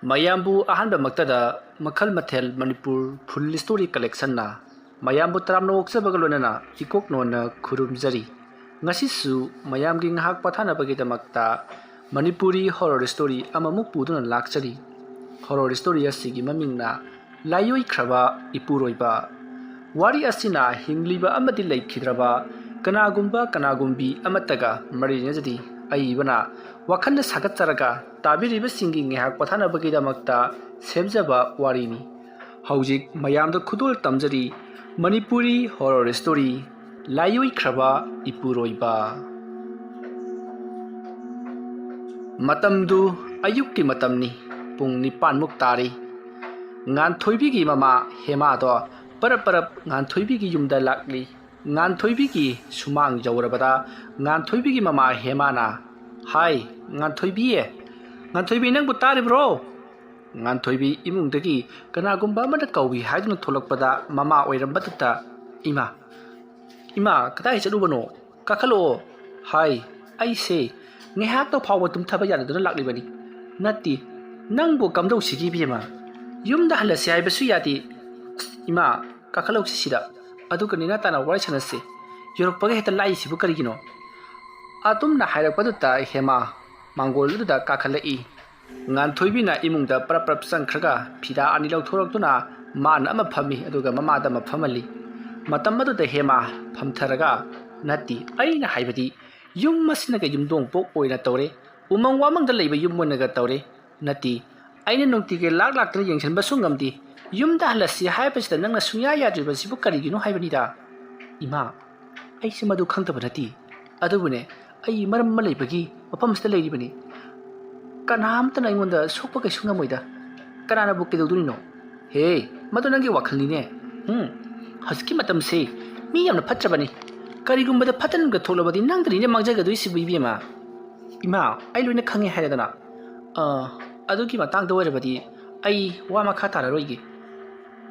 ꯃꯌꯥꯝꯕꯨ ꯑꯍꯥꯟꯕꯃꯛꯇꯗ ꯃꯈꯜ ꯃꯊꯦꯜ ꯃꯅꯤꯄꯨꯔ ꯐꯨꯜ ꯁ꯭ꯇꯣꯔꯤ ꯀꯂꯦꯛꯁꯟꯅ ꯃꯌꯥꯝꯕꯨ ꯇꯔꯥꯝꯅ ꯑꯣꯛꯆꯕꯒ ꯂꯣꯏꯅꯅ ꯏꯀꯣꯛꯅꯣꯟꯅ ꯈꯨꯔꯨꯝꯖꯔꯤ ꯉꯁꯤꯁꯨ ꯃꯌꯥꯝꯒꯤ ꯉꯥꯏꯍꯥꯛ ꯄꯣꯊꯥꯅꯕꯒꯤꯗꯃꯛꯇ ꯃꯅꯤꯄꯨꯔꯤ ꯍꯣꯔꯔ ꯁ꯭ꯇꯣꯔꯤ ꯑꯃꯃꯨꯛ ꯄꯨꯗꯨꯅ ꯂꯥꯛꯆꯔꯤ ꯍꯣꯔꯔ ꯁ꯭ꯇꯣꯔꯤ ꯑꯁꯤꯒꯤ ꯃꯃꯤꯡꯅ ꯂꯥꯏꯑꯣꯏꯈ꯭ꯔꯕ ꯏꯄꯨꯔꯣꯏꯕ ꯋꯥꯔꯤ ꯑꯁꯤꯅ ꯍꯤꯡꯂꯤꯕ ꯑꯃꯗꯤ ꯂꯩꯈꯤꯗ꯭ꯔꯕ ꯀꯅꯥꯒꯨꯝꯕꯤ ꯑꯃꯠꯇꯒ ꯃꯔꯤ ꯂꯩꯅꯖꯗꯤ ꯑꯏꯕꯅ ꯋꯥꯈꯜꯗ ꯁꯥꯒꯠꯆꯔꯒ ꯇꯥꯕꯤꯔꯤꯕꯁꯤꯡꯒꯤ ꯉꯥꯏꯍꯥꯛ ꯄꯣꯊꯥꯅꯕꯒꯤꯗꯃꯛꯇ ꯁꯦꯝꯖꯕ ꯋꯥꯔꯤꯅꯤ ꯍꯧꯖꯤꯛ ꯃꯌꯥꯝꯗ ꯈꯨꯗꯣꯜ ꯇꯝꯖꯔꯤ ꯃꯅꯤꯄꯨꯔꯤ ꯍꯣꯔꯔ ꯁ꯭ꯇꯣꯔꯤ ꯂꯥꯏꯑꯣꯏꯈ꯭ꯔꯕ ꯏꯄꯨꯔꯣꯏꯕ ꯃꯇꯝꯗꯨ ꯑꯌꯨꯛꯀꯤ ꯃꯇꯝꯅꯤ ꯄꯨꯡ 9 ꯇꯥꯔꯤ ꯉꯥꯟꯊꯣꯏꯕꯤꯒꯤ ꯃꯃꯥ ꯍꯦꯃꯥꯗꯣ ꯄꯔꯞ ꯉꯥꯟꯊꯣꯏꯕꯤꯒꯤ ꯌꯨꯝꯗ ꯂꯥꯛꯂꯤ ꯉꯥꯟꯊꯣꯏꯕꯤꯒꯤ ꯁꯨꯃꯥꯡ ꯌꯧꯔꯕꯗ ꯉꯥꯟꯊꯣꯏꯕꯤꯒꯤ ꯃꯃꯥ ꯍꯦꯃꯥꯅ ꯍꯥꯏ ꯉꯥꯟꯊꯣꯏꯕꯤ ꯅꯪꯕꯨ ꯇꯥꯔꯤꯕ꯭ꯔꯣ ꯉꯥꯟꯊꯣꯏꯕꯤ ꯏꯃꯨꯡꯗꯒꯤ ꯀꯅꯥꯒꯨꯝꯕ ꯑꯃꯅ ꯀꯧꯏ ꯍꯥꯏꯗꯨꯅ ꯊꯣꯛꯂꯛꯄꯗ ꯃꯃꯥ ꯑꯣꯏꯔꯝꯕꯗꯨꯗ ꯏꯃꯥ ꯀꯗꯥꯏ ꯆꯠꯂꯨꯕꯅꯣ ꯀꯥꯈꯠꯂꯛꯑꯣ ꯍꯥꯏ ꯑꯩꯁꯦ ꯉꯥꯏꯍꯥꯛꯇ ꯐꯥꯎꯕ ꯇꯨꯝꯊꯕ ꯌꯥꯗꯗꯨꯅ ꯂꯥꯛꯂꯤꯕꯅꯤ ꯅꯠꯇꯦ ꯅꯪꯕꯨ ꯀꯝꯗꯧꯁꯤꯒꯦ ꯏꯕꯦꯝꯃ ꯌꯨꯝꯗ ꯍꯜꯂꯁꯤ ꯍꯥꯏꯕꯁꯨ ꯌꯥꯗꯦ ꯏꯃꯥ ꯀꯥꯈꯠꯂꯛꯁꯤ ꯁꯤꯗ ꯑꯗꯨꯒ ꯅꯦꯅꯥ ꯇꯥꯅ ꯋꯥꯔꯤ ꯁꯥꯟꯅꯁꯤ ꯌꯧꯔꯛꯄꯒ ꯍꯦꯛꯇ ꯂꯥꯛꯏꯁꯤꯕꯨ ꯀꯔꯤꯒꯤꯅꯣ ꯑꯗꯨꯝꯅ ꯍꯥꯏꯔꯛꯄꯗꯨꯗ ꯍꯦꯃꯥ ꯃꯥꯡꯒꯣꯜ ꯑꯗꯨꯗ ꯀꯥꯈꯠꯂꯛꯏ ꯉꯥꯟꯊꯣꯏꯕꯤꯅ ꯏꯃꯨꯡꯗ ꯄꯔꯞ ꯆꯪꯈ꯭ꯔꯒ ꯐꯤꯗꯥ 2 ꯂꯧꯊꯣꯔꯛꯇꯨꯅ ꯃꯥꯅ ꯑꯃ ꯐꯝꯃꯤ ꯑꯗꯨꯒ ꯃꯃꯥꯗ ꯑꯃ ꯐꯝꯍꯜꯂꯤ ꯃꯇꯝ ꯑꯗꯨꯗ ꯍꯦꯃꯥ ꯐꯝꯊꯔꯒ ꯅꯠꯇꯦ ꯑꯩꯅ ꯍꯥꯏꯕꯗꯤ ꯌꯨꯝ ꯑꯁꯤꯅꯒ ꯌꯨꯝꯗꯣꯡꯄꯣꯛ ꯑꯣꯏꯅ ꯇꯧꯔꯦ ꯎꯃꯪ ꯋꯥꯃꯪꯗ ꯂꯩꯕ ꯌꯨꯝ ꯑꯣꯏꯅꯒ ꯇꯧꯔꯦ ꯅꯠꯇꯦ ꯑꯩꯅ ꯅꯨꯡꯇꯤꯒꯤ ꯂꯥꯛꯇꯅ ꯌꯦꯡꯁꯤꯟꯕꯁꯨ ꯉꯝꯗꯦ ꯌꯨꯝꯗ ꯍꯜꯂꯁꯤ ꯍꯥꯏꯕꯁꯤꯗ ꯅꯪꯅ ꯁꯨꯡꯌꯥ ꯌꯥꯗ꯭ꯔꯤꯕꯁꯤꯕꯨ ꯀꯔꯤꯒꯤꯅꯣ ꯍꯥꯏꯕꯅꯤꯗ ꯏꯃꯥ ꯑꯩꯁꯦ ꯃꯗꯨ ꯈꯪꯗꯕ ꯅꯠꯇꯦ ꯑꯗꯨꯕꯨꯅꯦ ꯑꯩ ꯃꯔꯝ ꯑꯃ ꯂꯩꯕꯒꯤ ꯃꯐꯝꯁꯤꯗ ꯂꯩꯔꯤꯕꯅꯤ ꯀꯅꯥꯝꯇꯅ ꯑꯩꯉꯣꯟꯗ ꯁꯣꯛꯄ ꯀꯩꯁꯨ ꯉꯝꯃꯣꯏꯗ ꯀꯅꯥꯅꯕꯨ ꯀꯩꯗꯧꯗꯣꯔꯤꯅꯣ ꯍꯦ ꯃꯗꯨ ꯅꯪꯒꯤ ꯋꯥꯈꯜꯅꯤꯅꯦ ꯍꯧꯖꯤꯛꯀꯤ ꯃꯇꯝꯁꯦ ꯃꯤ ꯌꯥꯝꯅ ꯐꯠꯇ꯭ꯔꯕꯅꯤ ꯀꯔꯤꯒꯨꯝꯕꯗ ꯐꯠꯇꯅꯒ ꯊꯣꯛꯂꯕꯗꯤ ꯅꯪꯗꯅꯤꯅꯦ ꯃꯥꯡꯖꯒꯗꯣꯏꯁꯤꯕꯨ ꯏꯕꯦꯝꯃ ꯏꯃꯥ ꯑꯩ ꯂꯣꯏꯅ ꯈꯪꯉꯦ ꯍꯥꯏꯔꯗꯅ ꯑꯗꯨꯒꯤ ꯃꯇꯥꯡꯗ ꯑꯣꯏꯔꯕꯗꯤ ꯑꯩ ꯋꯥ ꯃꯈꯥ ꯇꯥꯔꯔꯣꯏꯒꯦ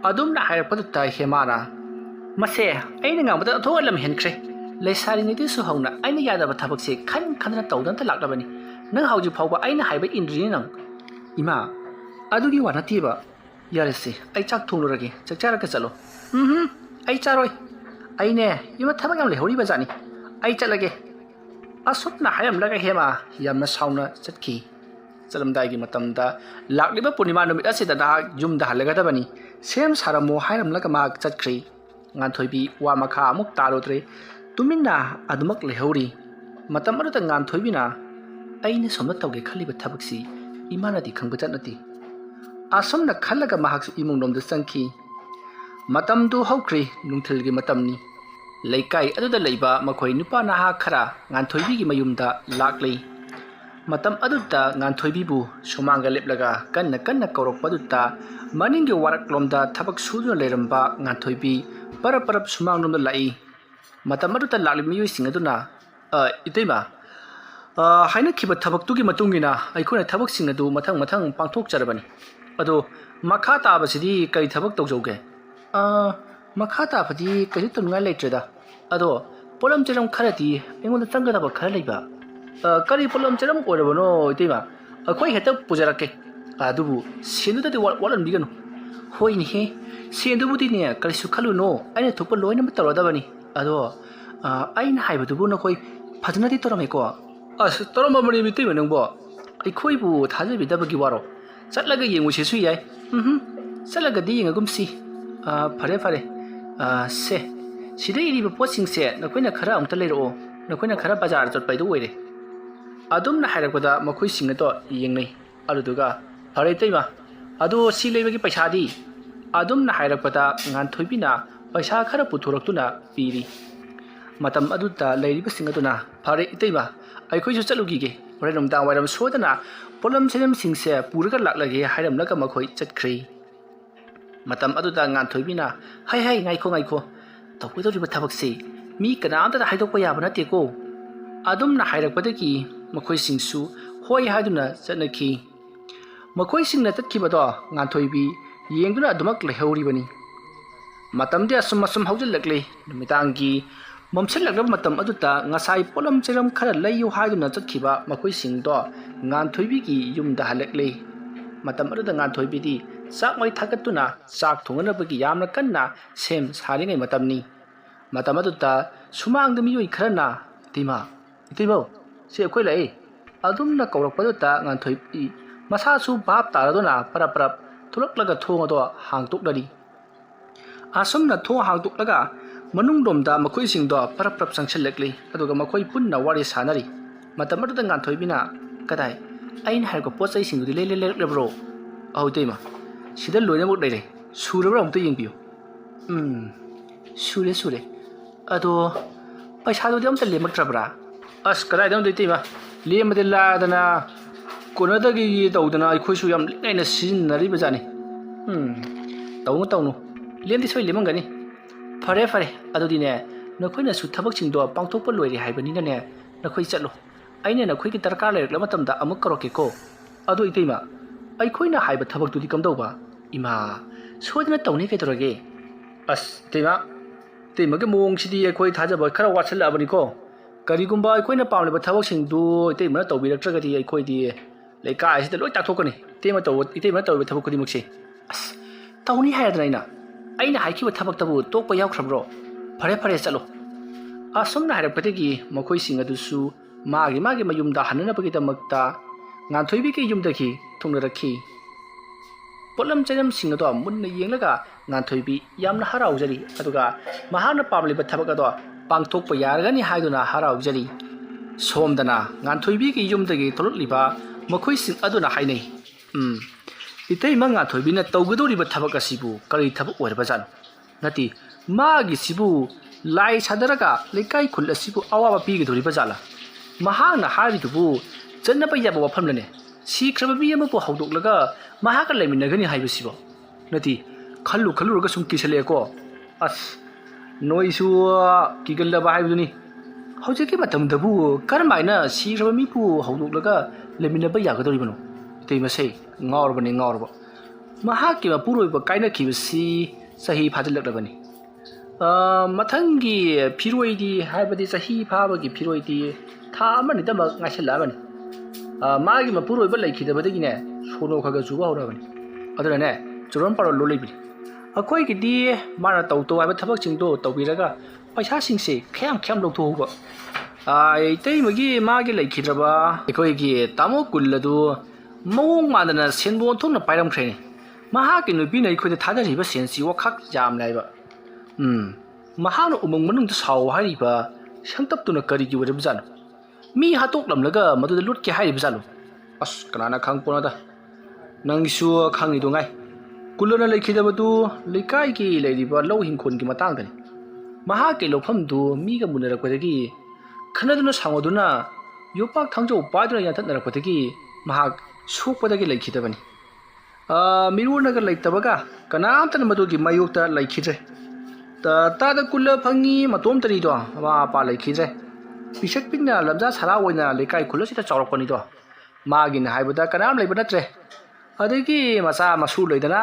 ꯑꯗꯨꯝꯅ ꯍꯥꯏꯔꯛꯄꯗꯨꯗ ꯍꯦꯃꯥꯅ ꯃꯁꯦ ꯑꯩꯅ ꯉꯥꯡꯕꯗ ꯑꯣꯟꯊꯣꯛꯅ ꯂꯝ ꯍꯦꯟꯈ꯭ꯔꯦ ꯂꯩꯁꯥꯔꯤꯉꯩꯗꯁꯨ ꯍꯧꯅ ꯑꯩꯅ ꯌꯥꯗꯕ ꯊꯕꯛꯁꯦ ꯈꯟꯗꯅ ꯇꯧꯗꯅꯇ ꯂꯥꯛꯂꯕꯅꯤ ꯅꯪ ꯍꯧꯖꯤꯛ ꯐꯥꯎꯕ ꯑꯩꯅ ꯍꯥꯏꯕ ꯏꯟꯗ꯭ꯔꯤꯅꯤ ꯅꯪ ꯏꯃꯥ ꯑꯗꯨꯒꯤ ꯋꯥ ꯅꯠꯇꯦꯕ ꯌꯥꯔꯁꯦ ꯑꯩ ꯆꯥꯛ ꯊꯣꯡꯂꯨꯔꯒꯦ ꯆꯥꯛ ꯆꯥꯔꯒ ꯆꯠꯂꯣ ꯑꯩ ꯆꯥꯔꯣꯏ ꯑꯩꯅꯦ ꯌꯨꯝꯗ ꯊꯕꯛ ꯌꯥꯝ ꯂꯩꯍꯧꯔꯤꯕ ꯖꯥꯠꯅꯤ ꯑꯩ ꯆꯠꯂꯒꯦ ꯑꯁꯨꯝꯅ ꯍꯥꯏꯔꯝꯂꯒ ꯍꯦꯃꯥ ꯌꯥꯝꯅ ꯁꯥꯎꯅ ꯆꯠꯈꯤ ꯆꯠꯂꯝꯗꯥꯏꯒꯤ ꯃꯇꯝꯗ ꯂꯥꯛꯂꯤꯕ ꯄꯨꯔꯅꯤꯃꯥ ꯅꯨꯃꯤꯠ ꯑꯁꯤꯗ ꯅꯍꯥꯛ ꯌꯨꯝꯗ ꯍꯜꯂꯒꯗꯕꯅꯤ ꯁꯦꯝ ꯁꯥꯔꯝꯃꯣ ꯍꯥꯏꯔꯝꯂꯒ ꯃꯍꯥꯛ ꯆꯠꯈ꯭ꯔꯤ ꯉꯥꯟꯊꯣꯏꯕꯤ ꯋꯥ ꯃꯈꯥ ꯑꯃꯨꯛ ꯇꯥꯔꯨꯗ꯭ꯔꯦ ꯇꯨꯃꯤꯟꯅ ꯑꯗꯨꯃꯛ ꯂꯩꯍꯧꯔꯤ ꯃꯇꯝ ꯑꯗꯨꯗ ꯉꯥꯟꯊꯣꯏꯕꯤꯅ ꯑꯩꯅ ꯁꯣꯝꯗ ꯇꯧꯒꯦ ꯈꯜꯂꯤꯕ ꯊꯕꯛꯁꯤ ꯏꯃꯥꯅꯗꯤ ꯈꯪꯕ ꯆꯠꯅꯗꯦ ꯑꯁꯨꯝꯅ ꯈꯜꯂꯒ ꯃꯍꯥꯛꯁꯨ ꯏꯃꯨꯡꯂꯣꯝꯗ ꯆꯪꯈꯤ ꯃꯇꯝꯗꯨ ꯍꯧꯈ꯭ꯔꯤ ꯅꯨꯡꯊꯤꯜꯒꯤ ꯃꯇꯝꯅꯤ ꯂꯩꯀꯥꯏ ꯑꯗꯨꯗ ꯂꯩꯕ ꯃꯈꯣꯏ ꯅꯨꯄꯥ ꯅꯍꯥ ꯈꯔ ꯉꯥꯟꯊꯣꯏꯕꯤꯒꯤ ꯃꯌꯨꯝꯗ ꯂꯥꯛꯂꯤ ꯃꯇꯝ ꯑꯗꯨꯗ ꯉꯥꯟꯊꯣꯏꯕꯤꯕꯨ ꯁꯨꯃꯥꯡꯗ ꯂꯦꯞꯂꯒ ꯀꯟꯅ ꯀꯧꯔꯛꯄꯗꯨꯗ ꯃꯅꯤꯡꯒꯤ ꯋꯥꯔꯛꯂꯣꯝꯗ ꯊꯕꯛ ꯁꯨꯗꯨꯅ ꯂꯩꯔꯝꯕ ꯉꯥꯟꯊꯣꯏꯕꯤ ꯄꯔꯞ ꯁꯨꯃꯥꯡꯂꯣꯝꯗ ꯂꯥꯛꯏ ꯃꯇꯝ ꯑꯗꯨꯗ ꯂꯥꯛꯂꯤꯕ ꯃꯤꯑꯣꯏꯁꯤꯡ ꯑꯗꯨꯅ ꯏꯇꯩꯃ ꯍꯥꯏꯅꯈꯤꯕ ꯊꯕꯛꯇꯨꯒꯤ ꯃꯇꯨꯡꯏꯟꯅ ꯑꯩꯈꯣꯏꯅ ꯊꯕꯛꯁꯤꯡ ꯑꯗꯨ ꯃꯊꯪ ꯄꯥꯡꯊꯣꯛꯆꯔꯕꯅꯤ ꯑꯗꯣ ꯃꯈꯥ ꯇꯥꯕꯁꯤꯗꯤ ꯀꯔꯤ ꯊꯕꯛ ꯇꯧꯖꯧꯒꯦ ꯃꯈꯥ ꯇꯥꯕꯗꯤ ꯀꯩꯁꯨ ꯇꯧꯅꯤꯡꯉꯥꯏ ꯂꯩꯇ꯭ꯔꯦꯗ ꯑꯗꯣ ꯄꯣꯠꯂꯝ ꯆꯩꯔꯝ ꯈꯔꯗꯤ ꯑꯩꯉꯣꯟꯗ ꯆꯪꯒꯗꯕ ꯈꯔ ꯂꯩꯕ ꯀꯔꯤ ꯄꯣꯠꯂꯝ ꯆꯩꯔꯝ ꯑꯣꯏꯔꯕꯅꯣ ꯏꯇꯩꯃ ꯑꯩꯈꯣꯏ ꯍꯦꯛꯇ ꯄꯨꯖꯔꯛꯀꯦ ꯑꯗꯨꯕꯨ ꯁꯦꯟꯗꯨꯗꯗꯤ ꯋꯥꯠꯍꯟꯕꯤꯒꯅꯨ ꯍꯣꯏꯅꯦꯍꯦ ꯁꯦꯟꯗꯨꯕꯨꯗꯤꯅꯦ ꯀꯔꯤꯁꯨ ꯈꯜꯂꯨꯅꯣ ꯑꯩꯅ ꯊꯣꯛꯄ ꯂꯣꯏꯅꯃꯛ ꯇꯧꯔꯗꯕꯅꯤ ꯑꯗꯣ ꯑꯩꯅ ꯍꯥꯏꯕꯗꯨꯕꯨ ꯅꯈꯣꯏ ꯐꯖꯅꯗꯤ ꯇꯧꯔꯝꯃꯦꯀꯣ ꯑꯁ ꯇꯧꯔꯝꯃꯕꯅꯤ ꯏꯇꯩꯃ ꯅꯪꯕꯣ ꯑꯩꯈꯣꯏꯕꯨ ꯊꯥꯖꯕꯤꯗꯕꯒꯤ ꯋꯥꯔꯣ ꯆꯠꯂꯒ ꯌꯦꯡꯉꯨꯁꯤꯁꯨ ꯌꯥꯏ ꯆꯠꯂꯒꯗꯤ ꯌꯦꯡꯉꯒꯨꯝꯁꯤ ꯐꯔꯦ ꯁꯦ ꯁꯤꯗ ꯏꯔꯤꯕ ꯄꯣꯠꯁꯤꯡꯁꯦ ꯅꯈꯣꯏꯅ ꯈꯔ ꯑꯃꯨꯛꯇ ꯂꯩꯔꯛꯑꯣ ꯅꯈꯣꯏꯅ ꯈꯔ ꯕꯖꯥꯔ ꯆꯠꯄ ꯍꯥꯏꯗꯨ ꯑꯣꯏꯔꯦ ꯑꯗꯨꯝꯅ ꯍꯥꯏꯔꯛꯄꯗ ꯃꯈꯣꯏꯁꯤꯡ ꯑꯗꯣ ꯌꯦꯡꯅꯩ ꯑꯗꯨꯗꯨꯒ ꯐꯔꯦ ꯏꯇꯩꯃ ꯑꯗꯣ ꯁꯤ ꯂꯩꯕꯒꯤ ꯄꯩꯁꯥꯗꯤ ꯑꯗꯨꯝꯅ ꯍꯥꯏꯔꯛꯄꯗ ꯉꯥꯟꯊꯣꯏꯕꯤꯅ ꯄꯩꯁꯥ ꯈꯔ puthurꯛꯇꯨꯅ ꯄꯤꯔꯤ ꯃꯇꯝ ꯑꯗꯨꯗ ꯂꯩꯔꯤꯕꯁꯤꯡ ꯑꯗꯨꯅ ꯐꯔꯦ ꯏꯇꯩꯃ ꯑꯩꯈꯣꯏꯁꯨ ꯆꯠꯂꯨꯈꯤꯒꯦ ꯍꯣꯔꯦꯟ ꯅꯨꯡꯗꯥꯡ ꯋꯥꯏꯔꯝ ꯁꯣꯏꯗꯅ ꯄꯣꯠꯂꯝ ꯆꯩꯔꯝꯁꯤꯡꯁꯦ ꯄꯨꯔꯒ ꯂꯥꯛꯂꯒꯦ ꯍꯥꯏꯔꯝꯂꯒ ꯃꯈꯣꯏ ꯆꯠꯈ꯭ꯔꯤ ꯃꯇꯝ ꯑꯗꯨꯗ ꯉꯥꯟꯊꯣꯏꯕꯤꯅ ꯍꯩ ꯉꯥꯏꯈꯣ ꯇꯧꯒꯗꯧꯔꯤꯕ ꯊꯕꯛꯁꯦ ꯃꯤ ꯀꯅꯥꯝꯇꯗ ꯍꯥꯏꯗꯣꯛꯄ ꯌꯥꯕ ꯅꯠꯇꯦꯀꯣ ꯑꯗꯨꯝꯅ ꯍꯥꯏꯔꯛꯄꯗꯒꯤ ꯃꯈꯣꯏꯁꯤꯡꯁꯨ ꯍꯣꯏ ꯍꯥꯏꯗꯨꯅ ꯆꯠꯅꯈꯤ ꯃꯈꯣꯏꯁꯤꯡꯅ ꯆꯠꯈꯤꯕꯗꯣ ꯉꯥꯟꯊꯣꯏꯕꯤ ꯌꯦꯡꯗꯨꯅ ꯑꯗꯨꯃꯛ ꯂꯩꯍꯧꯔꯤꯕꯅꯤ ꯃꯇꯝꯗꯤ ꯑꯁꯨꯝ ꯍꯧꯖꯤꯜꯂꯛꯂꯤ ꯅꯨꯃꯤꯗꯥꯡꯒꯤ ꯃꯝꯁꯤꯜꯂꯛꯂꯕ ꯃꯇꯝ ꯑꯗꯨꯗ ꯉꯁꯥꯏ ꯄꯣꯠꯂꯝ ꯆꯩꯔꯝ ꯈꯔ ꯂꯩꯌꯨ ꯍꯥꯏꯗꯨꯅ ꯆꯠꯈꯤꯕ ꯃꯈꯣꯏꯁꯤꯡꯗꯣ ꯉꯥꯟꯊꯣꯏꯕꯤꯒꯤ ꯌꯨꯝꯗ ꯍꯜꯂꯛꯂꯤ ꯃꯇꯝ ꯑꯗꯨꯗ ꯉꯥꯟꯊꯣꯏꯕꯤꯗꯤ ꯆꯥꯛ ꯃꯩ ꯊꯥꯒꯠꯇꯨꯅ ꯆꯥꯛ ꯊꯣꯡꯅꯅꯕꯒꯤ ꯌꯥꯝꯅ ꯀꯟꯅ ꯁꯦꯝ ꯁꯥꯔꯤꯉꯩ ꯃꯇꯝꯅꯤ ꯃꯇꯝ ꯑꯗꯨꯗ ꯁꯨꯃꯥꯡꯗ ꯃꯤꯑꯣꯏ ꯈꯔꯅ ꯏꯇꯩꯃꯧ ꯁꯤ ꯑꯩꯈꯣꯏ ꯂꯥꯛꯏ ꯑꯗꯨꯝꯅ ꯀꯧꯔꯛꯄꯗꯨꯗ ꯉꯥꯟꯊꯣꯏꯕꯤ ꯃꯁꯥꯁꯨ ꯚꯥꯞ ꯇꯥꯔꯗꯨꯅ ꯄꯔꯞ ꯊꯣꯛꯂꯛꯂꯒ ꯊꯣꯡ ꯑꯗꯨ ꯍꯥꯡꯗꯣꯛꯂꯔꯤ ꯑꯁꯨꯝꯅ ꯊꯣꯡ ꯍꯥꯡꯗꯣꯛꯂꯒ ꯃꯅꯨꯡꯂꯣꯝꯗ ꯃꯈꯣꯏꯁꯤꯡꯗꯣ ꯄꯔꯞ ꯆꯪꯁꯤꯜꯂꯛꯂꯤ ꯑꯗꯨꯒ ꯃꯈꯣꯏ ꯄꯨꯟꯅ ꯋꯥꯔꯤ ꯁꯥꯟꯅꯔꯤ ꯃꯇꯝ ꯑꯗꯨꯗ ꯉꯥꯟꯊꯣꯏꯕꯤꯅ ꯀꯗꯥꯏ ꯑꯩꯅ ꯍꯥꯏꯔꯛꯄ ꯄꯣꯠ ꯆꯩꯁꯤꯡꯗꯨꯗꯤ ꯂꯩꯔꯛꯂꯕ꯭ꯔꯣ ꯑꯧ ꯏꯇꯩꯃ ꯁꯤꯗ ꯂꯣꯏꯅꯃꯛ ꯂꯩꯔꯦ ꯁꯨꯔꯕ꯭ꯔꯥ ꯑꯃꯨꯛꯇ ꯌꯦꯡꯕꯤꯌꯨ ꯁꯨꯔꯦ ꯑꯗꯣ ꯄꯩꯁꯥꯗꯨꯗꯤ ꯑꯝꯇ ꯂꯦꯝꯃꯛꯇ꯭ꯔꯕ꯭ꯔꯥ ꯑꯁ ꯀꯗꯥꯏꯗꯅꯣ ꯏꯇꯩꯃ ꯂꯦꯝꯕꯗꯤ ꯂꯥꯗꯅ ꯀꯣꯟꯅꯗꯒꯤ ꯇꯧꯗꯅ ꯑꯩꯈꯣꯏꯁꯨ ꯌꯥꯝ ꯂꯤꯛꯅ ꯁꯤꯖꯤꯟꯅꯔꯤꯕꯖꯥꯠꯅꯤ ꯇꯧꯅꯨ ꯂꯦꯝꯗꯤ ꯁꯣꯏ ꯂꯦꯝꯃꯝꯒꯅꯤ ꯐꯔꯦ ꯑꯗꯨꯗꯤꯅꯦ ꯅꯈꯣꯏꯅꯁꯨ ꯊꯕꯛꯁꯤꯡꯗꯣ ꯄꯥꯡꯊꯣꯛꯄ ꯂꯣꯏꯔꯦ ꯍꯥꯏꯕꯅꯤꯅꯅꯦ नखोई चलो अने नखोई दरकार लेरक्ल अमुक कौरकेको अदो इतैमा अखोइना हाइबा थबक्तुदि कमदौबा इमा सोदना तौनी कैदरगे अस इतैमा इतैमागे मोंगसिदि अखोई थाजबा खरा वाछलअबनिको करिगुंबा अखोइना पामलेबा थबक्सिंदु इतैमाना तौबिरक्त्रगदि अखोइदि लेकाइसिदा लोइ ताथोकनि इतैमा तौबा थबक खुदिमक्से अस तौनी हायदना अैना हाइखिबा थबक्तबु तोकपा याउख्रब्रो फरे चलो असमना हाइरक्पदगी मखोइसिंग अदुसु मागी मयुमदा हननबगिदमक्ता nganthoibiki yumdaki thungnarakhi polam chayam singado munna yenglaga nganthoibi yamna haraujari aduga mahana pamliba thabaka do pangthokpa yargani haiduna haraujari somdana nganthoibi ki yumdagi tholotliba makhoi sing aduna hainai itei ma nganthoibi na tawgadoriba thabaka sibu kari thabak oirba jan nati magi sibu lai sadaraga lekai khul asibu awaba pigi doriba jala mahana haridubu चन्नप याब वफमलने सीख्रब me अमपो हौदोक्लगा Mahaka लेमिनगनि हाइबसिबो नति खल्लुरगा sum किसलेको us नोइसु किगल्लबा हाइबदुनि हौजेके मतमदबु करमाइना सीख्रब मीपु हौदोक्लगा लेमिनबा यागदोरिबनो इतैमसे ngawrba महाकी पुरोइबा काइना खिबसि सही फाजलक्लबनि मथंगी फिरोइदि हाइबदि सही फाबगी फिरोइदि था अमनि दम ngaisलाबनि मागी मपुरोइबा लैखिदबदगिने सोनो खगा जुबा होरबनि अदरने चुरन पारो लोलेबिनि अखोइगिदि माना तौतो हाइबा थबकसिंदो तौबिरगा पैसा सिंसे खयाम लौथोहुबा इतैमगी मागी लैखिद्रबा अखोइगी तामो कुल्लदु मवोंग मादना सेनबोन थोंना पाइरमख्रेनि महाकी नुपिना अखोइदा थादरिबा सेनसि वखक जाम लाइबा महानो उमंग मनुंग साव हारिबा संतप्तुना करिगि वरबजानो मी हातोक्लमलगा मदुदा लुटके HYBE जालो अस कनाना खांगपोनादा नंगिसु खांगिदोंगाय कुलना लैखिदबदु लैकाइगी लैरिबा लौ हिंखोनगी मतांगदनि महाके लौफमदु मीगा मुनरकपदगी खनदुना सांगदुना योपाक थांजौ पादुना याथनरकपदगी महाक सोकपदगी लैखिदबनि मिरुनगा लैतबगा कनामतन मदुगी मायोक्ता लैखिद्रे तादा कुल फंगी मतोमतरिदो वा पा लैखिद्रे पिसक पिना लमजा सारा ओइना लेकाइ खुलसिता चौरकपनिदो मागिन हाइबदा कनाम लैब नत्रे अदगी मसा मसु लैदना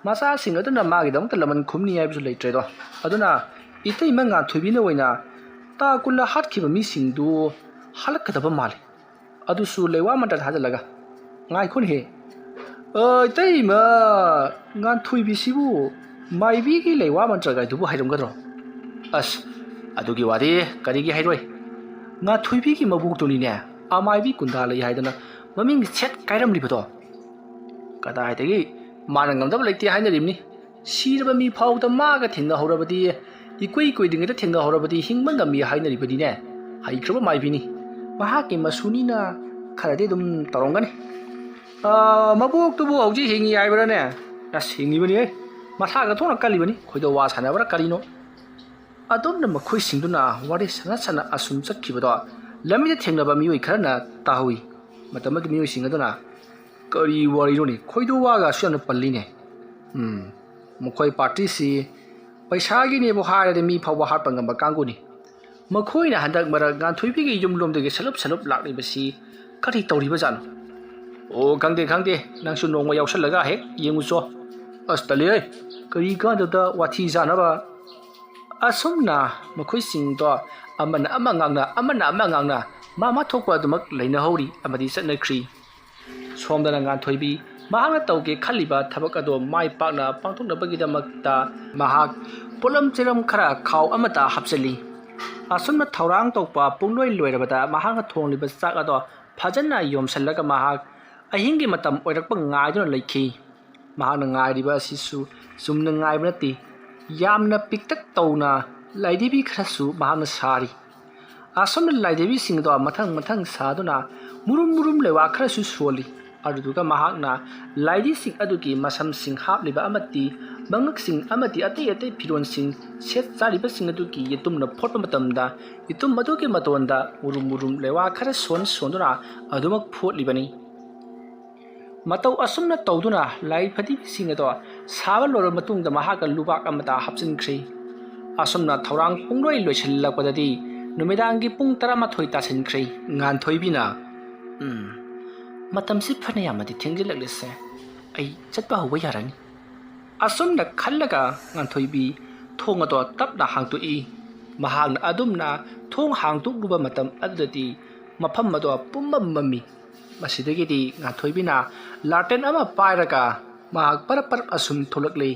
मसा सिंग अदुना मागिदमत लमन खुमनि हाइबसु लैत्रेदो अदुना इतै मंगा थुबिना ओइना ता कुल हाटखिबा मी सिंगदु हलकदबा माले अदुसु लेवा मत थाजलगा ngaikun he इतै मा ngan थुइबिसिबु माइबिगी लेवा मन्त्रगा दुबु हाइरमगदरो अस अदुगी वादे करिगी हाइरोय ना थुइबी की मबुक्तुनिने अमाइबी कुंदा लई हाइदना ममिंग सेट काइरमलिबदो कदाइदगी माना ngमदब लैते हाइनरिमनि सीरबा मी फाउद मागा थेंगा हौरबदी इकुइ कुइदिंगदा थेंगा हौरबदी हिंगमंगा मी हाइनरिबदिने हाइख्रबा माइबिनि महाके मसुनिना खरदे दुम तरोंगनि मबुक्तुबु हौजि हिंगी आइबराने अस हिंगिबनि मसागा थोना कलिबनि खोइदो वा सानाबरा करिनो अदोमना मखोइ सिंदुना वारे सना असुम चखिबदो लमिदा थेंगनबा मियोइ खरना ताहुइ मतमगी मियोइ सिंगदुना करी वारिरोनि खोइदो वागा सुयाना पल्लिने मखोइ पार्टी सि पैसागी नेबो हारदे मी फावबा हारपंगम कांगुनि मखोइना हंदक मरा गांथुइबिगी युमलोमदगे सलुप लाक्लिबसि करि तौरिबा जानो ओ खंदे नंसु नोंगमा यावसलगा हेक येंगुचो अस्तले करी गांददा वाथि जानबा असुमना मखोइसिंदो अमना अमा थोकपा दुमक लैना हौरी अमदि चनख्री सोमदना गांथोइबी ꯃꯍꯥꯛꯅ ꯇꯧꯒꯦ ꯈꯜꯂꯤꯕ ꯊꯕꯛ ꯑꯗꯨ ꯃꯥꯏ ꯄꯥꯛꯅ ꯄꯥꯡꯊꯣꯛꯅꯕꯒꯤꯗꯃꯛꯇ ꯃꯍꯥꯛ ꯄꯣꯠꯂꯝ ꯆꯦꯔꯝ ꯈꯔ ꯈꯥꯎ ꯑꯃꯗ ꯍꯥꯞꯆꯤꯜꯂꯤ꯫ ꯑꯁꯨꯝꯅ ꯊꯧꯔꯥꯡ ꯇꯧꯕ ꯄꯨꯡꯂꯣꯏ ꯂꯣꯏꯔꯕꯗ ꯃꯍꯥꯛꯅ ꯊꯣꯡꯂꯤꯕ ꯆꯥꯛ ꯑꯗꯨ ꯐꯖꯅ ꯌꯣꯝꯁꯤꯜꯂꯒ ꯃꯍꯥꯛ ꯑꯍꯤꯡꯒꯤ ꯃꯇꯝ ꯑꯣꯏꯔꯛꯄ ꯉꯥꯏꯗꯨꯅ ꯂꯩꯈꯤ꯫ ꯃꯍꯥꯛꯅ ꯉꯥꯏꯔꯤꯕ ꯑꯁꯤꯁꯨ ꯆꯨꯝꯅ ꯉꯥꯏꯕ ꯅꯠꯇꯦ, ꯌꯥꯝꯅ ꯄꯤꯛꯇꯛ ꯇꯧꯅ ꯂꯥꯏꯙꯤꯕꯤ ꯈꯔꯁꯨ ꯃꯍꯥꯛꯅ ꯁꯥꯔꯤ꯫ ꯑꯁꯨꯝꯅ ꯂꯥꯏꯙꯤꯕꯤꯁꯤꯡ ꯑꯗꯨ ꯃꯊꯪ ꯃꯊꯪ ꯁꯥꯗꯨꯅ ꯃꯨꯔꯨꯝ ꯃꯨꯔꯨꯝ ꯂꯩꯋꯥ ꯈꯔꯁꯨ ꯁꯣꯜꯂꯤ꯫ ꯑꯗꯨꯗꯨꯒ ꯃꯍꯥꯛꯅ ꯂꯥꯏꯙꯤꯁꯤꯡ ꯑꯗꯨꯒꯤ ꯃꯁꯝꯁꯤꯡ ꯍꯥꯞꯂꯤꯕ ꯑꯃꯗꯤ ꯃꯉꯛꯁꯤꯡ ꯑꯃꯗꯤ ꯑꯇꯩ ꯑꯇꯩ ꯐꯤꯔꯣꯜꯁꯤꯡ ꯁꯦꯠ ꯆꯥꯔꯤꯕꯁꯤꯡ ꯑꯗꯨꯒꯤ ꯌꯦꯇꯨꯝꯅ ꯐꯣꯠꯄ ꯃꯇꯝꯗ ꯌꯦꯇꯨꯝ ꯑꯗꯨꯒꯤ ꯃꯇꯣꯟꯗ ꯃꯨꯔꯨꯝ ꯃꯨꯔꯨꯝ ꯂꯩꯋꯥ ꯈꯔ ꯁꯣꯟꯗꯨꯅ ꯑꯗꯨꯃꯛ ꯐꯣꯠꯂꯤꯕꯅꯤ꯫ ꯃꯇꯧ ꯑꯁꯨꯝꯅ ꯇꯧꯗꯨꯅ ꯂꯥꯏꯐꯗꯤꯕꯤꯁꯤꯡ ꯑꯗꯨ ꯁꯥꯕ ꯂꯣꯏꯔꯕ ꯃꯇꯨꯡꯗ ꯃꯍꯥꯛꯀ ꯂꯨꯕꯥꯛ ꯑꯃꯗ ꯍꯥꯞꯆꯤꯟꯈ꯭ꯔꯦ꯫ ꯑꯁꯨꯝꯅ ꯊꯧꯔꯥꯡ ꯄꯨꯡꯂꯣꯏ ꯂꯣꯏꯁꯤꯜꯂꯛꯄꯗꯗꯤ ꯅꯨꯃꯤꯗꯥꯡꯒꯤ ꯄꯨꯡ 11 ꯇꯥꯁꯤꯟꯈ꯭ꯔꯦ꯫ ꯉꯥꯟꯊꯣꯏꯕꯤꯅ ꯃꯇꯝꯁꯤ ꯐꯅ ꯌꯥꯝꯅꯗꯤ ꯊꯦꯡꯖꯤꯜꯂꯛꯂꯤꯁꯦ, ꯑꯩ ꯆꯠꯄ ꯍꯧꯕ ꯌꯥꯔꯅꯤ꯫ ꯑꯁꯨꯝꯅ ꯈꯜꯂꯒ ꯉꯥꯟꯊꯣꯏꯕꯤ ꯊꯣꯡ ꯑꯗꯨ ꯇꯞꯅ ꯍꯥꯡꯗꯣꯛꯏ꯫ ꯃꯍꯥꯛꯅ ꯑꯗꯨꯝꯅ ꯊꯣꯡ ꯍꯥꯡꯗꯣꯛꯂꯨꯕ ꯃꯇꯝ ꯑꯗꯨꯗꯗꯤ ꯃꯐꯝ ꯑꯗꯨ ꯄꯨꯝꯃꯝ ꯃꯝꯃꯤ꯫ ꯃꯁꯤꯗꯒꯤꯗꯤ ꯉꯥꯟꯊꯣꯏꯕꯤꯅ ꯂꯥꯇꯦꯟ ꯑꯃ ꯄꯥꯏꯔꯒ ꯃꯍꯥꯛ ꯄꯔꯞ ꯑꯁꯨꯝ ꯊꯣꯛꯂꯛꯂꯤ꯫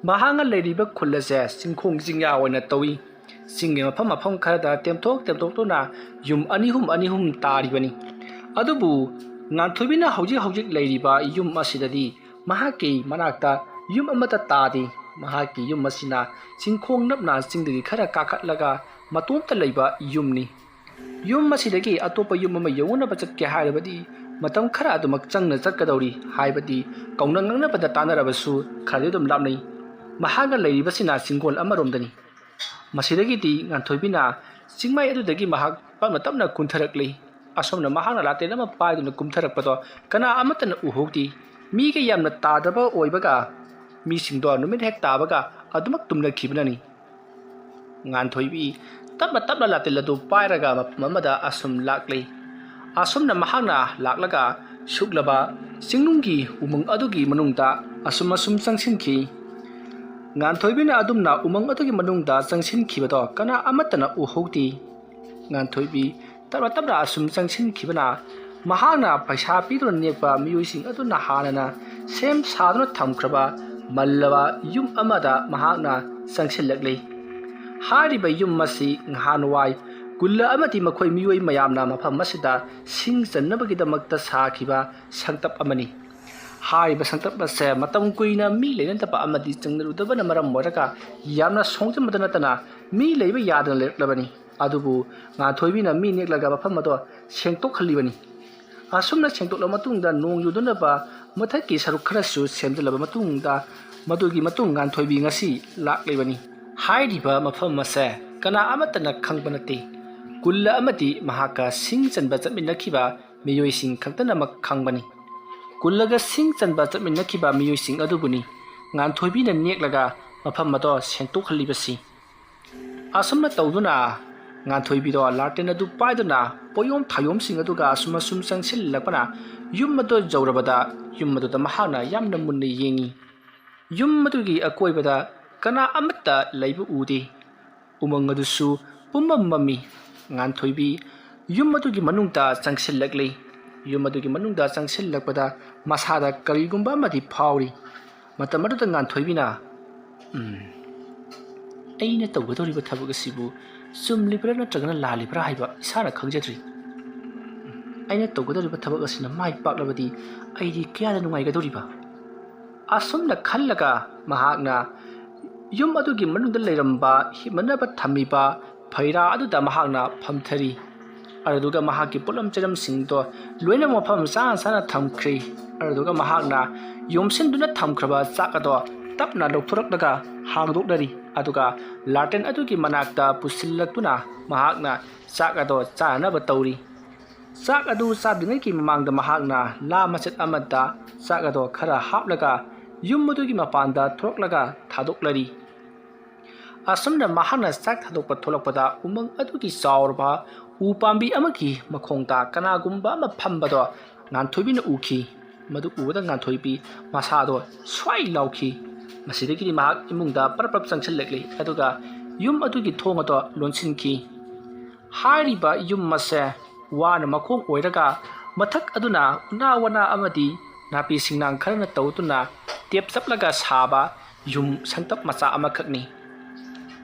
ꯃꯍꯥꯛꯅ ꯂꯩꯔꯤꯕ ꯈꯨꯜ ꯑꯁꯦ ꯆꯤꯡꯈꯣꯡ ꯆꯤꯡꯌꯥ ꯑꯣꯏꯅ ꯇꯧꯏ꯫ ꯆꯤꯡꯒꯤ ꯃꯐꯝ ꯈꯔꯗ ꯇꯦꯝꯊꯣꯛꯇꯨꯅ ꯌꯨꯝ ꯑꯅꯤ ꯑꯍꯨꯝ ꯇꯥꯔꯤꯕꯅꯤ꯫ ꯑꯗꯨꯕꯨ ꯉꯥꯟꯊꯣꯏꯕꯤꯅ ꯍꯧꯖꯤꯛ ꯂꯩꯔꯤꯕ ꯌꯨꯝ ꯑꯁꯤꯗꯗꯤ ꯃꯍꯥꯛꯀꯤ ꯃꯅꯥꯛꯇ ꯌꯨꯝ ꯑꯃꯠꯇ ꯇꯥꯗꯦ꯫ ꯃꯍꯥꯛꯀꯤ ꯌꯨꯝ ꯑꯁꯤꯅ ꯆꯤꯡꯈꯣꯡ ꯅꯞꯅ ꯆꯤꯡꯗꯒꯤ ꯈꯔ ꯀꯥꯈꯠꯂꯒ ꯃꯇꯣꯟꯇ ꯂꯩꯕ ꯌꯨꯝꯅꯤ꯫ ꯌꯨꯝ ꯑꯁꯤꯗꯒꯤ ꯑꯇꯣꯞꯄ ꯌꯨꯝ ꯑꯃ ꯌꯧꯅꯕ ꯆꯠꯀꯦ ꯍꯥꯏꯔꯕꯗꯤ ꯃꯇꯝ ꯈꯔ ꯑꯗꯨꯃꯛ ꯆꯪꯅ ꯆꯠꯀꯗꯧꯔꯤ꯫ ꯍꯥꯏꯕꯗꯤ ꯀꯧꯅ ꯉꯥꯡꯅꯕꯗ ꯇꯥꯟꯅꯔꯕꯁꯨ ꯈꯔꯗꯤ ꯑꯗꯨꯝ ꯂꯥꯞꯅꯩ꯫ ꯃꯍꯥꯛꯅ ꯂꯩꯔꯤꯕꯁꯤꯅ ꯆꯤꯡꯒꯣꯜ ꯑꯃꯔꯣꯝꯗꯅꯤ꯫ ꯃꯁꯤꯗꯒꯤꯗꯤ ꯉꯥꯟꯊꯣꯏꯕꯤꯅ ꯆꯤꯡꯃꯥꯏ ꯑꯗꯨꯗꯒꯤ ꯃꯍꯥꯛ ꯇꯞꯅ ꯀꯨꯝꯊꯔꯛꯂꯤ꯫ ꯑꯁꯣꯝꯅ ꯃꯍꯥꯛꯅ ꯂꯥꯇꯦꯟ ꯑꯃ ꯄꯥꯏꯗꯨꯅ ꯀꯨꯝꯊꯔꯛꯄꯗꯣ ꯀꯅꯥ ꯑꯃꯠꯇꯅ ꯎꯍꯧꯗꯦ꯫ ꯃꯤꯒ ꯌꯥꯝꯅ ꯇꯥꯗꯕ ꯑꯣꯏꯕꯒ ꯃꯤꯁꯤꯡꯗꯣ ꯅꯨꯃꯤꯠ ꯍꯦꯛ ꯇꯥꯕꯒ ꯑꯗꯨꯃꯛ ꯇꯨꯝꯅꯈꯤꯕꯅꯅꯤ꯫ ꯉꯥꯟꯊꯣꯏꯕꯤ ꯇꯞꯅ ꯂꯥꯇꯦꯟ ꯑꯗꯨ ꯄꯥꯏꯔꯒ ꯃꯐꯝ ꯑꯃꯗ ꯑꯁꯨꯝ ꯂꯥꯛꯂꯤ꯫ ꯑꯁꯨꯝꯅ ꯃꯍꯥꯛꯅ ꯂꯥꯛꯂꯒ ꯁꯨꯛꯂꯕ ꯆꯤꯡꯅꯨꯡꯒꯤ ꯎꯃꯪ ꯑꯗꯨꯒꯤ ꯃꯅꯨꯡꯗ ꯑꯁꯨꯝ ꯆꯪꯁꯤꯟꯈꯤ꯫ ꯉꯥꯟꯊꯣꯏꯕꯤꯅ ꯑꯗꯨꯝꯅ ꯎꯃꯪ ꯑꯗꯨꯒꯤ ꯃꯅꯨꯡꯗ ꯆꯪꯁꯤꯟꯈꯤꯕꯗꯣ ꯀꯅꯥ ꯑꯃꯠꯇꯅ ꯎꯍꯧꯗꯦ꯫ ꯉꯥꯟꯊꯣꯏꯕꯤ ꯇꯞꯅ ꯑꯁꯨꯝ ꯆꯪꯁꯤꯟꯈꯤꯕꯅ ꯃꯍꯥꯛꯅ ꯄꯩꯁꯥ ꯄꯤꯗꯨꯅ ꯅꯦꯛꯄ ꯃꯤꯑꯣꯏꯁꯤꯡ ꯑꯗꯨꯅ ꯍꯥꯟꯅꯅ ꯁꯦꯝ ꯁꯥꯗꯨꯅ ꯊꯝꯈ꯭ꯔꯕ ꯃꯜꯂꯕ ꯌꯨꯝ ꯑꯃꯗ ꯃꯍꯥꯛꯅ ꯆꯪꯁꯤꯜꯂꯛꯂꯤ꯫ ꯍꯥꯏꯔꯤꯕ ꯌꯨꯝ ꯑꯁꯤ ꯅꯍꯥꯟꯋꯥꯏ ꯀꯨꯜꯂ ꯑꯃꯗꯤ ꯃꯈꯣꯏ ꯃꯤꯑꯣꯏ ꯃꯌꯥꯝꯅ ꯃꯐꯝ ꯑꯁꯤꯗ ꯁꯤꯡ ꯆꯟꯅꯕꯒꯤꯗꯃꯛꯇ ꯁꯥꯈꯤꯕ ꯁꯪꯇꯞ ꯑꯃꯅꯤ꯫ ꯍꯥꯏꯔꯤꯕ ꯁꯪꯇꯞ ꯑꯁꯦ ꯃꯇꯝ ꯀꯨꯏꯅ ꯃꯤ ꯂꯩꯅꯗꯕ ꯑꯃꯗꯤ ꯆꯪꯅꯔꯨꯗꯕꯅ ꯃꯔꯝ ꯑꯣꯏꯔꯒ ꯌꯥꯝꯅ ꯁꯣꯡꯖꯟꯕꯇ ꯅꯠꯇꯅ ꯃꯤ ꯂꯩꯕ ꯌꯥꯗꯅ ꯂꯩꯔꯛꯂꯕꯅꯤ꯫ ꯑꯗꯨꯕꯨ ꯉꯥꯟꯊꯣꯏꯕꯤꯅ ꯃꯤ ꯅꯦꯛꯂꯒ ꯃꯐꯝ ꯑꯗꯨ ꯁꯦꯡꯇꯣꯛꯍꯜꯂꯤꯕꯅꯤ꯫ ꯑꯁꯨꯝꯅ ꯁꯦꯡꯇꯣꯛꯂꯕ ꯃꯇꯨꯡꯗ ꯅꯣꯡ ꯌꯨꯗꯅꯕ ꯃꯊꯛꯀꯤ ꯁꯔꯨꯛ ꯈꯔꯁꯨ ꯁꯦꯝꯖꯤꯜꯂꯕ ꯃꯇꯨꯡꯗ ꯃꯗꯨꯒꯤ ꯃꯇꯨꯡ ꯉꯥꯟꯊꯣꯏꯕꯤ ꯉꯁꯤ ꯂꯥꯛꯂꯤꯕꯅꯤ꯫ ꯍꯥꯏꯔꯤꯕ ꯃꯐꯝ ꯑꯁꯦ ꯀꯅꯥ ꯑꯃꯠꯇꯅ ꯈꯪꯕ ꯅꯠꯇꯦ꯫ ꯀꯨꯜꯂ ꯑꯃꯗꯤ ꯃꯍꯥꯛꯀ ꯁꯤꯡ ꯆꯟꯕ ꯆꯠꯃꯤꯟꯅꯈꯤꯕ ꯃꯤꯑꯣꯏꯁꯤꯡ ꯈꯛꯇꯅꯃꯛ ꯈꯪꯕꯅꯤ꯫ ꯀꯨꯜꯂꯒ ꯁꯤꯡ ꯆꯟꯕ ꯆꯠꯃꯤꯟꯅꯈꯤꯕ ꯃꯤꯑꯣꯏꯁꯤꯡ ꯑꯗꯨꯕꯨꯅꯤ ꯉꯥꯟꯊꯣꯏꯕꯤꯅ ꯅꯦꯛꯂꯒ ꯃꯐꯝ ꯑꯗꯨ ꯁꯦꯡꯇꯣꯛꯍꯜꯂꯤꯕꯁꯤ꯫ ꯑꯁꯨꯝꯅ ꯇꯧꯗꯨꯅ ꯉꯥꯟꯊꯣꯏꯕꯤꯗꯣ ꯂꯥꯇꯦꯟ ꯑꯗꯨ ꯄꯥꯏꯗꯨꯅ ꯄꯣꯌꯣꯝ ꯊꯥꯌꯣꯝꯁꯤꯡ ꯑꯗꯨꯒ ꯑꯁꯨꯝ ꯆꯪꯁꯤꯜꯂꯛꯄꯅ ꯌꯨꯝ ꯑꯗꯨ ꯌꯧꯔꯕꯗ ꯌꯨꯝ ꯑꯗꯨꯗ ꯃꯍꯥꯛꯅ ꯌꯥꯝꯅ ꯃꯨꯟꯅ ꯌꯦꯡꯉꯤ꯫ ꯌꯨꯝ ꯑꯗꯨꯒꯤ ꯑꯀꯣꯏꯕꯗ ꯀꯅꯥ ꯑꯃꯠꯇ ꯂꯩꯕ ꯎꯗꯦ꯫ ꯎꯃꯪ ꯑꯗꯨꯁꯨ ꯄꯨꯝꯃꯝ ꯃꯝꯃꯤ꯫ ꯉꯥꯟꯊꯣꯏꯕꯤ ꯌꯨꯝ ꯑꯗꯨꯒꯤ ꯃꯅꯨꯡꯗ ꯆꯪꯁꯤꯜꯂꯛꯂꯤ꯫ ꯌꯨꯝ ꯑꯗꯨꯒꯤ ꯃꯅꯨꯡꯗ ꯆꯪꯁꯤꯜꯂꯛꯄꯗ ꯃꯁꯥꯗ ꯀꯔꯤꯒꯨꯝꯕ ꯑꯃꯗꯤ ꯐꯥꯎꯔꯤ꯫ ꯃꯇꯝ ꯑꯗꯨꯗ ꯉꯥꯟꯊꯣꯏꯕꯤꯅ ꯑꯩꯅ ꯇꯧꯒꯗꯧꯔꯤꯕ ꯊꯕꯛ ꯑꯁꯤꯕꯨ ꯆꯨꯝꯂꯤꯕ꯭ꯔꯥ ꯅꯠꯇ꯭ꯔꯒꯅ ꯂꯥꯜꯂꯤꯕ꯭ꯔꯥ ꯍꯥꯏꯕ ꯏꯁꯥꯅ ꯈꯪꯖꯗ꯭ꯔꯤ꯫ ꯑꯩꯅ ꯇꯧꯒꯗꯧꯔꯤꯕ ꯊꯕꯛ ꯑꯁꯤꯅ ꯃꯥꯏ ꯄꯥꯛꯂꯕꯗꯤ ꯑꯩꯗꯤ ꯀꯌꯥꯗ ꯅꯨꯡꯉꯥꯏꯒꯗꯧꯔꯤꯕ꯫ ꯑꯁꯨꯝꯅ ꯈꯜꯂꯒ ꯃꯍꯥꯛꯅ ꯌꯨꯝ ꯑꯗꯨꯒꯤ ꯃꯅꯨꯡꯗ ꯂꯩꯔꯝꯕ ꯍꯤꯞꯅꯅꯕ ꯊꯝꯃꯤꯕ ꯐꯩꯔꯥ ꯑꯗꯨꯗ ꯃꯍꯥꯛꯅ ꯐꯝꯊꯔꯤ꯫ ꯑꯗꯨꯗꯨꯒ ꯃꯍꯥꯛꯀꯤ ꯄꯣꯠꯂꯝ ꯆꯩꯔꯝꯁꯤꯡꯗꯣ ꯂꯣꯏꯅꯃꯛ ꯃꯐꯝ ꯆꯥꯅ ꯊꯝꯈ꯭ꯔꯦ꯫ ꯑꯗꯨꯗꯨꯒ ꯃꯍꯥꯛꯅ ꯌꯣꯝꯁꯤꯟꯗꯨꯅ ꯊꯝꯈ꯭ꯔꯕ ꯆꯥꯛ ꯑꯗꯣ ꯇꯞꯅ ꯂꯧꯊꯣꯔꯛꯂꯒ ꯍꯥꯡꯗꯣꯛꯅꯔꯤ꯫ ꯑꯗꯨꯒ ꯂꯥꯇꯦꯟ ꯑꯗꯨꯒꯤ ꯃꯅꯥꯛꯇ ꯄꯨꯁꯤꯜꯂꯛꯇꯨꯅ ꯃꯍꯥꯛꯅ ꯆꯥꯛ ꯑꯗꯣ ꯆꯥꯅꯅꯕ ꯇꯧꯔꯤ꯫ ꯆꯥꯛ ꯑꯗꯨ ꯆꯥꯗ꯭ꯔꯤꯉꯩꯒꯤ ꯃꯃꯥꯡꯗ ꯃꯍꯥꯛꯅ ꯂꯥ ꯃꯆꯦꯠ ꯑꯃꯗ ꯆꯥꯛ ꯑꯗꯣ ꯈꯔ ꯍꯥꯞꯂꯒ ꯌꯨꯝ ꯑꯗꯨꯒꯤ ꯃꯄꯥꯟꯗ ꯊꯣꯛꯂꯒ ꯊꯥꯗꯣꯛꯂꯔꯤ꯫ ꯑꯁꯨꯝꯅ ꯃꯍꯥꯛꯅ ꯆꯥꯛ ꯊꯥꯗꯣꯛꯄ ꯊꯣꯛꯂꯛꯄꯗ ꯎꯃꯪ ꯑꯗꯨꯒꯤ ꯆꯥꯎꯔꯕ ꯎ ꯄꯥꯝꯕꯤ ꯑꯃꯒꯤ ꯃꯈꯣꯡꯗ ꯀꯅꯥꯒꯨꯝꯕ ꯑꯃ ꯐꯝꯕꯗꯣ ꯉꯥꯟꯊꯣꯏꯕꯤꯅ ꯎꯈꯤ꯫ ꯃꯗꯨ ꯎꯕꯗ ꯉꯥꯟꯊꯣꯏꯕꯤ ꯃꯁꯥꯗꯣ ꯁ꯭ꯋꯥꯏ ꯂꯥꯎꯈꯤ꯫ ꯃꯁꯤꯗꯒꯤꯗꯤ ꯃꯍꯥꯛ ꯏꯃꯨꯡꯗ ꯄꯔꯞ ꯆꯪꯁꯤꯜꯂꯛꯂꯤ꯫ ꯑꯗꯨꯒ ꯌꯨꯝ ꯑꯗꯨꯒꯤ ꯊꯣꯡ ꯑꯗꯣ ꯂꯣꯟꯁꯤꯟꯈꯤ꯫ ꯍꯥꯏꯔꯤꯕ ꯌꯨꯝ ꯑꯁꯦ ꯋꯥꯅ ꯃꯈꯣꯡ ꯑꯣꯏꯔꯒ ꯃꯊꯛ ꯑꯗꯨꯅ ꯎꯅꯥ ꯋꯥꯅꯥ ꯑꯃꯗꯤ napi singnang kharana tawtuna tep chaplaga saba yum sangtap macha amakhakni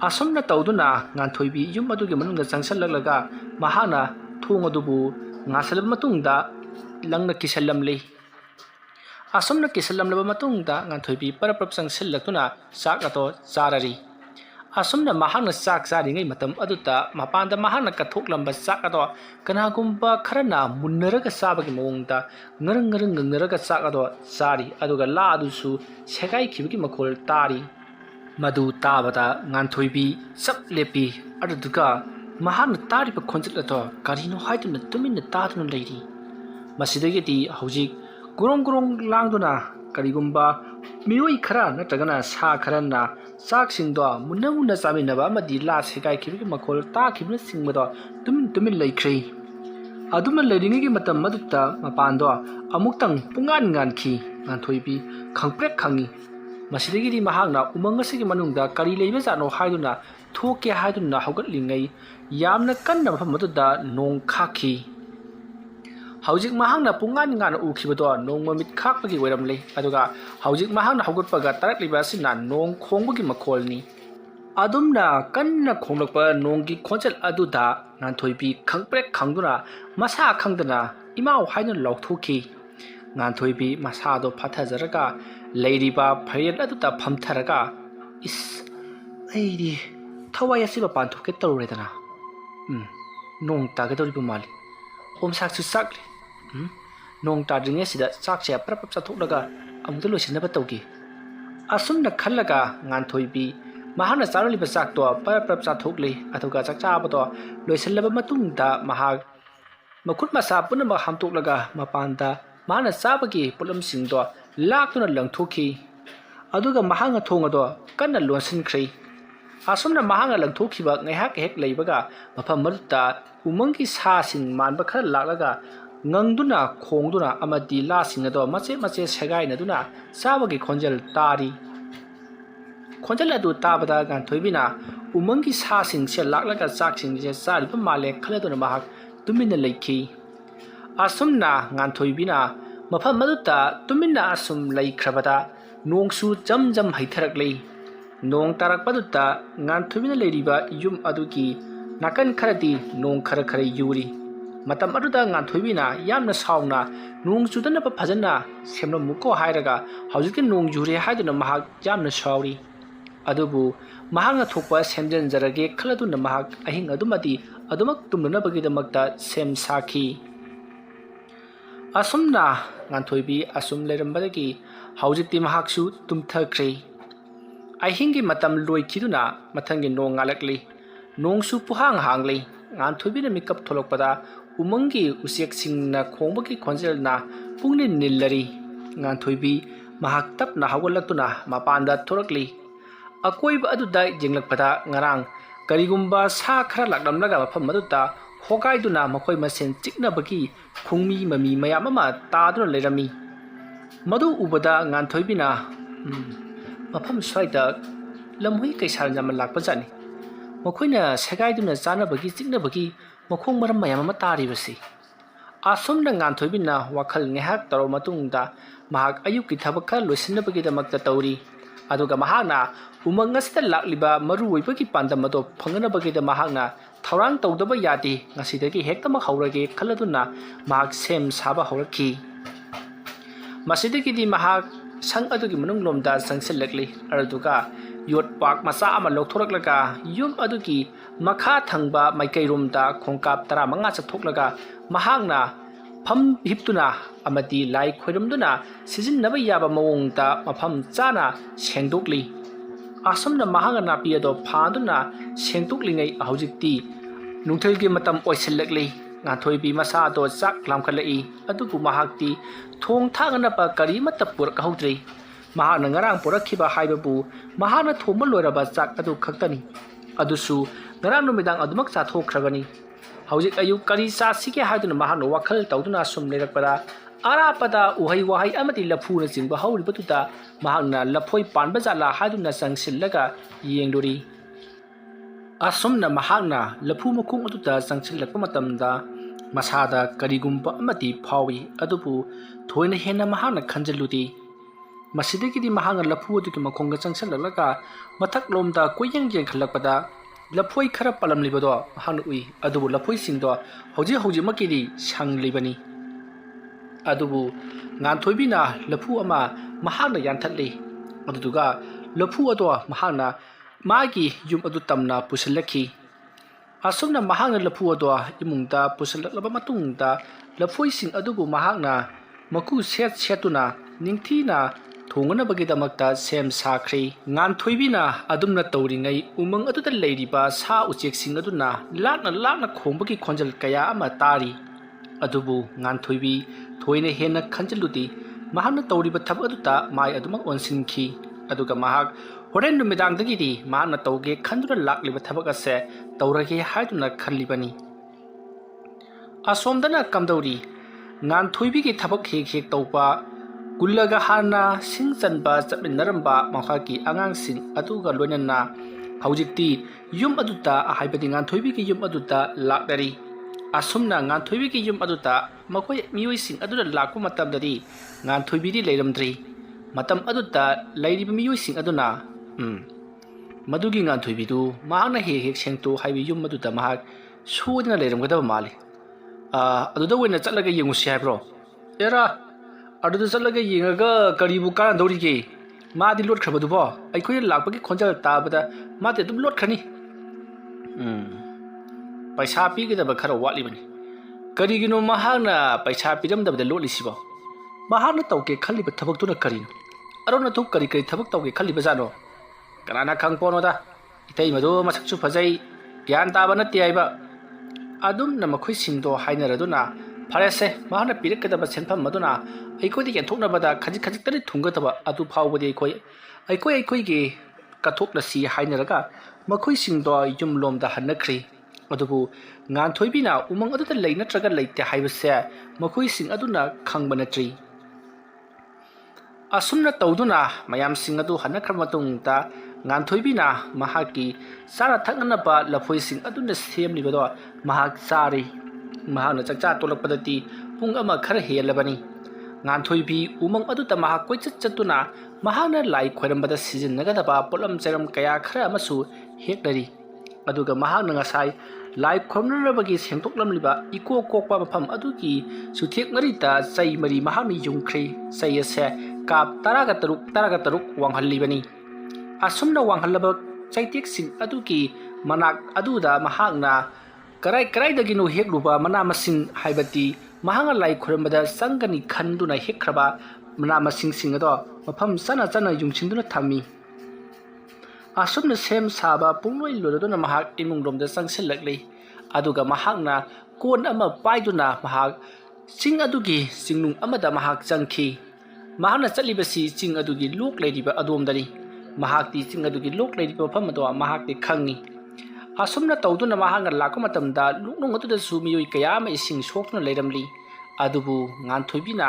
asomna tawduna nganthoibi yum adugi manungda changsallaga mahana thong adubu ngasalab matungda langna kisallamle asomna kisallamlaba matungda nganthoibi paraprap changsallaktuna chak ato charari asomna mahana chak charingai matam aduta mapanda mahana kathoklamba chak ato kanagumba kharana munnaraga sabagi mawongda ngarang ngarang chak ato chari aduga la adusu segai khibagi makhol tari madu tabada nganthoibi sap lepi aduga mahana tari pa khonjil ato karino haiduna tuminna taduna leiri masidagiti hojik gurong langduna karigumba mioi khara natragana sa kharana chaksingdo munna chaminaba amadi la segai khibigi makhol ta khibna singmado tumin laikhrei aduma leiringi matam madutta mapando amuktang pungan ngan khi nganthoibi khangprek khangi masidagi di mahangna umangasigi manungda kari leiba jano haiduna thoke haiduna haugatlingai yamna kanna mafam madutta nong khakhi haujik mahangna pungan ngana ukhibado nong mamit khakpagi oiramle aduga haujik mahangna haugatpaga tarakliba sina nong khongbagi makholni adumna kanna khonglakpa nonggi khonchal aduda nganthoibi khangprek khangduna masa khangdana imau haina lauthokhi nganthoibi masado phathajaraga leiriba phayel aduta phamtharaga is aidi thawai asiba panthoke tawredana nong tagadoribu mali om saksu sakle nong tadringe sida sakche prapap chathoknaga amdu loisinaba tawgi asumna khallaga nganthoibi mahana charaliba sakto prapap chathokle athuga chakchabado loisinlaba matungda mahag makhut masa punama hamtoklaga mapanda mahana sabagi pulam singdo laktuna langthokhi aduga mahanga thongado kanna lonsinkhri asumna mahanga langthokhiba ngaihak hek leibaga mafam marta umangi sa sing manba khara laklaga ngangduna khongduna amadi la singado mache segai naduna sabagi khonjal tari khonjal adu tabada gan thoibina umangi sa sing se laklaga chak sing je sari pa male khaladuna mahak tumina leikhi asumna ngan thoibina mafam maduta tumina asum laikhrabada nongsu jam haitharakle nong tarakpaduta ngan thoibina leiriba yum adugi nakan kharati nong khara yuri matam aduda ngan thoibina yamna sauna nong chudana pa phajana semna muko hairaga haujikin nong jure haiduna mahak yamna sauri adubu mahanga thokpa semjan jarage khaladuna mahak ahing adumati adumak tumnana bagidamakta sem sakhi asumna ngan thoibi asum leirambadagi haujikti mahaksu tumthakre ahingi matam loikhiduna mathangi nong ngalakli nongsu puhang hangli ngan thoibina mikap tholokpada umangi usek singna khongbagi khonjelna pungni nillari ngan thoibi mahak tapna hawalaktuna mapanda thorakli akoiba aduda jenglakpada ngarang karigumba sa khara laklamlaga mafam maduta hogaiduna makhoi masen chiknabagi khungmi mami mayam ama taduna leirami madu ubada ngan thoibina mafam swaida lamhui kaisar jaman lakpajani makoina segaiduna chanabagi chiknabagi makhong maram mayam ama taribasi asomna ngan thoibina wakhal ngehak taro matungda mahak ayukki thabak khara loisinabagi damakta tawri aduga mahakna umangasita lakliba maruoibagi pandamado phanganabagi da mahakna thaurang tawdaba yadi ngasidagi hektamak haurage khaladuna mahak sem saba haurakhi masidagi di mahak sang adugi manunglomda sangsilakli aduga yot pak masa ama lokthораklaga yum adugi makha thangba maikairomda khongkap 15 chakthoklaga mahakna pham hiptuna amadi lai khoiromduna sijinnaba yaba mawongda mafam chana sengdokli asomna mahanga napi ado phaduna sengtoklingai ahojikti nungthelgi matam oisilakli ngathoibi masa do chak lamkhalai adugu mahakti thong thangana pa kari matapur kahodri mahana ngarang porakhiba haibabu mahana thoma loiraba chak adu khaktani adusu ngarang numidang adumak cha thokhrabani hojik ayu kari sa sike haiduna mahana wakhal tawduna sum lerakpada arapada uhai wahai amati lafuna jingba hauribatuta mahana lafoi panba jala haiduna sangsillaga yengdori asomna mahakna lafu mukung atuta sangsilakpa matamda ꯃꯁꯥꯗ ꯀꯔꯤꯒꯨꯝꯕ ꯑꯃꯗꯤ ꯐꯥꯎꯏ ꯑꯗꯨꯕꯨ ꯊꯣꯏꯅ ꯍꯦꯟꯅ ꯃꯍꯥꯛꯅ ꯈꯟꯖꯤꯜꯂꯨꯗꯦ꯫ ꯃꯁꯤꯗꯒꯤꯗꯤ ꯃꯍꯥꯛꯅ ꯂꯐꯨ ꯑꯗꯨꯒꯤ ꯃꯈꯣꯡꯗ ꯆꯪꯁꯤꯜꯂꯛꯂꯒ ꯃꯊꯛꯂꯣꯝꯗ ꯀꯣꯏꯌꯦꯡ ꯌꯦꯡꯈꯠꯂꯛꯄꯗ ꯂꯐꯣꯏ ꯈꯔ ꯄꯥꯜꯂꯝꯂꯤꯕꯗꯣ ꯃꯍꯥꯛꯅ ꯎꯏ, ꯑꯗꯨꯕꯨ ꯂꯐꯣꯏꯁꯤꯡꯗꯣ ꯍꯧꯖꯤꯛꯃꯛꯀꯤꯗꯤ ꯁꯪꯂꯤꯕꯅꯤ꯫ ꯑꯗꯨꯕꯨ ꯉꯥꯟꯊꯣꯏꯕꯤꯅ ꯂꯐꯨ ꯑꯃ ꯃꯍꯥꯛꯅ ꯌꯥꯟꯊꯠꯂꯤ, ꯑꯗꯨꯗꯨꯒ ꯂꯐꯨ ꯑꯗꯣ ꯃꯍꯥꯛꯅ ꯃꯥꯒꯤ ꯌꯨꯝ ꯑꯗꯨ ꯇꯝꯅ ꯄꯨꯁꯤꯜꯂꯛꯈꯤ꯫ ꯑꯁꯨꯝꯅ ꯃꯍꯥꯛꯅ ꯂꯐꯨ ꯑꯗꯣ ꯏꯃꯨꯡꯗ ꯄꯨꯁꯤꯜꯂꯛꯂꯕ ꯃꯇꯨꯡꯗ ꯂꯐꯣꯏꯁꯤꯡ ꯑꯗꯨꯕꯨ ꯃꯍꯥꯛꯅ ꯃꯀꯨ ꯁꯦꯠꯇꯨꯅ ꯅꯤꯡꯊꯤꯅ ꯊꯣꯡꯅꯕꯒꯤꯗꯃꯛꯇ ꯁꯦꯝ ꯁꯥꯈ꯭ꯔꯦ꯫ ꯉꯥꯟꯊꯣꯏꯕꯤꯅ ꯑꯗꯨꯝꯅ ꯇꯧꯔꯤꯉꯩ ꯎꯃꯪ ꯑꯗꯨꯗ ꯂꯩꯔꯤꯕ ꯁꯥ ꯎꯆꯦꯛꯁꯤꯡ ꯑꯗꯨꯅ ꯂꯥꯛꯅ ꯈꯣꯡꯕꯒꯤ ꯈꯣꯟꯖꯦꯜ ꯀꯌꯥ ꯑꯃ ꯇꯥꯔꯤ꯫ ꯑꯗꯨꯕꯨ ꯉꯥꯟꯊꯣꯏꯕꯤ ꯊꯣꯏꯅ ꯍꯦꯟꯅ ꯈꯟꯖꯤꯜꯂꯨꯗꯦ꯫ ꯃꯍꯥꯛꯅ ꯇꯧꯔꯤꯕ ꯊꯕꯛ ꯑꯗꯨꯗ ꯃꯥꯏ ꯑꯗꯨꯃꯛ ꯑꯣꯟꯁꯤꯟꯈꯤ꯫ ꯑꯗꯨꯒ ꯃꯍꯥꯛ ꯍꯣꯔꯦꯟ ꯅꯨꯃꯤꯗꯥꯡꯗꯒꯤꯗꯤ ꯃꯍꯥꯛꯅ ꯇꯧꯒꯦ ꯈꯟꯗꯨꯅ ꯂꯥꯛꯂꯤꯕ ꯊꯕꯛ ꯑꯁꯦ ꯇꯧꯔꯒꯦ ꯍꯥꯏꯗꯨꯅ ꯈꯜꯂꯤꯕꯅꯤ꯫ ꯑꯁꯣꯝꯗꯅ ꯀꯝꯗꯧꯔꯤ? ꯉꯥꯟꯊꯣꯏꯕꯤꯒꯤ ꯊꯕꯛ ꯍꯦꯛ ꯇꯧꯕ ꯀꯨꯜꯂꯒ ꯍꯥꯟꯅ ꯁꯤꯡ ꯆꯟꯕ ꯆꯠꯃꯤꯟꯅꯔꯝꯕ ꯃꯍꯥꯛꯀꯤ ꯑꯉꯥꯡꯁꯤꯡ ꯑꯗꯨꯒ ꯂꯣꯏꯅꯅ ꯍꯧꯖꯤꯛꯇꯤ ꯌꯨꯝ ꯑꯗꯨꯗ ꯍꯥꯏꯕꯗꯤ ꯉꯥꯟꯊꯣꯏꯕꯤꯒꯤ ꯌꯨꯝ ꯑꯗꯨꯗ ꯂꯥꯛꯅꯔꯤ꯫ ꯑꯁꯨꯝꯅ ꯉꯥꯟꯊꯣꯏꯕꯤꯒꯤ ꯌꯨꯝ ꯑꯗꯨꯗ ꯃꯈꯣꯏ ꯃꯤꯑꯣꯏꯁꯤꯡ ꯑꯗꯨꯅ ꯂꯥꯛꯄ ꯃꯇꯝꯗꯗꯤ ꯉꯥꯟꯊꯣꯏꯕꯤꯗꯤ ꯂꯩꯔꯝꯗ꯭ꯔꯤ꯫ ꯃꯇꯝ ꯑꯗꯨꯗ ꯂꯩꯔꯤꯕ ꯃꯤꯑꯣꯏꯁꯤꯡ ꯑꯗꯨꯅ ꯃꯗꯨꯒꯤ ꯉꯥꯟꯊꯣꯏꯕꯤꯗꯨ ꯃꯍꯥꯛꯅ ꯍꯦꯛ ꯁꯦꯡꯇꯣꯛ ꯍꯥꯏꯕ ꯌꯨꯝ ꯑꯗꯨꯗ ꯃꯍꯥꯛ ꯁꯣꯏꯗꯅ ꯂꯩꯔꯝꯒꯗꯕ ꯃꯥꯜꯂꯤ꯫ ꯑꯗꯨꯗ ꯑꯣꯏꯅ ꯆꯠꯂꯒ ꯌꯦꯡꯉꯨꯁꯤ ꯍꯥꯏꯕ꯭ꯔꯣ? ꯑꯦꯔꯥ, ꯑꯗꯨꯗ ꯆꯠꯂꯒ ꯌꯦꯡꯉꯒ ꯀꯔꯤꯕꯨ ꯀꯥꯟꯅꯗꯧꯔꯤꯒꯦ? ꯃꯥꯗꯤ ꯂꯣꯠꯈ꯭ꯔꯕꯗꯨꯕꯣ? ꯑꯩꯈꯣꯏꯅ ꯂꯥꯛꯄꯒꯤ ꯈꯣꯟꯖꯦꯜ ꯇꯥꯕꯗ ꯃꯥꯗꯤ ꯑꯗꯨꯝ ꯂꯣꯠꯈ꯭ꯔꯅꯤ꯫ ꯄꯩꯁꯥ ꯄꯤꯒꯗꯕ ꯈꯔ ꯋꯥꯠꯂꯤꯕꯅꯤ꯫ ꯀꯔꯤꯒꯤꯅꯣ ꯃꯍꯥꯛꯅ ꯄꯩꯁꯥ ꯄꯤꯔꯝꯗꯕꯗ ꯂꯣꯠꯂꯤꯁꯤꯕꯣ? ꯃꯍꯥꯛꯅ ꯇꯧꯒꯦ ꯈꯜꯂꯤꯕ ꯊꯕꯛꯇꯨꯅ ꯀꯔꯤꯅꯣ? ꯑꯔꯣꯟ ꯑꯊꯨꯞ ꯀꯔꯤ ꯊꯕꯛ ꯇꯧꯒꯦ ꯈꯜꯂꯤꯕꯖꯥꯠꯅꯣ? ꯀꯅꯥꯅ ꯈꯪꯄꯣꯠꯅꯣꯗ? ꯏꯇꯩꯃꯗꯣ ꯃꯁꯛꯁꯨ ꯐꯖꯩ, ꯒ꯭ꯌꯥꯟ ꯇꯥꯕ ꯅꯠꯇꯦ ꯍꯥꯏꯕ꯫ ꯑꯗꯨꯝꯅ ꯃꯈꯣꯏꯁꯤꯡꯗꯣ ꯍꯥꯏꯅꯔꯗꯨꯅ ꯐꯔꯦꯁꯦ, ꯃꯍꯥꯛꯅ ꯄꯤꯔꯛꯀꯗꯕ ꯁꯦꯟꯐꯝ ꯑꯗꯨꯅ ꯑꯩꯈꯣꯏꯗ ꯌꯦꯟꯊꯣꯛꯅꯕꯗ ꯈꯖꯤꯛꯇꯅꯤ ꯊꯨꯡꯒꯗꯕ ꯑꯗꯨ ꯐꯥꯎꯕꯗꯤ ꯑꯩꯈꯣꯏꯒꯤ ꯀꯠꯊꯣꯛꯂꯁꯤ ꯍꯥꯏꯅꯔꯒ ꯃꯈꯣꯏꯁꯤꯡꯗꯣ ꯌꯨꯝꯂꯣꯝꯗ ꯍꯟꯅꯈ꯭ꯔꯤ꯫ ꯑꯗꯨꯕꯨ ꯉꯥꯟꯊꯣꯏꯕꯤꯅ ꯎꯃꯪ ꯑꯗꯨꯗ ꯂꯩ ꯅꯠꯇ꯭ꯔꯒ ꯂꯩꯇꯦ ꯍꯥꯏꯕꯁꯦ ꯃꯈꯣꯏꯁꯤꯡ ꯑꯗꯨꯅ ꯈꯪꯕ ꯅꯠꯇ꯭ꯔꯤ꯫ ꯑꯁꯨꯝꯅ ꯇꯧꯗꯨꯅ ꯃꯌꯥꯝꯁꯤꯡ ꯑꯗꯨ ꯍꯟꯅꯈ꯭ꯔꯕ ꯃꯇꯨꯡꯗ ꯉꯥꯟꯊꯣꯏꯕꯤꯅ ꯃꯍꯥꯛꯀꯤ ꯆꯥꯅ ꯊꯛꯅꯅꯕ ꯂꯐꯣꯏꯁꯤꯡ ꯑꯗꯨꯅ ꯁꯦꯝꯂꯤꯕꯗꯣ ꯃꯍꯥꯛ ꯆꯥꯔꯤ꯫ ꯃꯍꯥꯛꯅ ꯆꯥꯛꯆꯥ ꯇꯣꯛꯂꯛꯄꯗꯗꯤ ꯄꯨꯡ ꯑꯃ ꯈꯔ ꯍꯦꯜꯂꯕꯅꯤ꯫ ꯉꯥꯟꯊꯣꯏꯕꯤ ꯎꯃꯪ ꯑꯗꯨꯗ ꯃꯍꯥꯛ ꯀꯣꯏꯆꯠ ꯆꯠꯇꯨꯅ ꯃꯍꯥꯛꯅ ꯂꯥꯏ ꯈꯣꯏꯔꯝꯕꯗ ꯁꯤꯖꯤꯟꯅꯒꯗꯕ ꯄꯣꯠꯂꯝ ꯆꯩꯔꯝ ꯀꯌꯥ ꯈꯔ ꯑꯃꯁꯨ ꯍꯦꯛꯅꯔꯤ꯫ ꯑꯗꯨꯒ ꯃꯍꯥꯛꯅ ꯉꯁꯥꯏ ꯂꯥꯏ ꯈꯣꯏꯔꯝꯅꯅꯕꯒꯤ ꯁꯦꯡꯗꯣꯛꯂꯝꯂꯤꯕ ꯏꯀꯣꯛ ꯀꯣꯛꯄ ꯃꯐꯝ ꯑꯗꯨꯒꯤ ꯆꯨꯊꯦꯛ ꯃꯔꯤꯗ ꯆꯩ ꯃꯔꯤ ꯃꯍꯥꯛꯅ ꯌꯨꯡꯈ꯭ꯔꯦ꯫ ꯆꯩ ꯑꯁꯦ ꯀꯥꯞ 13 ꯋꯥꯡꯍꯜꯂꯤꯕꯅꯤ꯫ ꯑꯁꯨꯝꯅ ꯋꯥꯡꯍꯜꯂꯕ ꯆꯩꯇꯦꯛꯁꯤꯡ ꯑꯗꯨꯒꯤ ꯃꯅꯥꯛ ꯑꯗꯨꯗ ꯃꯍꯥꯛꯅ ꯀꯔꯥꯏꯗꯒꯤꯅꯣ ꯍꯦꯛꯂꯨꯕ ꯃꯅꯥ ꯃꯁꯤꯡ ꯍꯥꯏꯕꯗꯤ ꯃꯍꯥꯛꯅ ꯂꯥꯏ ꯈꯣꯏꯔꯝꯕꯗ ꯆꯪꯒꯅꯤ ꯈꯟꯗꯨꯅ ꯍꯦꯛꯈ꯭ꯔꯕ ꯃꯅꯥ ꯃꯁꯤꯡꯁꯤꯡ ꯑꯗꯣ ꯃꯐꯝ ꯆꯥꯅ ꯌꯨꯡꯁꯤꯟꯗꯨꯅ ꯊꯝꯃꯤ꯫ ꯑꯁꯨꯝꯅ ꯁꯦꯝ ꯁꯥꯕ ꯄꯨꯡꯂꯣꯏ ꯂꯣꯏꯔꯗꯨꯅ ꯃꯍꯥꯛ ꯏꯃꯨꯡꯂꯣꯝꯗ ꯆꯪꯁꯤꯜꯂꯛꯂꯤ꯫ ꯑꯗꯨꯒ ꯃꯍꯥꯛꯅ ꯀꯣꯟ ꯑꯃ ꯄꯥꯏꯗꯨꯅ ꯃꯍꯥꯛ ꯆꯤꯡ ꯑꯗꯨꯒꯤ ꯆꯤꯡꯅꯨꯡ ꯑꯃꯗ ꯃꯍꯥꯛ ꯆꯪꯈꯤ꯫ ꯃꯍꯥꯛꯅ ꯆꯠꯂꯤꯕꯁꯤ ꯆꯤꯡ ꯑꯗꯨꯒꯤ ꯂꯣꯛ ꯂꯩꯔꯤꯕ ꯑꯗꯣꯝꯗꯅꯤ꯫ ꯃꯍꯥꯛꯇꯤ ꯆꯤꯡ ꯑꯗꯨꯒꯤ ꯂꯣꯛ ꯂꯩꯔꯤꯕ ꯃꯐꯝ ꯑꯗꯣ ꯃꯍꯥꯛꯇꯤ ꯈꯪꯉꯤ꯫ ꯑꯁꯨꯝꯅ ꯇꯧꯗꯨꯅ ꯃꯍꯥꯛꯅ ꯂꯥꯛꯄ ꯃꯇꯝꯗ ꯂꯣꯛꯅꯨꯡ ꯑꯗꯨꯗꯁꯨ ꯃꯤꯑꯣꯏ ꯀꯌꯥ ꯑꯃ ꯏꯁꯤꯡ ꯁꯣꯛꯇꯨꯅ ꯂꯩꯔꯝꯂꯤ꯫ ꯑꯗꯨꯕꯨ ꯉꯥꯟꯊꯣꯏꯕꯤꯅ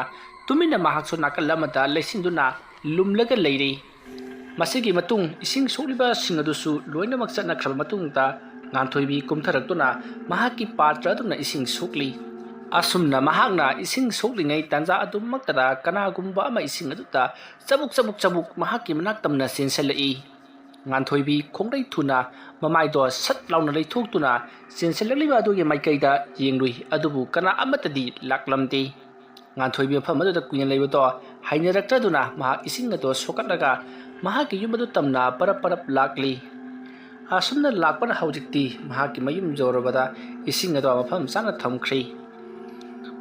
ꯇꯨꯃꯤꯟꯅ ꯃꯍꯥꯛꯁꯨ ꯅꯥꯀꯜ ꯑꯃꯗ ꯂꯩꯁꯤꯟꯗꯨꯅ ꯂꯨꯝꯂꯒ ꯂꯩꯔꯤ꯫ ꯃꯁꯤꯒꯤ ꯃꯇꯨꯡ ꯏꯁꯤꯡ ꯁꯣꯛꯂꯤꯕꯁꯤꯡ ꯑꯗꯨꯁꯨ ꯂꯣꯏꯅꯃꯛ ꯆꯠꯅꯈ꯭ꯔꯕ ꯃꯇꯨꯡꯗ ꯉꯥꯟꯊꯣꯏꯕꯤ ꯀꯨꯝꯊꯔꯛꯇꯨꯅ ꯃꯍꯥꯛꯀꯤ ꯄꯥꯇ꯭ꯔ ꯑꯗꯨꯅ ꯏꯁꯤꯡ ꯁꯣꯛꯂꯤ꯫ ꯑꯁꯨꯝꯅ ꯃꯍꯥꯛꯅ ꯏꯁꯤꯡ ꯁꯣꯛꯂꯤꯉꯩ ꯇꯥꯟꯖꯥ ꯑꯗꯨꯃꯛꯇꯗ ꯀꯅꯥꯒꯨꯝꯕ ꯑꯃ ꯏꯁꯤꯡ ꯑꯗꯨꯗ ꯆꯕꯨꯛ ꯃꯍꯥꯛꯀꯤ ꯃꯅꯥꯛ ꯇꯝꯅ ꯆꯦꯟꯁꯤꯜꯂꯛꯏ꯫ ꯉꯥꯟꯊꯣꯏꯕꯤ ꯈꯣꯡꯂꯩ ꯊꯨꯅ ꯃꯃꯥꯏꯗꯣ ꯁꯠ ꯂꯥꯎꯅ ꯂꯩꯊꯣꯛꯇꯨꯅ ꯆꯦꯟꯁꯤꯜꯂꯛꯂꯤꯕ ꯑꯗꯨꯒꯤ ꯃꯥꯏꯀꯩꯗ ꯌꯦꯡꯂꯨꯏ, ꯑꯗꯨꯕꯨ ꯀꯅꯥ ꯑꯃꯠꯇꯗꯤ ꯂꯥꯛꯂꯝꯗꯦ꯫ ꯉꯥꯟꯊꯣꯏꯕꯤ ꯃꯐꯝ ꯑꯗꯨꯗ ꯀꯨꯏꯅ ꯂꯩꯕꯗꯣ ꯍꯩꯅꯔꯛꯇ꯭ꯔꯗꯨꯅ ꯃꯍꯥꯛ ꯏꯁꯤꯡ ꯑꯗꯨ ꯁꯣꯛꯀꯠꯂꯒ ꯃꯍꯥꯛꯀꯤ ꯌꯨꯝ ꯑꯗꯨ ꯇꯝꯅ ꯄꯔꯞ ꯂꯥꯛꯂꯤ꯫ ꯑꯁꯨꯝꯅ ꯂꯥꯛꯄꯅ ꯍꯧꯖꯤꯛꯇꯤ ꯃꯍꯥꯛꯀꯤ ꯃꯌꯨꯝ ꯌꯧꯔꯕꯗ ꯏꯁꯤꯡ ꯑꯗꯣ ꯃꯐꯝ ꯆꯥꯅ ꯊꯝꯈ꯭ꯔꯦ꯫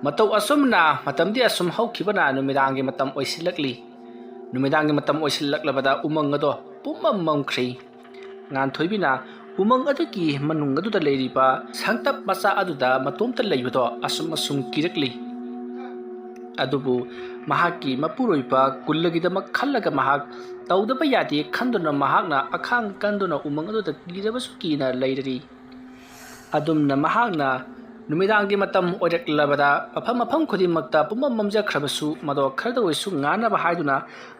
ꯃꯇꯧ ꯑꯁꯨꯝꯅ ꯃꯇꯝꯗꯤ ꯑꯁꯨꯝ ꯍꯧꯈꯤꯕꯅ ꯅꯨꯃꯤꯗꯥꯡꯒꯤ ꯃꯇꯝ ꯑꯣꯏꯁꯤꯜꯂꯛꯂꯤ꯫ ꯅꯨꯃꯤꯗꯥꯡꯒꯤ ꯃꯇꯝ ꯑꯣꯏꯁꯤꯜꯂꯛꯂꯕꯗ ꯎꯃꯪ ꯑꯗꯣ ꯄꯨꯝꯃꯝ ꯃꯝꯈ꯭ꯔꯦ꯫ ꯉꯥꯟꯊꯣꯏꯕꯤꯅ ꯎꯃꯪ ꯑꯗꯨꯒꯤ ꯃꯅꯨꯡ ꯑꯗꯨꯗ ꯂꯩꯔꯤꯕ ꯁꯪꯇꯞ ꯃꯆꯥ ꯑꯗꯨꯗ ꯃꯇꯣꯝꯇ ꯂꯩꯕꯗꯣ ꯑꯁꯨꯝ ꯀꯤꯔꯛꯂꯤ꯫ ꯑꯗꯨꯕꯨ ꯃꯍꯥꯛꯀꯤ ꯃꯄꯨꯔꯣꯏꯕ ꯀꯨꯜꯂꯒꯤꯗꯃꯛ ꯈꯜꯂꯒ ꯃꯍꯥꯛ ꯇꯧꯗꯕ ꯌꯥꯗꯦ ꯈꯟꯗꯨꯅ ꯃꯍꯥꯛꯅ ꯑꯈꯥꯡ ꯀꯟꯗꯨꯅ ꯎꯃꯪ ꯑꯗꯨꯗ ꯀꯤꯔꯕꯁꯨ ꯀꯤꯅ ꯂꯩꯔꯤ꯫ ꯑꯗꯨꯝꯅ ꯃꯍꯥꯛꯅ ꯅꯨꯃꯤꯗꯥꯡꯒꯤ ꯃꯇꯝ ꯑꯣꯏꯔꯛꯂꯕꯗ ꯃꯐꯝ ꯈꯨꯗꯤꯡꯃꯛꯇ ꯄꯨꯝꯃꯝ ꯃꯝꯖꯈ꯭ꯔꯕꯁꯨ ꯃꯗꯣ ꯈꯔꯗ ꯑꯣꯏꯔꯁꯨ ꯉꯥꯟꯅꯕ ꯍꯥꯏꯗꯨꯅ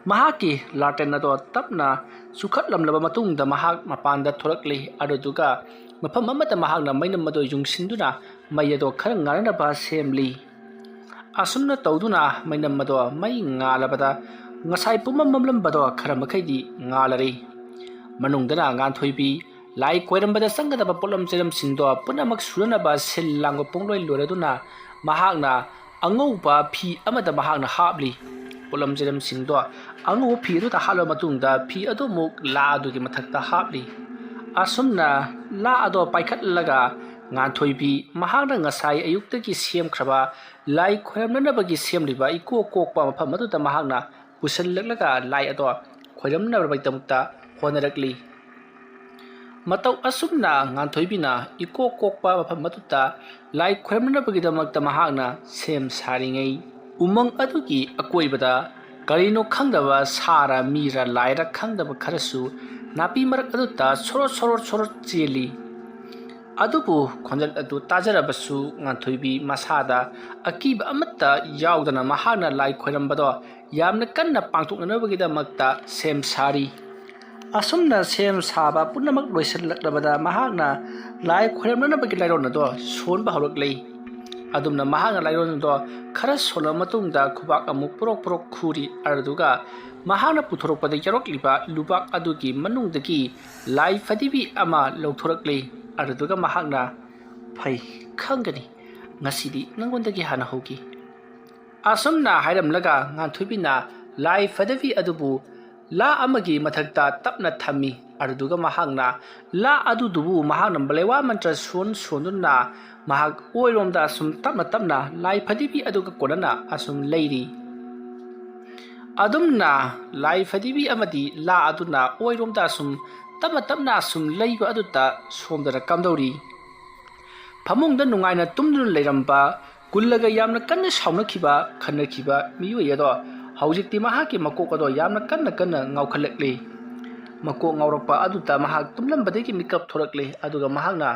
ꯃꯍꯥꯛꯀꯤ ꯂꯥꯇꯦꯟ ꯑꯗꯣ ꯇꯞꯅ ꯆꯨꯈꯠꯂꯝꯂꯕ ꯃꯇꯨꯡꯗ ꯃꯍꯥꯛ ꯃꯄꯥꯟꯗ ꯊꯣꯔꯛꯂꯤ꯫ ꯑꯗꯨꯗꯨꯒ ꯃꯐꯝ ꯑꯃꯗ ꯃꯍꯥꯛꯅ ꯃꯩꯅꯝ ꯑꯗꯨ ꯌꯨꯡꯁꯤꯟꯗꯨꯅ ꯃꯩ ꯑꯗꯣ ꯈꯔ ꯉꯥꯟꯅꯅꯕ ꯁꯦꯝꯂꯤ꯫ ꯑꯁꯨꯝꯅ ꯇꯧꯗꯨꯅ ꯃꯩꯅꯝ ꯑꯗꯣ ꯃꯩ ꯉꯥꯜꯂꯕꯗ ꯉꯁꯥꯏ ꯄꯨꯝꯃꯝ ꯃꯝꯂꯝꯕꯗꯣ ꯈꯔ ꯃꯈꯩꯗꯤ ꯉꯥꯜꯂꯔꯤ꯫ ꯃꯅꯨꯡꯗꯅ ꯉꯥꯟꯊꯣꯏꯕꯤ ꯂꯥꯏ ꯈꯣꯏꯔꯝꯕꯗ ꯆꯪꯒꯗꯕ ꯄꯣꯠꯂꯝ ꯆꯩꯔꯝꯁꯤꯡꯗꯣ ꯄꯨꯝꯅꯃꯛ ꯁꯨꯅꯅꯕ ꯁꯤꯜ ꯂꯥꯡꯕ ꯄꯨꯡꯂꯣꯏ ꯂꯣꯏꯔꯗꯨꯅ ꯃꯍꯥꯛꯅ ꯑꯉꯧꯕ ꯐꯤ ꯑꯃꯗ ꯃꯍꯥꯛꯅ ꯍꯥꯞꯂꯤ꯫ ꯄꯣꯠꯂꯝ ꯆꯩꯔꯝꯁꯤꯡꯗꯣ ꯑꯉꯧꯕ ꯐꯤ ꯑꯗꯨꯗ ꯍꯥꯞꯂꯕ ꯃꯇꯨꯡꯗ ꯐꯤ ꯑꯗꯨ ꯑꯃꯨꯛ ꯂꯥ ꯑꯗꯨꯒꯤ ꯃꯊꯛꯇ ꯍꯥꯞꯂꯤ꯫ ꯑꯁꯨꯝꯅ ꯂꯥ ꯑꯗꯣ ꯄꯥꯏꯈꯠꯂꯒ ꯉꯥꯟꯊꯣꯏꯕꯤ ꯃꯍꯥꯛꯅ ꯉꯁꯥꯏ ꯑꯌꯨꯛꯇꯒꯤ ꯁꯦꯝꯈ꯭ꯔꯕ ꯂꯥꯏ ꯈꯣꯏꯔꯝꯅꯅꯕꯒꯤ ꯁꯦꯝꯂꯤꯕ ꯏꯀꯣꯛ ꯀꯣꯛꯄ ꯃꯐꯝ ꯑꯗꯨꯗ ꯃꯍꯥꯛꯅ ꯄꯨꯁꯤꯜꯂꯛꯂꯒ ꯂꯥꯏ ꯑꯗꯣ ꯈꯣꯏꯔꯝꯅꯕꯒꯤꯗꯃꯛꯇ ꯍꯣꯠꯅꯔꯛꯂꯤ꯫ ꯃꯇꯧ ꯑꯁꯨꯝꯅ ꯉꯥꯟꯊꯣꯏꯕꯤꯅ ꯏꯀꯣꯛ ꯀꯣꯛꯄ ꯃꯐꯝ ꯑꯗꯨꯗ ꯂꯥꯏ ꯈꯣꯏꯔꯝꯅꯕꯒꯤꯗꯃꯛꯇ ꯃꯍꯥꯛꯅ ꯁꯦꯝ ꯁꯥꯔꯤꯉꯩ ꯎꯃꯪ ꯑꯗꯨꯒꯤ ꯑꯀꯣꯏꯕꯗ ꯀꯔꯤꯅꯣ ꯈꯪꯗꯕ ꯁꯥꯔ ꯃꯤꯔ ꯂꯥꯏꯔ ꯈꯪꯗꯕ ꯈꯔꯁꯨ ꯅꯥꯄꯤ ꯃꯔꯛ ꯑꯗꯨꯗ ꯁꯣꯔꯣꯠ ꯆꯦꯜꯂꯤ꯫ ꯑꯗꯨꯕꯨ ꯈꯣꯟꯖꯦꯜ ꯑꯗꯨ ꯇꯥꯖꯔꯕꯁꯨ ꯉꯥꯟꯊꯣꯏꯕꯤ ꯃꯁꯥꯗ ꯑꯀꯤꯕ ꯑꯃꯠꯇ ꯌꯥꯎꯗꯅ ꯃꯍꯥꯛꯅ ꯂꯥꯏ ꯈꯣꯏꯔꯝꯕꯗꯣ ꯌꯥꯝꯅ ꯀꯟꯅ ꯄꯥꯡꯊꯣꯛꯅꯅꯕꯒꯤꯗꯃꯛꯇ ꯁꯦꯝ ꯁꯥꯔꯤ꯫ ꯑꯁꯨꯝꯅ ꯁꯦꯝ ꯁꯥꯕ ꯄꯨꯝꯅꯃꯛ ꯂꯣꯏꯁꯤꯜꯂꯛꯂꯕꯗ ꯃꯍꯥꯛꯅ ꯂꯥꯏ ꯈꯣꯏꯔꯝꯅꯅꯕꯒꯤ ꯂꯥꯏꯔꯣꯟ ꯑꯗꯣ ꯁꯣꯟꯕ ꯍꯧꯔꯛꯂꯤ꯫ ꯑꯗꯨꯝꯅ ꯃꯍꯥꯛꯅ ꯂꯥꯏꯔꯣꯟ ꯑꯗꯣ ꯈꯔ ꯁꯣꯜꯂꯕ ꯃꯇꯨꯡꯗ ꯈꯨꯕꯥꯛ ꯑꯃꯨꯛ ꯄꯣꯔꯣꯛ ꯈꯨꯔꯤ꯫ ꯑꯗꯨꯒ ꯃꯍꯥꯛꯅ ꯄꯨꯊꯣꯔꯛꯄꯗ ꯌꯥꯎꯔꯛꯂꯤꯕ ꯂꯨꯕꯥꯛ ꯑꯗꯨꯒꯤ ꯃꯅꯨꯡꯗꯒꯤ ꯂꯥꯏ ꯐꯗꯤꯕꯤ ꯑꯃ ꯂꯧꯊꯣꯔꯛꯂꯤ꯫ ꯑꯗꯨꯒ ꯃꯍꯥꯛꯅ ꯐꯩ ꯈꯪꯒꯅꯤ ꯉꯁꯤꯗꯤ ꯅꯪꯉꯣꯟꯗꯒꯤ ꯍꯥꯟꯅ ꯍꯧꯈꯤ꯫ ꯑꯁꯨꯝꯅ ꯍꯥꯏꯔꯝꯂꯒ ꯉꯥꯟꯊꯣꯏꯕꯤꯅ ꯂꯥꯏ ꯐꯗꯤꯕꯤ ꯑꯗꯨꯕꯨ ꯂꯥ ꯑꯃꯒꯤ ꯃꯊꯛꯇ ꯇꯞꯅ ꯊꯝꯃꯤ꯫ ꯑꯗꯨꯒ ꯃꯍꯥꯛꯅ ꯂꯥ ꯑꯗꯨꯕꯨ ꯃꯍꯥꯛꯅ ꯂꯩꯋꯥ ꯃꯟꯇ꯭ꯔ ꯁꯣꯟꯗꯨꯅ ꯃꯍꯥꯛ ꯑꯣꯏꯔꯣꯝꯗ ꯑꯁꯨꯝ ꯇꯞꯅ ꯂꯥꯏ ꯐꯗꯤꯕꯤ ꯑꯗꯨꯒ ꯀꯣꯟꯅꯅ ꯑꯁꯨꯝ ꯂꯩꯔꯤ꯫ ꯑꯗꯨꯝꯅ ꯂꯥꯏ ꯐꯗꯤꯕꯤ ꯑꯃꯗꯤ ꯂꯥ ꯑꯗꯨꯅ ꯑꯣꯏꯔꯣꯝꯗ ꯑꯁꯨꯝ ꯇꯞꯅ ꯑꯁꯨꯝ ꯂꯩꯕ ꯑꯗꯨꯗ ꯁꯣꯝꯗꯅ ꯀꯝꯗꯧꯔꯤ꯫ ꯐꯃꯨꯡꯗ ꯅꯨꯡꯉꯥꯏꯅ ꯇꯨꯝꯗꯨꯅ ꯂꯩꯔꯝꯕ ꯀꯨꯜꯂꯒ ꯌꯥꯝꯅ ꯀꯟꯅ ꯁꯥꯎꯅꯈꯤꯕ ꯈꯟꯅꯈꯤꯕ ꯃꯤꯑꯣꯏ ꯑꯗꯣ ꯍꯧꯖꯤꯛꯇꯤ ꯃꯍꯥꯛꯀꯤ ꯃꯀꯣꯛ ꯑꯗꯣ ꯌꯥꯝꯅ ꯀꯟꯅ ꯉꯥꯎꯈꯠꯂꯛꯂꯤ꯫ ꯃꯀꯣꯛ ꯉꯥꯎꯔꯛꯄ ꯑꯗꯨꯗ ꯃꯍꯥꯛ ꯇꯨꯝꯂꯝꯕꯗꯒꯤ ꯃꯤꯀꯞ ꯊꯣꯔꯛꯂꯤ꯫ ꯑꯗꯨꯒ ꯃꯍꯥꯛꯅ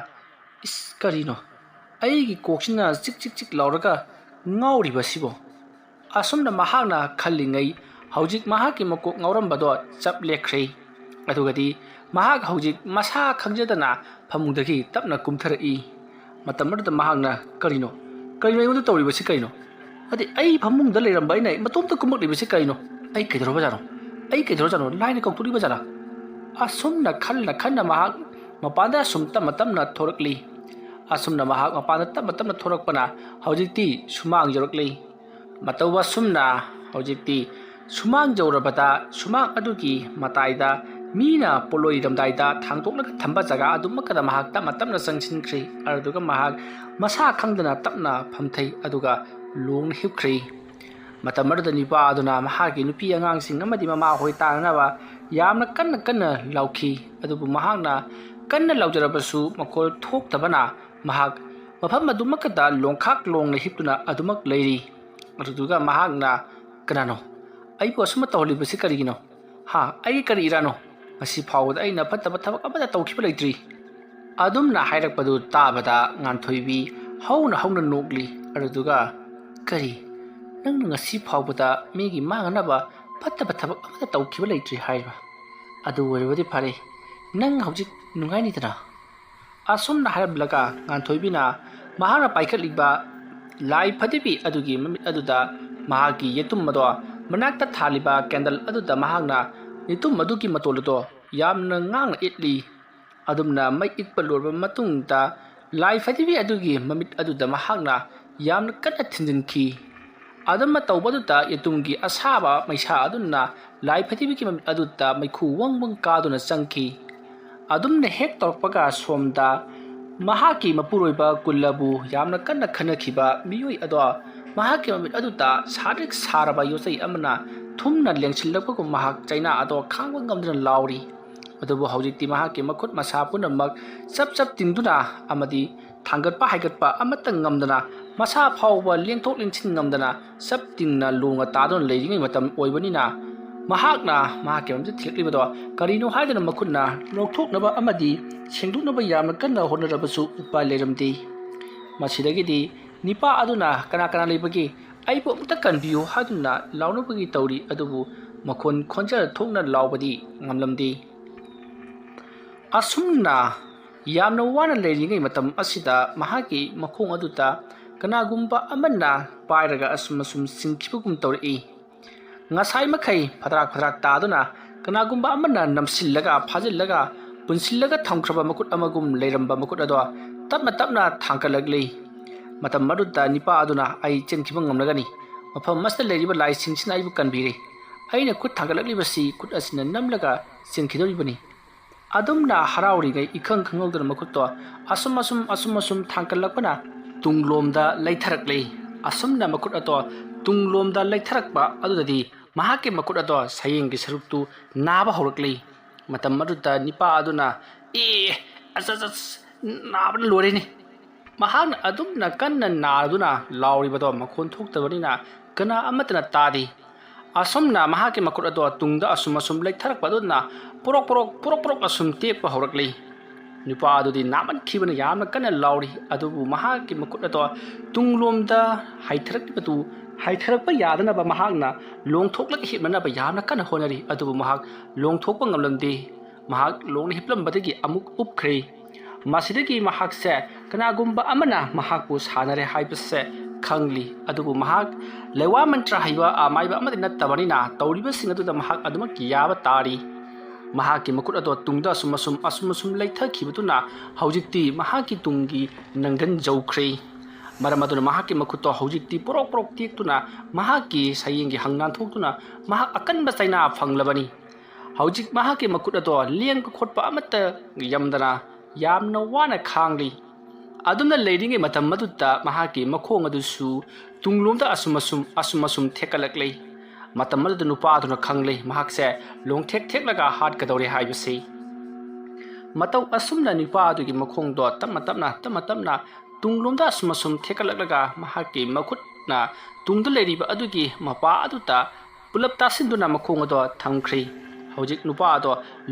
ꯏꯁ ꯀꯔꯤꯅꯣ ꯑꯩꯒꯤ ꯀꯣꯛꯁꯤꯅ ꯆꯤꯛ ꯂꯥꯎꯔꯒ ꯉꯥꯎꯔꯤꯕꯁꯤꯕꯣ? ꯑꯁꯨꯝꯅ ꯃꯍꯥꯛꯅ ꯈꯜꯂꯤꯉꯩ ꯍꯧꯖꯤꯛ ꯃꯍꯥꯛꯀꯤ ꯃꯀꯣꯛ ꯉꯥꯎꯔꯝꯕꯗꯣ ꯆꯞ ꯂꯦꯞꯈ꯭ꯔꯦ꯫ ꯑꯗꯨꯒꯗꯤ ꯃꯍꯥꯛ ꯍꯧꯖꯤꯛ ꯃꯁꯥ ꯈꯪꯖꯗꯅ ꯐꯃꯨꯡꯗꯒꯤ ꯇꯞꯅ ꯀꯨꯝꯊꯔꯛꯏ꯫ ꯃꯇꯝ ꯑꯗꯨꯗ ꯃꯍꯥꯛꯅ ꯀꯔꯤꯅꯣ ꯑꯩꯉꯣꯟꯗ ꯇꯧꯔꯤꯕꯁꯤ ꯀꯔꯤꯅꯣ? ꯑꯗꯩ ꯑꯩ ꯐꯃꯨꯡꯗ ꯂꯩꯔꯝꯕ ꯑꯩꯅ ꯃꯇꯣꯝꯇ ꯀꯨꯝꯃꯛꯂꯤꯕꯁꯤ ꯀꯔꯤꯅꯣ? ꯑꯩ ꯀꯩꯗꯧꯔꯕꯖꯥꯠꯅꯣ? ꯂꯥꯏꯅ ꯀꯧꯊꯣꯛꯂꯤꯕꯖꯥꯠꯂꯥ? ꯑꯁꯨꯝꯅ ꯈꯟꯅ ꯃꯍꯥꯛ ꯃꯄꯥꯟꯗ ꯑꯁꯨꯝ ꯇꯞꯅ ꯊꯣꯔꯛꯂꯤ꯫ ꯑꯁꯨꯝꯅ ꯃꯍꯥꯛ ꯃꯄꯥꯟꯗ ꯇꯞꯅ ꯊꯣꯔꯛꯄꯅ ꯍꯧꯖꯤꯛꯇꯤ ꯁꯨꯃꯥꯡ ꯌꯧꯔꯛꯂꯤ꯫ ꯃꯇꯧ ꯑꯁꯨꯝꯅ ꯍꯧꯖꯤꯛꯇꯤ ꯁꯨꯃꯥꯡ ꯌꯧꯔꯕꯗ ꯁꯨꯃꯥꯡ ꯑꯗꯨꯒꯤ ꯃꯇꯥꯏꯗ ꯃꯤꯅ ꯄꯣꯠꯂꯣꯏꯔꯝꯗꯥꯏꯗ ꯊꯥꯡꯗꯣꯛꯂꯒ ꯊꯝꯕ ꯖꯒꯥ ꯑꯗꯨꯃꯛꯇꯗ ꯃꯍꯥꯛ ꯇꯞꯅ ꯆꯪꯁꯤꯟꯈ꯭ꯔꯦ꯫ ꯑꯗꯨꯒ ꯃꯍꯥꯛ ꯃꯁꯥ ꯈꯪꯗꯅ ꯇꯞꯅ ꯐꯝꯊꯩ ꯑꯗꯨꯒ ꯂꯣꯡꯅ ꯍꯤꯞꯈ꯭ꯔꯦ꯫ ꯃꯇꯝ ꯑꯗꯨꯗ ꯅꯨꯄꯥ ꯑꯗꯨꯅ ꯃꯍꯥꯛꯀꯤ ꯅꯨꯄꯤ ꯑꯉꯥꯡꯁꯤꯡ ꯑꯃꯗꯤ ꯃꯃꯥꯍꯣꯏ ꯇꯥꯅꯅꯕ ꯌꯥꯝꯅ ꯀꯟꯅ ꯂꯥꯎꯈꯤ꯫ ꯑꯗꯨꯕꯨ ꯃꯍꯥꯛꯅ ꯀꯟꯅ ꯂꯥꯎꯖꯔꯕꯁꯨ ꯃꯈꯣꯜ ꯊꯣꯛꯇꯕꯅ ꯃꯍꯥꯛ ꯃꯐꯝ ꯑꯗꯨꯃꯛꯇꯗ ꯂꯣꯡꯈꯥꯛ ꯂꯣꯡꯅ ꯍꯤꯞꯇꯨꯅ ꯑꯗꯨꯃꯛ ꯂꯩꯔꯤ꯫ ꯑꯗꯨꯒ ꯃꯍꯥꯛꯅ ꯀꯅꯥꯅꯣ ꯑꯩꯕꯨ ꯑꯁꯨꯝꯅ ꯇꯧꯍꯜꯂꯤꯕꯁꯤ ꯀꯔꯤꯒꯤꯅꯣ? ꯑꯩꯒꯤ ꯀꯔꯤ ꯏꯔꯥꯅꯣ? ꯉꯁꯤ ꯐꯥꯎꯕꯗ ꯑꯩꯅ ꯐꯠꯇꯕ ꯊꯕꯛ ꯑꯃꯠꯇ ꯇꯧꯈꯤꯕ ꯂꯩꯇ꯭ꯔꯤ꯫ ꯑꯗꯨꯝꯅ ꯍꯥꯏꯔꯛꯄꯗꯨ ꯇꯥꯕꯗ ꯉꯥꯟꯊꯣꯏꯕꯤ ꯍꯧꯅ ꯅꯣꯛꯂꯤ꯫ ꯑꯗꯨꯒ ꯀꯔꯤ ꯅꯪꯅ ꯉꯁꯤ ꯐꯥꯎꯕꯗ ꯃꯤꯒꯤ ꯃꯥꯡꯅꯅꯕ ꯐꯠꯇꯕ ꯊꯕꯛ ꯑꯃꯠꯇ ꯇꯧꯈꯤꯕ ꯂꯩꯇ꯭ꯔꯤ ꯍꯥꯏꯕ? ꯑꯗꯨ ꯑꯣꯏꯔꯕꯗꯤ ꯐꯔꯦ ꯅꯪ ꯍꯧꯖꯤꯛ ꯅꯨꯡꯉꯥꯏꯅꯤꯗꯅ? ꯑꯁꯨꯝꯅ ꯍꯥꯏꯔꯝꯂꯒ ꯉꯥꯟꯊꯣꯏꯕꯤꯅ ꯃꯍꯥꯛꯅ ꯄꯥꯏꯈꯠꯂꯤꯕ ꯂꯥꯏ ꯐꯗꯤꯕꯤ ꯑꯗꯨꯒꯤ ꯃꯃꯤꯠ ꯑꯗꯨꯗ ꯃꯍꯥꯛꯀꯤ ꯌꯦꯇꯨꯝ ꯑꯗꯣ ꯃꯅꯥꯛꯇ ꯊꯥꯜꯂꯤꯕ ꯀꯦꯟꯗꯜ ꯑꯗꯨꯗ ꯃꯍꯥꯛꯅ ꯌꯦꯇꯨꯝ ꯑꯗꯨꯒꯤ ꯃꯇꯣꯜ ꯑꯗꯣ ꯌꯥꯝꯅ ꯉꯥꯡꯅ ꯏꯠꯂꯤ꯫ ꯑꯗꯨꯝꯅ ꯃꯩ ꯏꯠꯄ ꯂꯣꯏꯔꯕ ꯃꯇꯨꯡꯗ ꯂꯥꯏ ꯐꯗꯤꯕꯤ ꯑꯗꯨꯒꯤ ꯃꯃꯤꯠ ꯑꯗꯨꯗ ꯃꯍꯥꯛꯅ ꯌꯥꯝꯅ ꯀꯟꯅ ꯊꯤꯟꯖꯤꯟꯈꯤ꯫ ꯑꯗꯨꯝꯅ ꯇꯧꯕꯗꯨꯗ ꯌꯦꯇꯨꯝꯒꯤ ꯑꯁꯥꯕ ꯃꯩꯁꯥ ꯑꯗꯨꯅ ꯂꯥꯏ ꯐꯗꯤꯕꯤꯒꯤ ꯃꯃꯤꯠ ꯑꯗꯨꯗ ꯃꯩꯈꯨ ꯋꯪ ꯀꯥꯗꯨꯅ ꯆꯪꯈꯤ꯫ ꯑꯗꯨꯝꯅ ꯍꯦꯛ ꯇꯧꯔꯛꯄꯒ ꯁꯣꯝꯗ ꯃꯍꯥꯛꯀꯤ ꯃꯄꯨꯔꯣꯏꯕ ꯀꯨꯜꯂꯕꯨ ꯌꯥꯝꯅ ꯀꯟꯅ ꯈꯟꯅꯈꯤꯕ ꯃꯤꯑꯣꯏ ꯑꯗꯣ ꯃꯍꯥꯛꯀꯤ ꯃꯃꯤꯠ ꯑꯗꯨꯗ ꯁꯥꯇ꯭ꯔꯤꯛ ꯁꯥꯔꯕ ꯌꯣꯠꯆꯩ ꯑꯃꯅ ꯊꯨꯝꯅ ꯂꯦꯡꯁꯤꯜꯂꯛꯄꯒꯨꯝ ꯃꯍꯥꯛ ꯆꯩꯅꯥ ꯑꯗꯣ ꯈꯥꯡꯕ ꯉꯝꯗꯨꯅ ꯂꯥꯎꯔꯤ꯫ ꯑꯗꯨꯕꯨ ꯍꯧꯖꯤꯛꯇꯤ ꯃꯍꯥꯛꯀꯤ ꯃꯈꯨꯠ ꯃꯁꯥ ꯄꯨꯝꯅꯃꯛ ꯆꯞ ꯇꯤꯡꯗꯨꯅ ꯑꯃꯗꯤ ꯊꯥꯡꯒꯠꯄ ꯍꯥꯏꯒꯠꯄ ꯑꯃꯠꯇ ꯉꯝꯗꯅ ꯃꯁꯥ ꯐꯥꯎꯕ ꯂꯦꯡꯊꯣꯛ ꯂꯦꯡꯁꯤꯟ ꯉꯝꯗꯅ ꯆꯞ ꯇꯤꯡꯅ ꯂꯣꯡꯅ ꯇꯥꯗꯨꯅ ꯂꯩꯔꯤꯉꯩ ꯃꯇꯝ ꯑꯣꯏꯕꯅꯤꯅ ꯃꯍꯥꯛꯅ ꯃꯍꯥꯛꯀꯤ ꯃꯃꯤꯠꯇ ꯊꯤꯜꯂꯛꯂꯤꯕꯗꯣ ꯀꯔꯤꯅꯣ ꯍꯥꯏꯗꯨꯅ ꯃꯈꯨꯠꯅ ꯂꯧꯊꯣꯛꯅꯕ ꯑꯃꯗꯤ ꯁꯦꯡꯗꯣꯛꯅꯕ ꯌꯥꯝꯅ ꯀꯟꯅ ꯍꯣꯠꯅꯔꯕꯁꯨ ꯎꯄꯥꯏ ꯂꯩꯔꯝꯗꯦ꯫ ꯃꯁꯤꯗꯒꯤꯗꯤ ꯅꯤꯄꯥ ꯑꯗꯨꯅ ꯀꯅꯥ ꯂꯩꯕꯒꯦ ꯑꯩꯕꯨ ꯑꯃꯨꯛꯇ ꯀꯟꯕꯤꯌꯨ ꯍꯥꯏꯗꯨꯅ ꯂꯥꯎꯅꯕꯒꯤ ꯇꯧꯔꯤ꯫ ꯑꯗꯨꯕꯨ ꯈꯣꯟꯖꯦꯜ ꯊꯣꯛꯅ ꯂꯥꯎꯕꯗꯤ ꯉꯝꯂꯝꯗꯦ꯫ ꯑꯁꯨꯝꯅ ꯌꯥꯝꯅ ꯋꯥꯅ ꯂꯩꯔꯤꯉꯩ ꯃꯇꯝ ꯑꯁꯤꯗ ꯃꯍꯥꯛꯀꯤ ꯃꯈꯣꯡ ꯑꯗꯨꯗ ꯀꯅꯥꯒꯨꯝꯕ ꯑꯃꯅ ꯄꯥꯏꯔꯒ ꯑꯁꯨꯝ ꯆꯤꯡꯈꯤꯕꯒꯨꯝ ꯇꯧꯔꯛꯏ꯫ ꯉꯁꯥꯏ ꯃꯈꯩ ꯐꯗ꯭ꯔꯥꯛ ꯇꯥꯗꯨꯅ ꯀꯅꯥꯒꯨꯝꯕ ꯑꯃꯅ ꯅꯝꯁꯤꯜꯂꯒ ꯐꯥꯖꯤꯜꯂꯒ ꯄꯨꯟꯁꯤꯜꯂꯒ ꯊꯝꯈ꯭ꯔꯕ ꯃꯈꯨꯠ ꯑꯃꯒꯨꯝ ꯂꯩꯔꯝꯕ ꯃꯈꯨꯠ ꯑꯗꯣ ꯇꯞꯅ ꯊꯥꯡꯀꯠꯂꯛꯂꯤ꯫ ꯃꯇꯝ ꯑꯗꯨꯗ ꯅꯤꯄꯥ ꯑꯗꯨꯅ ꯑꯩ ꯆꯦꯟꯈꯤꯕ ꯉꯝꯂꯒꯅꯤ, ꯃꯐꯝ ꯑꯁꯤꯗ ꯂꯩꯔꯤꯕ ꯂꯥꯏꯁꯤꯡꯁꯤꯅ ꯑꯩꯕꯨ ꯀꯟꯕꯤꯔꯤ, ꯑꯩꯅ ꯈꯨꯠ ꯊꯥꯡꯒꯠꯂꯛꯂꯤꯕꯁꯤ ꯈꯨꯠ ꯑꯁꯤꯅ ꯅꯝꯂꯒ ꯆꯦꯟꯈꯤꯗꯧꯔꯤꯕꯅꯤ꯫ ꯑꯗꯨꯝꯅ ꯍꯔꯥꯎꯔꯤꯉꯩ ꯏꯈꯪ ꯈꯪꯍꯧꯗꯅ ꯃꯈꯨꯠꯇꯣ ꯑꯁꯨꯝ ꯊꯥꯡꯀꯠꯂꯛꯄꯅ ꯇꯨꯡꯂꯣꯝꯗ ꯂꯩꯊꯔꯛꯂꯤ꯫ ꯑꯁꯨꯝꯅ ꯃꯈꯨꯠ ꯑꯗꯣ ꯇꯨꯡꯂꯣꯝꯗ ꯂꯩꯊꯔꯛꯄ ꯑꯗꯨꯗꯗꯤ ꯃꯍꯥꯛꯀꯤ ꯃꯈꯨꯠ ꯑꯗꯣ ꯁꯌꯦꯡꯒꯤ ꯁꯔꯨꯛꯇꯨ ꯅꯥꯕ ꯍꯧꯔꯛꯂꯤ꯫ ꯃꯇꯝ ꯑꯗꯨꯗ ꯅꯤꯄꯥ ꯑꯗꯨꯅ ꯑꯁ ꯅꯥꯕꯅ ꯂꯣꯏꯔꯦꯅꯦ꯫ ꯃꯍꯥꯛꯅ ꯑꯗꯨꯝꯅ ꯀꯟꯅ ꯅꯥꯗꯨꯅ ꯂꯥꯎꯔꯤꯕꯗꯣ ꯃꯈꯣꯟ ꯊꯣꯛꯇꯕꯅꯤꯅ ꯀꯅꯥ ꯑꯃꯠꯇꯅ ꯇꯥꯗꯦ꯫ ꯑꯁꯨꯝꯅ ꯃꯍꯥꯛꯀꯤ ꯃꯈꯨꯠ ꯑꯗꯣ ꯇꯨꯡꯗ ꯑꯁꯨꯝ ꯂꯩꯊꯔꯛꯄ ꯑꯗꯨꯅ ꯄꯣꯔꯣꯛ ꯑꯁꯨꯝ ꯇꯦꯛꯄ ꯍꯧꯔꯛꯂꯤ꯫ ꯅꯨꯄꯥ ꯑꯗꯨꯗꯤ ꯅꯥꯃꯟꯈꯤꯕꯅ ꯌꯥꯝꯅ ꯀꯟꯅ ꯂꯥꯎꯔꯤ, ꯑꯗꯨꯕꯨ ꯃꯍꯥꯛꯀꯤ ꯃꯈꯨꯠ ꯑꯗꯣ ꯇꯨꯡꯂꯣꯝꯗ ꯍꯥꯏꯊꯔꯛꯂꯤꯕꯗꯨ ꯍꯥꯏꯊꯔꯛꯄ ꯌꯥꯗꯅꯕ ꯃꯍꯥꯛꯅ ꯂꯣꯡꯊꯣꯛꯂꯒ ꯍꯤꯞꯅꯅꯕ ꯌꯥꯝꯅ ꯀꯟꯅ ꯍꯣꯠꯅꯔꯤ, ꯑꯗꯨꯕꯨ ꯃꯍꯥꯛ ꯂꯣꯡꯊꯣꯛꯄ ꯉꯝꯂꯝꯗꯦ꯫ ꯃꯍꯥꯛ ꯂꯣꯡꯅ ꯍꯤꯞꯂꯝꯕꯗꯒꯤ ꯑꯃꯨꯛ ꯎꯞꯈ꯭ꯔꯦ꯫ ꯃꯁꯤꯗꯒꯤ ꯃꯍꯥꯛꯁꯦ ꯀꯅꯥꯒꯨꯝꯕ ꯑꯃꯅ ꯃꯍꯥꯛꯄꯨ ꯁꯥꯟꯅꯔꯦ ꯍꯥꯏꯕꯁꯦ ꯈꯪꯂꯤ, ꯑꯗꯨꯕꯨ ꯃꯍꯥꯛ ꯂꯩꯋꯥ ꯃꯟꯇ꯭ꯔ ꯍꯩꯕ ꯑꯃꯥꯏꯕ ꯑꯃꯗꯤ ꯅꯠꯇꯕꯅꯤꯅ ꯇꯧꯔꯤꯕꯁꯤꯡ ꯑꯗꯨꯗ ꯃꯍꯥꯛ ꯑꯗꯨꯃꯛ ꯌꯥꯕ ꯇꯥꯔꯤ꯫ ꯃꯍꯥꯛꯀꯤ ꯃꯈꯨꯠ ꯑꯗꯣ ꯇꯨꯡꯗ ꯑꯁꯨꯝ ꯂꯩꯊꯈꯤꯕꯗꯨꯅ ꯍꯧꯖꯤꯛꯇꯤ ꯃꯍꯥꯛꯀꯤ ꯇꯨꯡꯒꯤ ꯅꯪꯒꯟ ꯌꯧꯈ꯭ꯔꯦ꯫ ꯃꯔꯝ ꯑꯗꯨꯅ ꯃꯍꯥꯛꯀꯤ ꯃꯈꯨꯠꯇꯣ ꯍꯧꯖꯤꯛꯇꯤ ꯄꯣꯔꯣꯛ ꯇꯦꯛꯇꯨꯅ ꯃꯍꯥꯛꯀꯤ ꯁꯌꯦꯡꯒꯤ ꯍꯪ ꯅꯥꯟꯊꯣꯛꯇꯨꯅ ꯃꯍꯥꯛ ꯑꯀꯟꯕ ꯆꯩꯅꯥ ꯐꯪꯂꯕꯅꯤ꯫ ꯍꯧꯖꯤꯛ ꯃꯍꯥꯛꯀꯤ ꯃꯈꯨꯠ ꯑꯗꯣ ꯂꯦꯡꯕ ꯈꯣꯠꯄ ꯑꯃꯠꯇ ꯌꯝꯗꯅ ꯌꯥꯝꯅ ꯋꯥꯅ ꯈꯥꯡꯂꯤ꯫ ꯑꯗꯨꯝꯅ ꯂꯩꯔꯤꯉꯩ ꯃꯇꯝ ꯑꯗꯨꯗ ꯃꯍꯥꯛꯀꯤ ꯃꯈꯣꯡ ꯑꯗꯨꯁꯨ ꯇꯨꯡꯂꯣꯝꯗ ꯑꯁꯨꯝ ꯊꯦꯛꯀꯠꯂꯛꯂꯤ꯫ ꯃꯇꯝ ꯑꯗꯨꯗ ꯅꯨꯄꯥ ꯑꯗꯨꯅ ꯈꯪꯂꯤ ꯃꯍꯥꯛꯁꯦ ꯊꯦꯛꯂꯒ ꯍꯥꯠꯀꯗꯧꯔꯦ ꯍꯥꯏꯕꯁꯤ꯫ ꯃꯇꯧ ꯑꯁꯨꯝꯅ ꯅꯨꯄꯥ ꯑꯗꯨꯒꯤ ꯃꯈꯣꯡꯗꯣ ꯇꯞꯅ ꯇꯨꯡꯂꯣꯝꯗ ꯑꯁꯨꯝ ꯊꯦꯛꯀꯠꯂꯛꯂꯒ ꯃꯍꯥꯛꯀꯤ ꯃꯈꯨꯠꯅ ꯇꯨꯡꯗ ꯂꯩꯔꯤꯕ ꯑꯗꯨꯒꯤ ꯃꯄꯥ ꯑꯗꯨꯗ ꯄꯨꯂꯞ ꯇꯥꯁꯤꯟꯗꯨꯅ ꯃꯈꯣꯡ ꯑꯗꯣ ꯊꯝꯈ꯭ꯔꯤ꯫ ꯍꯧꯖꯤꯛ ꯅꯨꯄꯥ ꯑꯗꯣ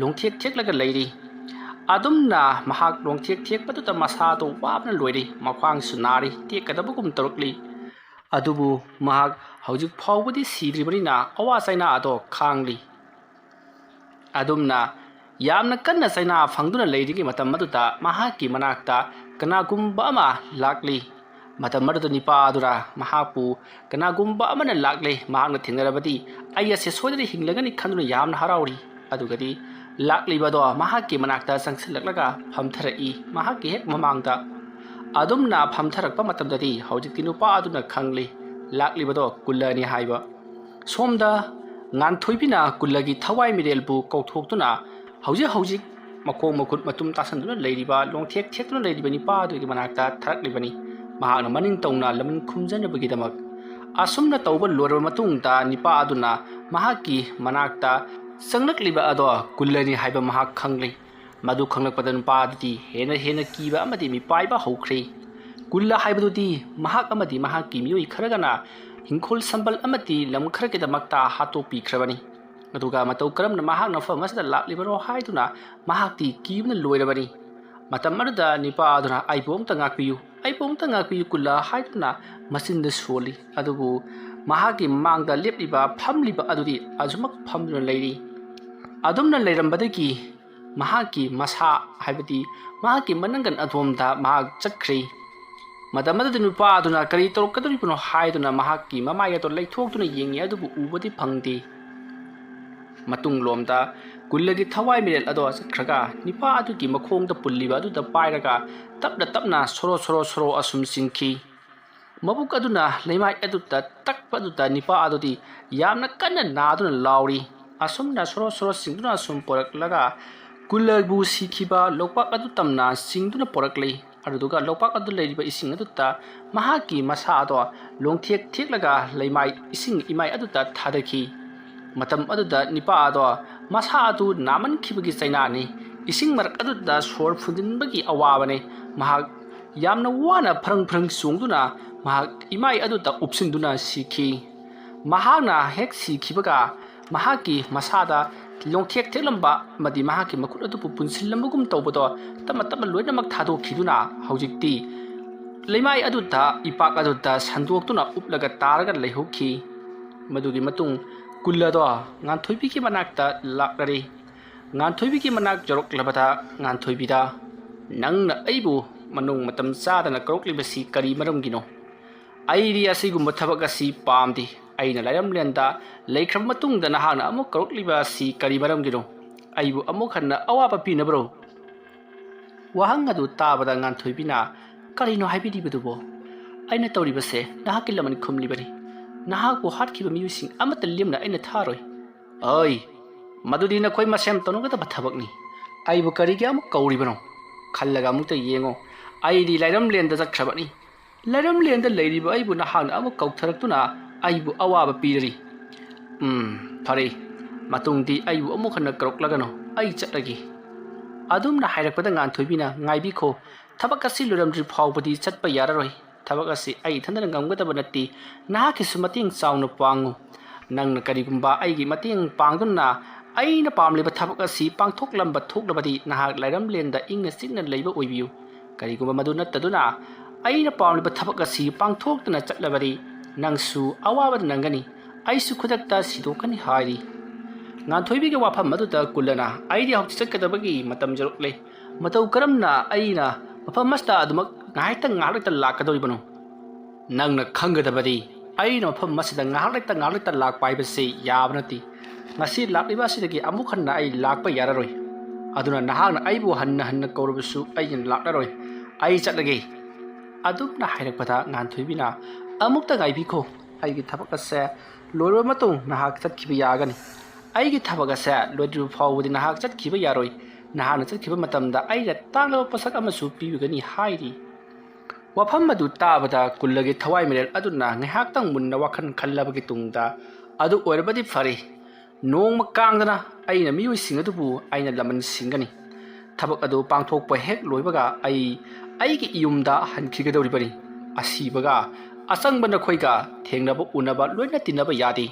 ꯊꯦꯛꯂꯒ ꯂꯩꯔꯤ꯫ ꯑꯗꯨꯝꯅ ꯃꯍꯥꯛ ꯊꯦꯛꯄꯗꯨꯗ ꯃꯁꯥꯗꯣ ꯋꯥꯕꯅ ꯂꯣꯏꯔꯤ, ꯃꯈ꯭ꯋꯥꯡꯁꯨ ꯅꯥꯔꯤ, ꯇꯦꯛꯀꯗꯕꯒꯨꯝ ꯇꯧꯔꯛꯂꯤ꯫ ꯑꯗꯨꯕꯨ ꯃꯍꯥꯛ ꯍꯧꯖꯤꯛ ꯐꯥꯎꯕꯗꯤ ꯁꯤꯗ꯭ꯔꯤꯕꯅꯤꯅ ꯑꯋꯥ ꯆꯩꯅꯥ ꯑꯗꯣ ꯈꯥꯡꯂꯤ꯫ ꯑꯗꯨꯝꯅ ꯌꯥꯝꯅ ꯀꯟꯅ ꯆꯩꯅꯥ ꯐꯪꯗꯨꯅ ꯂꯩꯔꯤꯉꯩ ꯃꯇꯝ ꯑꯗꯨꯗ ꯃꯍꯥꯛꯀꯤ ꯃꯅꯥꯛꯇ ꯀꯅꯥꯒꯨꯝꯕ ꯑꯃ ꯂꯥꯛꯂꯤ꯫ ꯃꯇꯝ ꯑꯗꯨꯗ ꯅꯤꯄꯥ ꯑꯗꯨꯅ ꯃꯍꯥꯛꯄꯨ ꯀꯅꯥꯒꯨꯝꯕ ꯑꯃꯅ ꯂꯥꯛꯂꯦ, ꯃꯍꯥꯛꯅ ꯊꯦꯡꯅꯔꯕꯗꯤ ꯑꯩ ꯑꯁꯦ ꯁꯣꯏꯗꯅ ꯍꯤꯡꯂꯒꯅꯤ ꯈꯟꯗꯨꯅ ꯌꯥꯝꯅ ꯍꯔꯥꯎꯔꯤ꯫ ꯑꯗꯨꯒꯗꯤ ꯂꯥꯛꯂꯤꯕꯗꯣ ꯃꯍꯥꯛꯀꯤ ꯃꯅꯥꯛꯇ ꯆꯪꯁꯤꯜꯂꯛꯂꯒ ꯐꯝꯊꯔꯛꯏ ꯃꯍꯥꯛꯀꯤ ꯍꯦꯛ ꯃꯃꯥꯡꯗ꯫ ꯑꯗꯨꯝꯅ ꯐꯝꯊꯔꯛꯄ ꯃꯇꯝꯗꯗꯤ ꯍꯧꯖꯤꯛꯇꯤ ꯅꯨꯄꯥ ꯑꯗꯨꯅ ꯈꯪꯂꯤ ꯂꯥꯛꯂꯤꯕꯗꯣ ꯀꯨꯜꯂꯅꯤ ꯍꯥꯏꯕ꯫ ꯁꯣꯝꯗ ꯉꯥꯟꯊꯣꯏꯕꯤꯅ ꯀꯨꯜꯂꯒꯤ ꯊꯋꯥꯏ ꯃꯤꯔꯦꯜꯕꯨ ꯀꯧꯊꯣꯛꯇꯨꯅ ꯍꯧꯖꯤꯛ ꯃꯈꯣꯡ ꯃꯈꯨꯠ ꯃꯇꯨꯝ ꯇꯥꯁꯟꯗꯨꯅ ꯂꯩꯔꯤꯕ ꯊꯦꯛꯇꯨꯅ ꯂꯩꯔꯤꯕ ꯅꯤꯄꯥ ꯑꯗꯨꯒꯤ ꯃꯅꯥꯛꯇ ꯊꯔꯛꯂꯤꯕꯅꯤ, ꯃꯍꯥꯛꯅ ꯃꯅꯤꯡ ꯇꯧꯅ ꯂꯃꯟ ꯈꯨꯝꯖꯅꯕꯒꯤꯗꯃꯛ꯫ ꯑꯁꯨꯝꯅ ꯇꯧꯕ ꯂꯣꯏꯔꯕ ꯃꯇꯨꯡꯗ ꯅꯤꯄꯥ ꯑꯗꯨꯅ ꯃꯍꯥꯛꯀꯤ ꯃꯅꯥꯛꯇ ꯆꯪꯂꯛꯂꯤꯕ ꯑꯗꯣ ꯀꯨꯜꯂꯅꯤ ꯍꯥꯏꯕ ꯃꯍꯥꯛ ꯈꯪꯂꯤ꯫ ꯃꯗꯨ ꯈꯪꯂꯛꯄꯗ ꯅꯨꯄꯥ ꯑꯗꯨꯗꯤ ꯍꯦꯟꯅ ꯀꯤꯕ ꯑꯃꯗꯤ ꯃꯤꯄꯥꯏꯕ ꯍꯧꯈ꯭ꯔꯦ꯫ ꯀꯨꯜꯂ ꯍꯥꯏꯕꯗꯨꯗꯤ ꯃꯍꯥꯛ ꯑꯃꯗꯤ ꯃꯍꯥꯛꯀꯤ ꯃꯤꯑꯣꯏ ꯈꯔꯒꯅ ꯍꯤꯡꯈꯣꯜ ꯁꯝꯕꯜ ꯑꯃꯗꯤ ꯂꯝ ꯈꯔꯒꯤꯗꯃꯛꯇ ꯍꯥꯠꯇꯣꯛꯄꯤꯈ꯭ꯔꯕꯅꯤ꯫ ꯑꯗꯨꯒ ꯃꯇꯧ ꯀꯔꯝꯅ ꯃꯍꯥꯛꯅ ꯃꯐꯝ ꯑꯁꯤꯗ ꯂꯥꯛꯂꯤꯕꯅꯣ ꯍꯥꯏꯗꯨꯅ ꯃꯍꯥꯛꯇꯤ ꯀꯤꯕꯅ ꯂꯣꯏꯔꯕꯅꯤ꯫ ꯃꯇꯝ ꯑꯗꯨꯗ ꯅꯤꯄꯥ ꯑꯗꯨꯅ ꯑꯩꯕꯨ ꯑꯃꯨꯛꯇ ꯉꯥꯛꯄꯤꯌꯨ ꯀꯨꯜꯂ ꯍꯥꯏꯗꯨꯅ ꯃꯆꯤꯟꯗ ꯁꯣꯜꯂꯤ, ꯑꯗꯨꯕꯨ ꯃꯍꯥꯛꯀꯤ ꯃꯃꯥꯡꯗ ꯐꯝꯂꯤꯕ ꯑꯗꯨꯗꯤ ꯑꯁꯨꯃꯛ ꯐꯝꯗꯨꯅ ꯂꯩꯔꯤ꯫ ꯑꯗꯨꯝꯅ ꯂꯩꯔꯝꯕꯗꯒꯤ ꯃꯍꯥꯛꯀꯤ ꯃꯁꯥ ꯍꯥꯏꯕꯗꯤ ꯃꯍꯥꯛꯀꯤ ꯃꯅꯪꯒꯟ ꯑꯗꯣꯝꯗ ꯃꯍꯥꯛ ꯆꯠꯈ꯭ꯔꯦ꯫ ꯃꯇꯝ ꯑꯗꯨꯗ ꯅꯨꯄꯥ ꯑꯗꯨꯅ ꯀꯔꯤ ꯇꯧꯔꯛꯀꯗꯧꯔꯤꯕꯅꯣ ꯍꯥꯏꯗꯨꯅ ꯃꯍꯥꯛꯀꯤ ꯃꯃꯥꯏ ꯑꯗꯣ ꯂꯩꯊꯣꯛꯇꯨꯅ ꯌꯦꯡꯉꯤ, ꯑꯗꯨꯕꯨ ꯎꯕꯗꯤ ꯐꯪꯗꯦ꯫ ꯃꯇꯨꯡꯂꯣꯝꯗ ꯀꯨꯜꯂꯒꯤ ꯊꯋꯥꯏ ꯃꯤꯔꯦꯜ ꯑꯗꯣ ꯆꯠꯈ꯭ꯔꯒ ꯅꯤꯄꯥ ꯑꯗꯨꯒꯤ ꯃꯈꯣꯡꯗ ꯄꯨꯜꯂꯤꯕ ꯑꯗꯨꯗ ꯄꯥꯏꯔꯒ ꯇꯞꯅ ꯁꯣꯔꯣ ꯑꯁꯨꯝ ꯆꯤꯡꯈꯤ꯫ ꯃꯕꯨꯛ ꯑꯗꯨꯅ ꯂꯩꯃꯥꯏ ꯑꯗꯨꯗ ꯇꯛꯄ ꯑꯗꯨꯗ ꯅꯤꯄꯥ ꯑꯗꯨꯗꯤ ꯌꯥꯝꯅ ꯀꯟꯅ ꯅꯥꯗꯨꯅ ꯂꯥꯎꯔꯤ꯫ ꯑꯁꯨꯝꯅ ꯁꯣꯔꯣ ꯆꯤꯡꯗꯨꯅ ꯑꯁꯨꯝ ꯄꯣꯔꯛꯂꯒ ꯀꯨꯜꯂꯕꯨ ꯁꯤꯈꯤꯕ ꯂꯣꯛꯄꯥꯛ ꯑꯗꯨ ꯇꯝꯅ ꯆꯤꯡꯗꯨꯅ ꯄꯣꯔꯛꯂꯤ꯫ ꯑꯗꯨꯗꯨꯒ ꯂꯣꯛꯄꯥꯛ ꯑꯗꯨ ꯂꯩꯔꯤꯕ ꯏꯁꯤꯡ ꯑꯗꯨꯗ ꯃꯍꯥꯛꯀꯤ ꯃꯁꯥ ꯑꯗꯣ ꯊꯦꯛꯂꯒ ꯂꯩꯃꯥꯏ ꯏꯁꯤꯡ ꯏꯃꯥꯏ ꯑꯗꯨꯗ ꯊꯥꯗꯈꯤ꯫ ꯃꯇꯝ ꯑꯗꯨꯗ ꯅꯤꯄꯥ ꯑꯗꯣ ꯃꯁꯥ ꯑꯗꯨ ꯅꯥꯃꯟꯈꯤꯕꯒꯤ ꯆꯩꯅꯥꯅꯤ, ꯏꯁꯤꯡ ꯃꯔꯛ ꯑꯗꯨꯗ ꯁꯣꯔ ꯐꯨꯟꯖꯤꯟꯕꯒꯤ ꯑꯋꯥꯕꯅꯤ, ꯃꯍꯥꯛ ꯌꯥꯝꯅ ꯋꯥꯅ ꯐꯔꯪ ꯆꯣꯡꯗꯨꯅ ꯃꯍꯥꯛ ꯏꯃꯥꯏ ꯑꯗꯨꯗ ꯎꯞꯁꯤꯟꯗꯨꯅ ꯁꯤꯈꯤ꯫ ꯃꯍꯥꯛꯅ ꯍꯦꯛ ꯁꯤꯈꯤꯕꯒ ꯃꯍꯥꯛꯀꯤ ꯃꯁꯥꯗ ꯊꯦꯛꯂꯝꯕ ꯑꯃꯗꯤ ꯃꯍꯥꯛꯀꯤ ꯃꯈꯨꯠ ꯑꯗꯨꯕꯨ ꯄꯨꯟꯁꯤꯜꯂꯝꯕꯒꯨꯝ ꯇꯧꯕꯗꯣ ꯇꯞꯅ ꯂꯣꯏꯅꯃꯛ ꯊꯥꯗꯣꯛꯈꯤꯗꯨꯅ ꯍꯧꯖꯤꯛꯇꯤ ꯂꯩꯃꯥꯏ ꯑꯗꯨꯗ ꯏꯄꯥꯛ ꯑꯗꯨꯗ ꯁꯟꯗꯣꯛꯇꯨꯅ ꯎꯞꯂꯒ ꯇꯥꯔꯒ ꯂꯩꯍꯧꯈꯤ꯫ ꯃꯗꯨꯒꯤ ꯃꯇꯨꯡ ꯀꯨꯜꯂꯗꯣ ꯉꯥꯟꯊꯣꯏꯕꯤꯒꯤ ꯃꯅꯥꯛꯇ ꯂꯥꯛꯂꯔꯤ꯫ ꯉꯥꯟꯊꯣꯏꯕꯤꯒꯤ ꯃꯅꯥꯛ ꯌꯧꯔꯛꯂꯕꯗ ꯉꯥꯟꯊꯣꯏꯕꯤꯗ ꯅꯪꯅ ꯑꯩꯕꯨ ꯃꯅꯨꯡ ꯃꯇꯝ ꯆꯥꯗꯅ ꯀꯧꯔꯛꯂꯤꯕꯁꯤ ꯀꯔꯤ ꯃꯔꯝꯒꯤꯅꯣ? ꯑꯩꯗꯤ ꯑꯁꯤꯒꯨꯝꯕ ꯊꯕꯛ ꯑꯁꯤ ꯄꯥꯝꯗꯦ꯫ ꯑꯩꯅ ꯂꯥꯏꯔꯝꯂꯦꯟꯗ ꯂꯩꯈ꯭ꯔꯕ ꯃꯇꯨꯡꯗ ꯅꯍꯥꯛꯅ ꯑꯃꯨꯛ ꯀꯧꯔꯛꯂꯤꯕ ꯑꯁꯤ ꯀꯔꯤ ꯃꯔꯝꯒꯤꯅꯣ? ꯑꯩꯕꯨ ꯑꯃꯨꯛ ꯍꯟꯅ ꯑꯋꯥꯕ ꯄꯤꯅꯕ꯭ꯔꯣ? ꯋꯥꯍꯪ ꯑꯗꯨ ꯇꯥꯕꯗ ꯉꯥꯟꯊꯣꯏꯕꯤꯅ ꯀꯔꯤꯅꯣ ꯍꯥꯏꯕꯤꯔꯤꯕꯗꯨꯕꯣ? ꯑꯩꯅ ꯇꯧꯔꯤꯕꯁꯦ ꯅꯍꯥꯛꯀꯤ ꯂꯃꯟ ꯈꯨꯝꯂꯤꯕꯅꯤ꯫ ꯅꯍꯥꯛꯄꯨ ꯍꯥꯠꯈꯤꯕ ꯃꯤꯑꯣꯏꯁꯤꯡ ꯑꯃꯠꯇ ꯂꯦꯝꯅ ꯑꯩꯅ ꯊꯥꯔꯣꯏ꯫ ꯑꯣꯏ, ꯃꯗꯨꯗꯤ ꯅꯈꯣꯏ ꯃꯁꯦꯝ ꯇꯧꯅꯒꯗꯕ ꯊꯕꯛꯅꯤ꯫ ꯑꯩꯕꯨ ꯀꯔꯤꯒꯤ ꯑꯃꯨꯛ ꯀꯧꯔꯤꯕꯅꯣ? ꯈꯜꯂꯒ ꯑꯃꯨꯛꯇ ꯌꯦꯡꯉꯣ꯫ ꯑꯩꯗꯤ ꯂꯥꯏꯔꯝꯂꯦꯟꯗ ꯆꯠꯈ꯭ꯔꯕꯅꯤ꯫ ꯂꯥꯏꯔꯝꯂꯦꯟꯗ ꯂꯩꯔꯤꯕ ꯑꯩꯕꯨ ꯅꯍꯥꯛꯅ ꯑꯃꯨꯛ ꯀꯧꯊꯔꯛꯇꯨꯅ ꯑꯩꯕꯨ ꯑꯋꯥꯕ ꯄꯤꯔꯤ꯫ ꯐꯔꯦ, ꯃꯇꯨꯡꯗꯤ ꯑꯩꯕꯨ ꯑꯃꯨꯛ ꯍꯟꯅ ꯀꯧꯔꯛꯂꯒꯅꯨ꯫ ꯑꯩ ꯆꯠꯂꯒꯦ꯫ ꯑꯗꯨꯝꯅ ꯍꯥꯏꯔꯛꯄꯗ ꯉꯥꯟꯊꯣꯏꯕꯤꯅ ꯉꯥꯏꯕꯤꯈꯣ, ꯊꯕꯛ ꯑꯁꯤ ꯂꯣꯏꯔꯝꯗ꯭ꯔꯤ ꯐꯥꯎꯕꯗꯤ ꯆꯠꯄ ꯌꯥꯔꯔꯣꯏ꯫ ꯊꯕꯛ ꯑꯁꯤ ꯑꯩ ꯏꯊꯟꯇꯅ ꯉꯝꯒꯗꯕ ꯅꯠꯇꯦ꯫ ꯅꯍꯥꯛꯀꯤꯁꯨ ꯃꯇꯦꯡ ꯆꯥꯎꯅ ꯄꯥꯡꯉꯨ꯫ ꯅꯪꯅ ꯀꯔꯤꯒꯨꯝꯕ ꯑꯩꯒꯤ ꯃꯇꯦꯡ ꯄꯥꯡꯗꯨꯅ ꯑꯩꯅ ꯄꯥꯝꯂꯤꯕ ꯊꯕꯛ ꯑꯁꯤ ꯄꯥꯡꯊꯣꯛꯂꯝꯕ ꯊꯣꯛꯂꯕꯗꯤ ꯅꯍꯥꯛ ꯂꯥꯏꯔꯝꯂꯦꯟꯗ ꯏꯪꯅ ꯆꯤꯛꯅ ꯂꯩꯕ ꯑꯣꯏꯕꯤꯌꯨ꯫ ꯀꯔꯤꯒꯨꯝꯕ ꯃꯗꯨ ꯅꯠꯇꯗꯨꯅ ꯑꯩꯅ ꯄꯥꯝꯂꯤꯕ ꯊꯕꯛ ꯑꯁꯤ ꯄꯥꯡꯊꯣꯛꯇꯨꯅ ꯆꯠꯂꯕꯗꯤ ꯅꯪꯁꯨ ꯑꯋꯥꯕꯗ ꯅꯪꯒꯅꯤ, ꯑꯩꯁꯨ ꯈꯨꯗꯛꯇ ꯁꯤꯗꯣꯛꯀꯅꯤ ꯍꯥꯏꯔꯤ꯫ ꯉꯥꯟꯊꯣꯏꯕꯤꯒꯤ ꯋꯥꯐꯝ ꯑꯗꯨꯗ ꯀꯨꯜꯂꯅ ꯑꯩꯗꯤ ꯍꯧꯖꯤꯛ ꯆꯠꯀꯗꯕꯒꯤ ꯃꯇꯝ ꯌꯧꯔꯛꯂꯦ꯫ ꯃꯇꯧ ꯀꯔꯝꯅ ꯑꯩꯅ ꯃꯐꯝ ꯑꯁꯤꯗ ꯑꯗꯨꯃꯛ ꯉꯥꯏꯍꯥꯛꯇ ꯂꯥꯛꯀꯗꯧꯔꯤꯕꯅꯣ? ꯅꯪꯅ ꯈꯪꯒꯗꯕꯗꯤ ꯑꯩꯅ ꯃꯐꯝ ꯑꯁꯤꯗ ꯉꯥꯏꯍꯥꯛꯇ ꯂꯥꯛꯄ ꯍꯥꯏꯕꯁꯤ ꯌꯥꯕ ꯅꯠꯇꯦ꯫ ꯉꯁꯤ ꯂꯥꯛꯂꯤꯕ ꯑꯁꯤꯗꯒꯤ ꯑꯃꯨꯛ ꯍꯟꯅ ꯑꯩ ꯂꯥꯛꯄ ꯌꯥꯔꯔꯣꯏ꯫ ꯑꯗꯨꯅ ꯅꯍꯥꯛꯅ ꯑꯩꯕꯨ ꯍꯟꯅ ꯀꯧꯔꯕꯁꯨ ꯑꯩꯅ ꯂꯥꯛꯂꯔꯣꯏ꯫ ꯑꯩ ꯆꯠꯂꯒꯦ꯫ ꯑꯗꯨꯝꯅ ꯍꯥꯏꯔꯛꯄꯗ ꯉꯥꯟꯊꯣꯏꯕꯤꯅ ꯑꯃꯨꯛꯇ ꯉꯥꯏꯕꯤꯈꯣ꯫ ꯑꯩꯒꯤ ꯊꯕꯛ ꯑꯁꯦ ꯂꯣꯏꯔꯕ ꯃꯇꯨꯡ ꯅꯍꯥꯛ ꯆꯠꯈꯤꯕ ꯌꯥꯒꯅꯤ꯫ ꯑꯩꯒꯤ ꯊꯕꯛ ꯑꯁꯦ ꯂꯣꯏꯗ꯭ꯔꯤꯕ ꯐꯥꯎꯕꯗꯤ ꯅꯍꯥꯛ ꯆꯠꯈꯤꯕ ꯌꯥꯔꯣꯏ꯫ ꯅꯍꯥꯛꯅ ꯆꯠꯈꯤꯕ ꯃꯇꯝꯗ ꯑꯩꯅ ꯇꯥꯡꯂꯕ ꯄꯣꯠꯁꯛ ꯑꯃꯁꯨ ꯄꯤꯕꯤꯒꯅꯤ ꯍꯥꯏꯔꯤ꯫ ꯋꯥꯐꯝ ꯑꯗꯨ ꯇꯥꯕꯗ ꯀꯨꯜꯂꯒꯤ ꯊꯋꯥꯏ ꯃꯤꯔꯦꯜ ꯑꯗꯨꯅ ꯉꯥꯏꯍꯥꯛꯇꯪ ꯃꯨꯟꯅ ꯋꯥꯈꯜ ꯈꯜꯂꯕꯒꯤ ꯇꯨꯡꯗ ꯑꯗꯨ ꯑꯣꯏꯔꯕꯗꯤ ꯐꯔꯦ, ꯅꯣꯡꯃ ꯀꯥꯡꯗꯅ ꯑꯩꯅ ꯃꯤꯑꯣꯏꯁꯤꯡ ꯑꯗꯨꯕꯨ ꯑꯩꯅ ꯂꯃꯟ ꯁꯤꯡꯒꯅꯤ꯫ ꯊꯕꯛ ꯑꯗꯨ ꯄꯥꯡꯊꯣꯛꯄ ꯍꯦꯛ ꯂꯣꯏꯕꯒ ꯑꯩꯒꯤ ꯌꯨꯝꯗ ꯍꯟꯈꯤꯒꯗꯧꯔꯤꯕꯅꯤ꯫ ꯑꯁꯤꯕꯒ ꯑꯆꯪꯕ ꯅꯈꯣꯏꯒ ꯊꯦꯡꯅꯕ ꯎꯅꯕ ꯂꯣꯏꯅ ꯇꯤꯟꯅꯕ ꯌꯥꯗꯦ꯫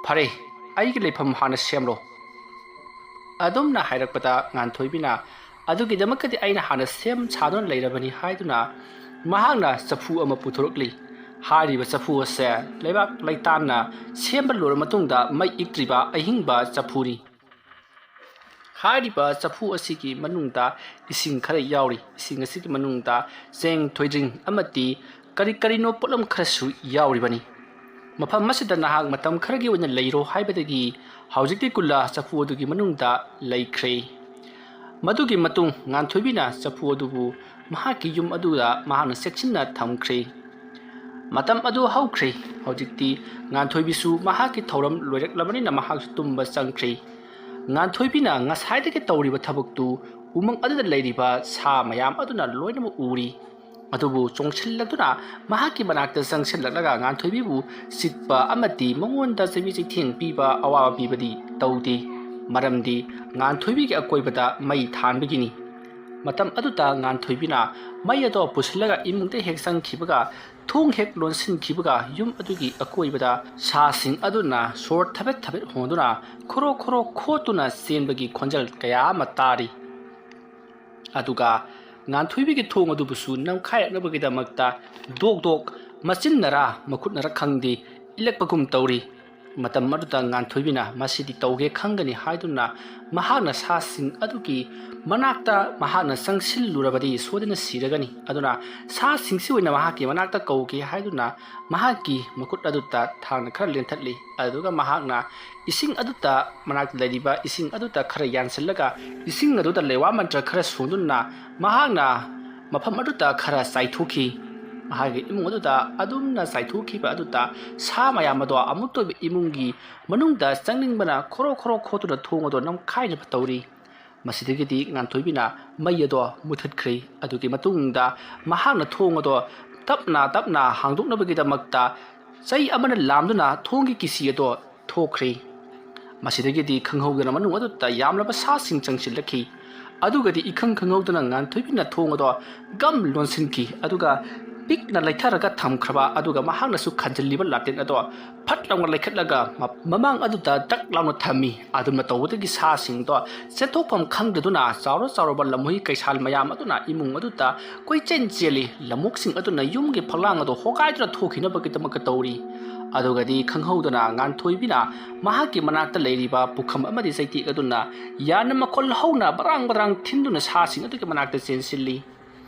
ꯐꯔꯦ, ꯑꯩꯒꯤ ꯂꯩꯐꯝ ꯍꯥꯟꯅ ꯁꯦꯝꯂꯣ꯫ ꯑꯗꯨꯝꯅ ꯍꯥꯏꯔꯛꯄꯗ ꯉꯥꯟꯊꯣꯏꯕꯤꯅ ꯑꯗꯨꯒꯤꯗꯃꯛꯇꯗꯤ ꯑꯩꯅ ꯍꯥꯟꯅ ꯁꯦꯝ ꯁꯥꯗꯨꯅ ꯂꯩꯔꯕꯅꯤ ꯍꯥꯏꯗꯨꯅ ꯃꯍꯥꯛꯅ ꯆꯐꯨ ꯑꯃ ꯄꯨꯊꯣꯔꯛꯂꯤ꯫ ꯍꯥꯏꯔꯤꯕ ꯆꯐꯨ ꯑꯁꯦ ꯂꯩꯕꯥꯛ ꯂꯩꯇꯥꯟꯅ ꯁꯦꯝꯕ ꯂꯣꯏꯔꯕ ꯃꯇꯨꯡꯗ ꯃꯩ ꯏꯛꯇ꯭ꯔꯤꯕ ꯑꯍꯤꯡꯕ ꯆꯐꯨꯅꯤ꯫ ꯍꯥꯏꯔꯤꯕ ꯆꯐꯨ ꯑꯁꯤꯒꯤ ꯃꯅꯨꯡꯗ ꯏꯁꯤꯡ ꯈꯔ ꯌꯥꯎꯔꯤ꯫ ꯏꯁꯤꯡ ꯑꯁꯤꯒꯤ ꯃꯅꯨꯡꯗ ꯆꯦꯡ, ꯊꯣꯏꯗ꯭ꯔꯤꯡ ꯑꯃꯗꯤ ꯀꯔꯤꯅꯣ ꯄꯣꯠꯂꯝ ꯈꯔꯁꯨ ꯌꯥꯎꯔꯤꯕꯅꯤ꯫ ꯃꯐꯝ ꯑꯁꯤꯗ ꯅꯍꯥꯛ ꯃꯇꯝ ꯈꯔꯒꯤ ꯑꯣꯏꯅ ꯂꯩꯔꯣ ꯍꯥꯏꯕꯗꯒꯤ ꯍꯧꯖꯤꯛꯇꯤ ꯀꯨꯜꯂ ꯆꯐꯨ ꯑꯗꯨꯒꯤ ꯃꯅꯨꯡꯗ ꯂꯩꯈ꯭ꯔꯦ꯫ ꯃꯗꯨꯒꯤ ꯃꯇꯨꯡ ꯉꯥꯟꯊꯣꯏꯕꯤꯅ ꯆꯐꯨ ꯑꯗꯨꯕꯨ ꯃꯍꯥꯛꯀꯤ ꯌꯨꯝ ꯑꯗꯨꯗ ꯃꯍꯥꯛꯅ ꯆꯦꯛꯁꯤꯟꯅ ꯊꯝꯈ꯭ꯔꯦ꯫ ꯃꯇꯝ ꯑꯗꯨ ꯍꯧꯈ꯭ꯔꯦ꯫ ꯍꯧꯖꯤꯛꯇꯤ ꯉꯥꯟꯊꯣꯏꯕꯤꯁꯨ ꯃꯍꯥꯛꯀꯤ ꯊꯧꯔꯝ ꯂꯣꯏꯔꯛꯂꯕꯅꯤꯅ ꯃꯍꯥꯛꯁꯨ ꯇꯨꯝꯕ ꯆꯪꯈ꯭ꯔꯦ꯫ ꯉꯥꯟꯊꯣꯏꯕꯤꯅ ꯉꯁꯥꯏꯗꯒꯤ ꯇꯧꯔꯤꯕ ꯊꯕꯛꯇꯨ ꯎꯃꯪ ꯑꯗꯨꯗ ꯂꯩꯔꯤꯕ ꯁꯥ ꯃꯌꯥꯝ ꯑꯗꯨꯅ ꯂꯣꯏꯅꯃꯛ ꯎꯔꯤ꯫ ꯑꯗꯨꯕꯨ ꯆꯣꯡꯁꯤꯜꯂꯗꯨꯅ ꯃꯍꯥꯛꯀꯤ ꯃꯅꯥꯛꯇ ꯆꯪꯁꯤꯜꯂꯛꯂꯒ ꯉꯥꯟꯊꯣꯏꯕꯤꯕꯨ ꯆꯤꯛꯄ ꯑꯃꯗꯤ ꯃꯉꯣꯟꯗ ꯆꯩꯕꯤ ꯆꯩꯊꯦꯡ ꯄꯤꯕ, ꯑꯋꯥꯕ ꯄꯤꯕꯗꯤ ꯇꯧꯗꯦ꯫ ꯃꯔꯝꯗꯤ ꯉꯥꯟꯊꯣꯏꯕꯤꯒꯤ ꯑꯀꯣꯏꯕꯗ ꯃꯩ ꯊꯥꯟꯕꯒꯤꯅꯤ꯫ ꯃꯇꯝ ꯑꯗꯨꯗ ꯉꯥꯟꯊꯣꯏꯕꯤꯅ ꯃꯩ ꯑꯗꯨ ꯄꯨꯁꯤꯜꯂꯒ ꯏꯃꯨꯡꯗ ꯍꯦꯛ ꯆꯪꯈꯤꯕꯒ, ꯊꯣꯡ ꯍꯦꯛ ꯂꯣꯟꯁꯤꯟꯈꯤꯕꯒ ꯌꯨꯝ ꯑꯗꯨꯒꯤ ꯑꯀꯣꯏꯕꯗ ꯁꯥꯁꯤꯡ ꯑꯗꯨꯅ ꯁꯣꯔ ꯊꯕꯦꯠ ꯍꯣꯟꯗꯨꯅ ꯈꯣꯔꯣ ꯈꯣꯠꯇꯨꯅ ꯆꯦꯟꯕꯒꯤ ꯈꯣꯟꯖꯦꯜ ꯀꯌా ꯑꯃ ꯇꯥꯔꯤ꯫ ꯑꯗꯨꯒ ꯉꯥꯟꯊꯣꯏꯕꯤꯒꯤ ꯊꯣꯡ ꯑꯗꯨꯕꯨꯁꯨ ꯅꯝꯈꯥꯏꯔꯛꯅꯕꯒꯤꯗꯃꯛꯇ ꯗꯣꯛ ꯃꯆꯤꯟꯅꯔꯥ ꯃꯈꯨꯠꯅꯔꯥ ꯈꯪꯗꯦ ꯏꯜꯂꯛꯄꯒꯨꯝ ꯇꯧꯔꯤ꯫ ꯃꯇꯝ ꯑꯗꯨꯗ ꯉꯥꯟꯊꯣꯏꯕꯤꯅ ꯃꯁꯤꯗꯤ ꯇꯧꯒꯦ ꯈꯪꯒꯅꯤ ꯍꯥꯏꯗꯨꯅ ꯃꯍꯥꯛꯅ ꯁꯥꯁꯤꯡ ꯑꯗꯨꯒꯤ ꯃꯅꯥꯛꯇ ꯃꯍꯥꯛꯅ ꯆꯪꯁꯤꯜꯂꯨꯔꯕꯗꯤ ꯁꯣꯏꯗꯅ ꯁꯤꯔꯒꯅꯤ꯫ ꯑꯗꯨꯅ ꯁꯥꯁꯤꯡꯁꯤ ꯑꯣꯏꯅ ꯃꯍꯥꯛꯀꯤ ꯃꯅꯥꯛꯇ ꯀꯧꯒꯦ ꯍꯥꯏꯗꯨꯅ ꯃꯍꯥꯛꯀꯤ ꯃꯈꯨꯠ ꯑꯗꯨꯗ ꯊꯥꯡꯅ ꯈꯔ ꯂꯦꯟꯊꯠꯂꯤ꯫ ꯑꯗꯨꯒ ꯃꯍꯥꯛꯅ ꯏꯁꯤꯡ ꯑꯗꯨꯗ ꯃꯅꯥꯛꯇ ꯂꯩꯔꯤꯕ ꯏꯁꯤꯡ ꯑꯗꯨꯗ ꯈꯔ ꯌꯥꯟꯁꯤꯜꯂꯒ ꯏꯁꯤꯡ ꯑꯗꯨꯗ ꯂꯩꯋꯥ ꯃꯟꯇ꯭ꯔ ꯈꯔ ꯁꯣꯟꯗꯨꯅ ꯃꯍꯥꯛꯅ ꯃꯐꯝ ꯑꯗꯨꯗꯈꯔ ꯆꯥꯏꯊꯣꯛꯈꯤ꯫ ꯃꯍꯥꯛꯀꯤ ꯏꯃꯨꯡ ꯑꯗꯨꯗ ꯑꯗꯨꯝꯅ ꯆꯥꯏꯊꯣꯛꯈꯤꯕ ꯑꯗꯨꯗ ꯁꯥ ꯃꯌꯥꯝ ꯑꯗꯣ ꯑꯃꯨꯛꯇ ꯑꯣꯏꯕ ꯏꯃꯨꯡꯒꯤ ꯃꯅꯨꯡꯗ ꯆꯪꯅꯤꯡꯕꯅ ꯈꯣꯔꯣ ꯈꯣꯠꯇꯨꯅ ꯊꯣꯡ ꯑꯗꯣ ꯅꯝꯈꯥꯏꯅꯕ ꯇꯧꯔꯤ꯫ ꯃꯁꯤꯗꯒꯤꯗꯤ ꯉꯥꯟꯊꯣꯏꯕꯤꯅ ꯃꯩ ꯑꯗꯣ ꯃꯨꯊꯠꯈ꯭ꯔꯦ꯫ ꯑꯗꯨꯒꯤ ꯃꯇꯨꯡꯗ ꯃꯍꯥꯛꯅ ꯊꯣꯡ ꯑꯗꯣ ꯇꯞꯅ ꯍꯥꯡꯗꯣꯛꯅꯕꯒꯤꯗꯃꯛꯇ ꯆꯩ ꯑꯃꯅ ꯂꯥꯝꯗꯨꯅ ꯊꯣꯡꯒꯤ ꯀꯤꯁꯤ ꯑꯗꯣ ꯊꯣꯛꯈ꯭ꯔꯦ꯫ ꯃꯁꯤꯗꯒꯤꯗꯤ ꯈꯪꯍꯧꯗꯅ ꯃꯅꯨꯡ ꯑꯗꯨꯗ ꯌꯥꯝꯂꯕ ꯁꯥꯁꯤꯡ ꯆꯪꯁꯤꯜꯂꯛꯈꯤ꯫ ꯑꯗꯨꯒꯗꯤ ꯈꯪꯍꯧꯗꯅ ꯉꯥꯟꯊꯣꯏꯕꯤꯅ ꯊꯣꯡ ꯑꯗꯣ ꯒꯝ ꯂꯣꯟꯁꯤꯟꯈꯤ꯫ ꯑꯗꯨꯒ ꯄꯤꯛꯅ ꯂꯩꯊꯔꯒ ꯊꯝꯈ꯭ꯔꯕ ꯑꯗꯨꯒ ꯃꯍꯥꯛꯅꯁꯨ ꯈꯟꯖꯤꯜꯂꯤꯕ ꯂꯥꯇꯦꯟ ꯑꯗꯣ ꯐꯠ ꯂꯥꯎꯅ ꯂꯩꯈꯠꯂꯒ ꯃꯃꯥꯡ ꯑꯗꯨꯗ ꯗꯛ ꯂꯥꯎꯅ ꯊꯝꯃꯤ꯫ ꯑꯗꯨꯝꯅ ꯇꯧꯕꯗꯒꯤ ꯁꯥꯁꯤꯡꯗꯣ ꯆꯦꯟꯊꯣꯛꯐꯝ ꯈꯪꯗꯗꯨꯅ ꯆꯥꯎꯔꯕ ꯂꯝꯍꯨꯏ ꯀꯩꯁꯥꯜ ꯃꯌꯥꯝ ꯑꯗꯨꯅ ꯏꯃꯨꯡ ꯑꯗꯨꯗ ꯀꯣꯏꯆꯦꯟ ꯆꯦꯜꯂꯤ꯫ ꯂꯝꯑꯣꯛꯁꯤꯡ ꯑꯗꯨꯅ ꯌꯨꯝꯒꯤ ꯐꯛꯂꯥꯡ ꯑꯗꯨ ꯍꯣꯒꯥꯏꯗꯨꯅ ꯊꯣꯛꯈꯤꯅꯕꯒꯤꯗꯃꯛꯇ ꯇꯧꯔꯤ꯫ ꯑꯗꯨꯒꯗꯤ ꯈꯪꯍꯧꯗꯅ ꯉꯥꯟꯊꯣꯏꯕꯤꯅ ꯃꯍꯥꯛꯀꯤ ꯃꯅꯥꯛꯇ ꯂꯩꯔꯤꯕ ꯄꯨꯈꯝ ꯑꯃꯗꯤ ꯆꯩꯇꯦꯛ ꯑꯗꯨꯅ ꯌꯥꯝꯅ ꯃꯈꯣꯜ ꯍꯧꯅ ꯕꯔꯥꯡ ꯊꯤꯟꯗꯨꯅ ꯁꯥꯁꯤꯡ ꯑꯗꯨꯒꯤ ꯃꯅꯥꯛꯇ ꯆꯦꯟꯁꯤꯜꯂꯤ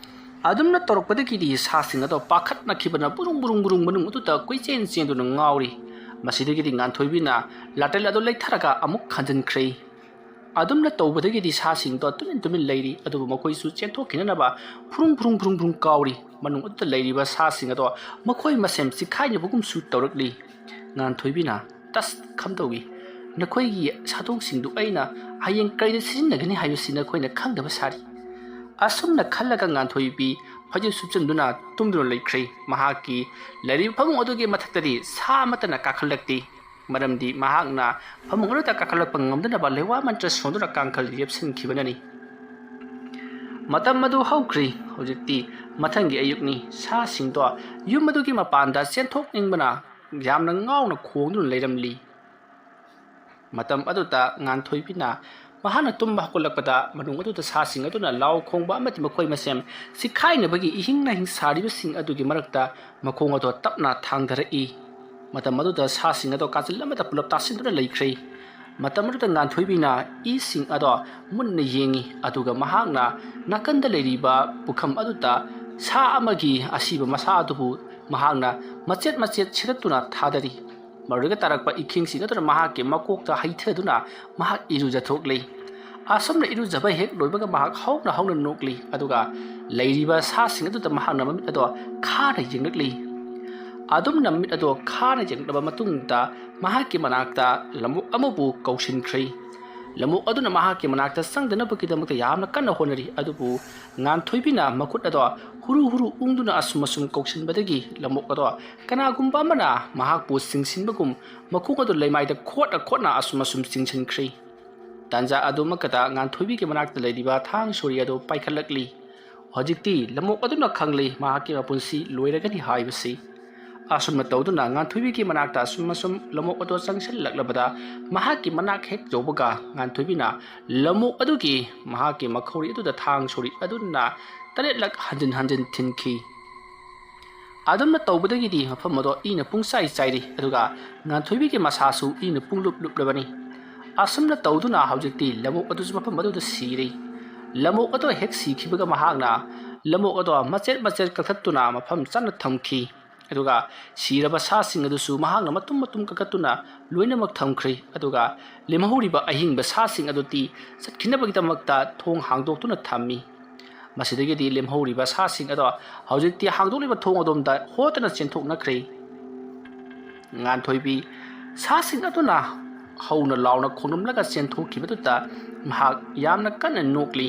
ꯑꯗꯨꯝꯅ ꯇꯧꯔꯛꯄꯗꯒꯤꯗꯤ ꯁꯥꯁꯤꯡ ꯑꯗꯨ ꯄꯥꯈꯠꯅꯈꯤꯕꯅ ꯕꯨꯔꯨꯡ ꯃꯅꯨꯡ ꯑꯗꯨꯗ ꯀꯣꯏꯆꯦꯟ ꯆꯦꯟꯗꯨꯅ ꯉꯥꯎꯔꯤ ꯃꯁꯤꯗꯒꯤꯗꯤ ꯉꯥꯟꯊꯣꯏꯕꯤꯅ ꯂꯥꯇꯦꯜ ꯑꯗꯨ ꯂꯩꯊꯔꯒ ꯑꯃꯨꯛ ꯈꯟꯖꯤꯟꯈ꯭ꯔꯦ ꯑꯗꯨꯝꯅ ꯇꯧꯕꯗꯒꯤꯗꯤ ꯁꯥꯁꯤꯡꯗꯣ ꯇꯨꯃꯤꯟ ꯂꯩꯔꯤ ꯑꯗꯨꯕꯨ ꯃꯈꯣꯏꯁꯨ ꯆꯦꯟꯊꯣꯛꯈꯤꯅꯅꯕ ꯐꯨꯔꯨꯡ ꯀꯥꯎꯔꯤ ꯃꯅꯨꯡ ꯑꯗꯨꯗ ꯂꯩꯔꯤꯕ ꯁꯥꯁꯤꯡ ꯑꯗꯣ ꯃꯈꯣꯏ ꯃꯁꯦꯝ ꯆꯤꯈꯥꯏꯅꯕꯒꯨꯝꯁꯨ ꯇꯧꯔꯛꯂꯤ ꯉꯥꯟꯊꯣꯏꯕꯤꯅ ꯇꯁ ꯈꯝꯗꯧꯏ ꯅꯈꯣꯏꯒꯤ ꯁꯥꯗꯣꯡꯁꯤꯡꯗꯨ ꯑꯩꯅ ꯍꯌꯦꯡ ꯀꯔꯤꯗ ꯁꯤꯖꯤꯟꯅꯒꯅꯤ ꯍꯥꯏꯕꯁꯤ ꯅꯈꯣꯏꯅ ꯈꯪꯗꯕ ꯁꯥꯔꯤ ꯑꯁꯨꯝꯅ ꯈꯜꯂꯒ ꯉꯥꯟꯊꯣꯏꯕꯤ ꯐꯩꯖꯨꯞ ꯁꯨꯞꯆꯟꯗꯨꯅ ꯇꯨꯝꯗꯨꯅ ꯂꯩꯈ꯭ꯔꯦ ꯃꯍꯥꯛꯀꯤ ꯂꯩꯔꯤꯕ ꯐꯃꯨꯡ ꯑꯗꯨꯒꯤ ꯃꯊꯛꯇꯗꯤ ꯁꯥ ꯑꯃꯠꯇꯅ ꯀꯥꯈꯠꯂꯛꯇꯦ ꯃꯔꯝꯗꯤ ꯃꯍꯥꯛꯅ ꯐꯃꯨꯡ ꯑꯗꯨꯗ ꯀꯥꯈꯠꯂꯛꯄ ꯉꯝꯗꯅꯕ ꯂꯩꯋꯥ ꯃꯟꯇ꯭ꯔ ꯁꯣꯟꯗꯨꯅ ꯀꯥꯡꯈꯜ ꯌꯦꯞꯁꯤꯟꯈꯤꯕꯅꯅꯤ ꯃꯇꯝ ꯑꯗꯨ ꯍꯧꯈ꯭ꯔꯤ ꯍꯧꯖꯤꯛꯇꯤ ꯃꯊꯪꯒꯤ ꯑꯌꯨꯛꯅꯤ ꯁꯥꯁꯤꯡꯗꯣ ꯌꯨꯝ ꯑꯗꯨꯒꯤ ꯃꯄꯥꯟꯗ ꯆꯦꯟꯊꯣꯛꯅꯤꯡꯕꯅ ꯌꯥꯝꯅ ꯉꯥꯎꯅ ꯈꯣꯡꯗꯨꯅ ꯂꯩꯔꯝꯂꯤ ꯃꯇꯝ ꯑꯗꯨꯗ ꯉꯥꯟꯊꯣꯏꯕꯤꯅ ꯃꯍꯥꯛꯅ ꯇꯨꯝꯕ ꯍꯧꯒꯠꯂꯛꯄꯗ ꯃꯅꯨꯡ ꯑꯗꯨꯗ ꯁꯥꯁꯤꯡ ꯑꯗꯨꯅ ꯂꯥꯎ ꯈꯣꯡꯕ ꯑꯃꯗꯤ ꯃꯈꯣꯏ ꯃꯁꯦꯝ ꯆꯤꯈꯥꯏꯅꯕꯒꯤꯏꯍꯤꯡ ꯅꯥꯍꯤꯡ ꯁꯥꯔꯤꯕꯁꯤꯡ ꯑꯗꯨꯒꯤ ꯃꯔꯛꯇ ꯃꯈꯣꯡ ꯑꯗꯨ ꯇꯞꯅ ꯊꯥꯡꯊꯔꯛꯏ ꯃꯇꯝ ꯑꯗꯨꯗ ꯁꯥꯁꯤꯡ ꯑꯗꯣ ꯀꯥꯆꯤꯟ ꯑꯃꯗ ꯄꯨꯂꯞ ꯇꯥꯁꯤꯟꯗꯨꯅ ꯂꯩꯈ꯭ꯔꯦ ꯃꯇꯝ ꯑꯗꯨꯗ ꯉꯥꯟꯊꯣꯏꯕꯤꯅ ꯏꯁꯤꯡ ꯑꯗꯣ ꯃꯨꯟꯅ ꯌꯦꯡꯉꯤ ꯑꯗꯨꯒ ꯃꯍꯥꯛꯅ ꯅꯥꯀꯟꯗ ꯂꯩꯔꯤꯕ ꯄꯨꯈꯝ ꯑꯗꯨꯗ ꯁꯥ ꯑꯃꯒꯤ ꯑꯁꯤꯕ ꯃꯁꯥ ꯑꯗꯨꯕꯨ ꯃꯍꯥꯛꯅ ꯃꯆꯦꯠ ꯁꯤꯔꯠꯇꯨꯅ ꯊꯥꯗꯔꯤ ꯃꯗꯨꯗ ꯇꯥꯔꯛꯄ ꯏꯈꯤꯡꯁꯤꯡ ꯑꯗꯨꯅ ꯃꯍꯥꯛꯀꯤ ꯃꯀꯣꯛꯇ ꯍꯩꯊꯗꯨꯅ ꯃꯍꯥꯛ ꯏꯔꯨꯖꯊꯣꯛꯂꯤ ꯑꯁꯨꯝꯅ ꯏꯔꯨꯖꯕ ꯍꯦꯛ ꯂꯣꯏꯕꯒ ꯃꯍꯥꯛ ꯍꯧꯅ ꯅꯣꯛꯂꯤ ꯑꯗꯨꯒ ꯂꯩꯔꯤꯕ ꯁꯥꯁꯤꯡ ꯑꯗꯨꯗ ꯃꯍꯥꯛꯅ ꯃꯃꯤꯠ ꯑꯗꯣ ꯈꯥꯅ ꯌꯦꯡꯂꯛꯂꯤ ꯑꯗꯨꯝꯅ ꯃꯃꯤꯠ ꯑꯗꯣ ꯈꯥꯅ ꯌꯦꯡꯂꯛꯂꯕ ꯃꯇꯨꯡꯗ ꯃꯍꯥꯛꯀꯤ ꯃꯅꯥꯛꯇ ꯂꯝꯑꯣꯛ ꯑꯃꯕꯨ ꯀꯧꯁꯤꯟꯈ꯭ꯔꯦ ꯂꯝꯑꯣꯛ ꯑꯗꯨꯅ ꯃꯍꯥꯛꯀꯤ ꯃꯅꯥꯛꯇ ꯆꯪꯗꯅꯕꯒꯤꯗꯃꯛꯇ ꯌꯥꯝꯅ ꯀꯟꯅ ꯍꯣꯠꯅꯔꯤ ꯑꯗꯨꯕꯨ ꯉꯥꯟꯊꯣꯏꯕꯤꯅ ꯃꯈꯨꯠ ꯑꯗꯣ ꯍꯨꯔꯨ ꯎꯪꯗꯨꯅ ꯑꯁꯨꯝ ꯀꯧꯁꯤꯟꯕꯗꯒꯤ ꯂꯝꯑꯣꯛ ꯑꯗꯣ ꯀꯅꯥꯒꯨꯝꯕ ꯑꯃꯅ ꯃꯍꯥꯛꯄꯨ ꯆꯤꯡꯁꯤꯟꯕꯒꯨꯝ ꯃꯈꯣꯡ ꯑꯗꯨ ꯂꯩꯃꯥꯏꯗ ꯈꯣꯠꯅ ꯑꯁꯨꯝ ꯆꯤꯡꯁꯤꯟꯈ꯭ꯔꯦ ꯇꯥꯟꯖꯥ ꯑꯗꯨꯃꯛꯇꯗ ꯉꯥꯟꯊꯣꯏꯕꯤꯒꯤ ꯃꯅꯥꯛꯇ ꯂꯩꯔꯤꯕ ꯊꯥꯡ ꯁꯣꯔꯤ ꯑꯗꯨ ꯄꯥꯏꯈꯠꯂꯛꯂꯤ ꯍꯧꯖꯤꯛꯇꯤ ꯂꯝꯑꯣꯛ ꯑꯗꯨꯅ ꯈꯪꯂꯤ ꯃꯍꯥꯛꯀꯤ ꯃꯄꯨꯟꯁꯤ ꯂꯣꯏꯔꯒꯅꯤ ꯍꯥꯏꯕꯁꯤ ꯑꯁꯨꯝꯅ ꯇꯧꯗꯨꯅ ꯉꯥꯟꯊꯣꯏꯕꯤꯒꯤ ꯃꯅꯥꯛꯇ ꯑꯁꯨꯝ ꯂꯝꯑꯣꯛ ꯑꯗꯨ ꯆꯪꯁꯤꯜꯂꯛꯂꯕꯗ ꯃꯍꯥꯛꯀꯤ ꯃꯅꯥꯛ ꯍꯦꯛ ꯌꯧꯕꯒ ꯉꯥꯟꯊꯣꯏꯕꯤꯅ ꯂꯝꯑꯣꯛ ꯑꯗꯨꯒꯤ ꯃꯍꯥꯛꯀꯤ ꯃꯈꯧꯔꯤ ꯑꯗꯨꯗ ꯊꯥꯡ ꯁꯣꯔꯤ ꯑꯗꯨꯅ 7 ꯍꯟꯖꯤꯟ ꯊꯤꯟꯈꯤ ꯑꯗꯨꯝꯅ ꯇꯧꯕꯗꯒꯤꯗꯤ ꯃꯐꯝ ꯑꯗꯨ ꯏꯅ ꯄꯨꯡꯆꯥꯏꯔꯤ ꯑꯗꯨꯒ ꯉꯥꯟꯊꯣꯏꯕꯤꯒꯤ ꯃꯁꯥꯁꯨ ꯏꯅ ꯄꯨꯡꯂꯨꯞꯂꯕꯅꯤ ꯑꯁꯨꯝꯅ ꯇꯧꯗꯨꯅ ꯍꯧꯖꯤꯛꯇꯤ ꯂꯝꯑꯣꯛ ꯑꯗꯨꯁꯨ ꯃꯐꯝ ꯑꯗꯨꯗ ꯁꯤꯔꯦ ꯂꯝꯑꯣꯛ ꯑꯗꯨ ꯍꯦꯛ ꯁꯤꯈꯤꯕꯒ ꯃꯍꯥꯛꯅ ꯂꯝꯑꯣꯛ ꯑꯗꯨ ꯃꯆꯦꯠ ꯀꯛꯊꯠꯇꯨꯅ ꯃꯐꯝ ꯆꯥꯅ ꯊꯝꯈꯤ ꯑꯗꯨꯒ ꯁꯤꯔꯕ ꯁꯥꯁꯤꯡ ꯑꯗꯨꯁꯨ ꯃꯍꯥꯛꯅ ꯃꯇꯨꯝ ꯀꯛꯊꯠꯇꯨꯅ ꯂꯣꯏꯅꯃꯛ ꯊꯝꯈ꯭ꯔꯦ ꯑꯗꯨꯒ ꯂꯦꯝꯍꯧꯔꯤꯕ ꯑꯍꯤꯡꯕ ꯁꯥꯁꯤꯡ ꯑꯗꯨꯗꯤ ꯆꯠꯈꯤꯅꯕꯒꯤꯗꯃꯛꯇ ꯊꯣꯡ ꯍꯥꯡꯗꯣꯛꯇꯨꯅ ꯊꯝꯃꯤ ꯃꯁꯤꯗꯒꯤꯗꯤ ꯂꯦꯝꯍꯧꯔꯤꯕ ꯁꯥꯁꯤꯡ ꯑꯗꯣ ꯍꯧꯖꯤꯛꯇꯤ ꯍꯥꯡꯗꯣꯛꯂꯤꯕ ꯊꯣꯡ ꯑꯗꯣꯝꯗ ꯍꯣꯠꯇꯅ ꯆꯦꯟꯊꯣꯛꯅꯈ꯭ꯔꯦ ꯉꯥꯟꯊꯣꯏꯕꯤ ꯁꯥꯁꯤꯡ ꯑꯗꯨꯅ ꯍꯧꯅ ꯂꯥꯎꯅ ꯈꯣꯡꯅꯝꯂꯒ ꯆꯦꯟꯊꯣꯛꯈꯤꯕꯗꯨꯗ ꯃꯍꯥꯛ ꯌꯥꯝꯅ ꯀꯟꯅ ꯅꯣꯛꯂꯤ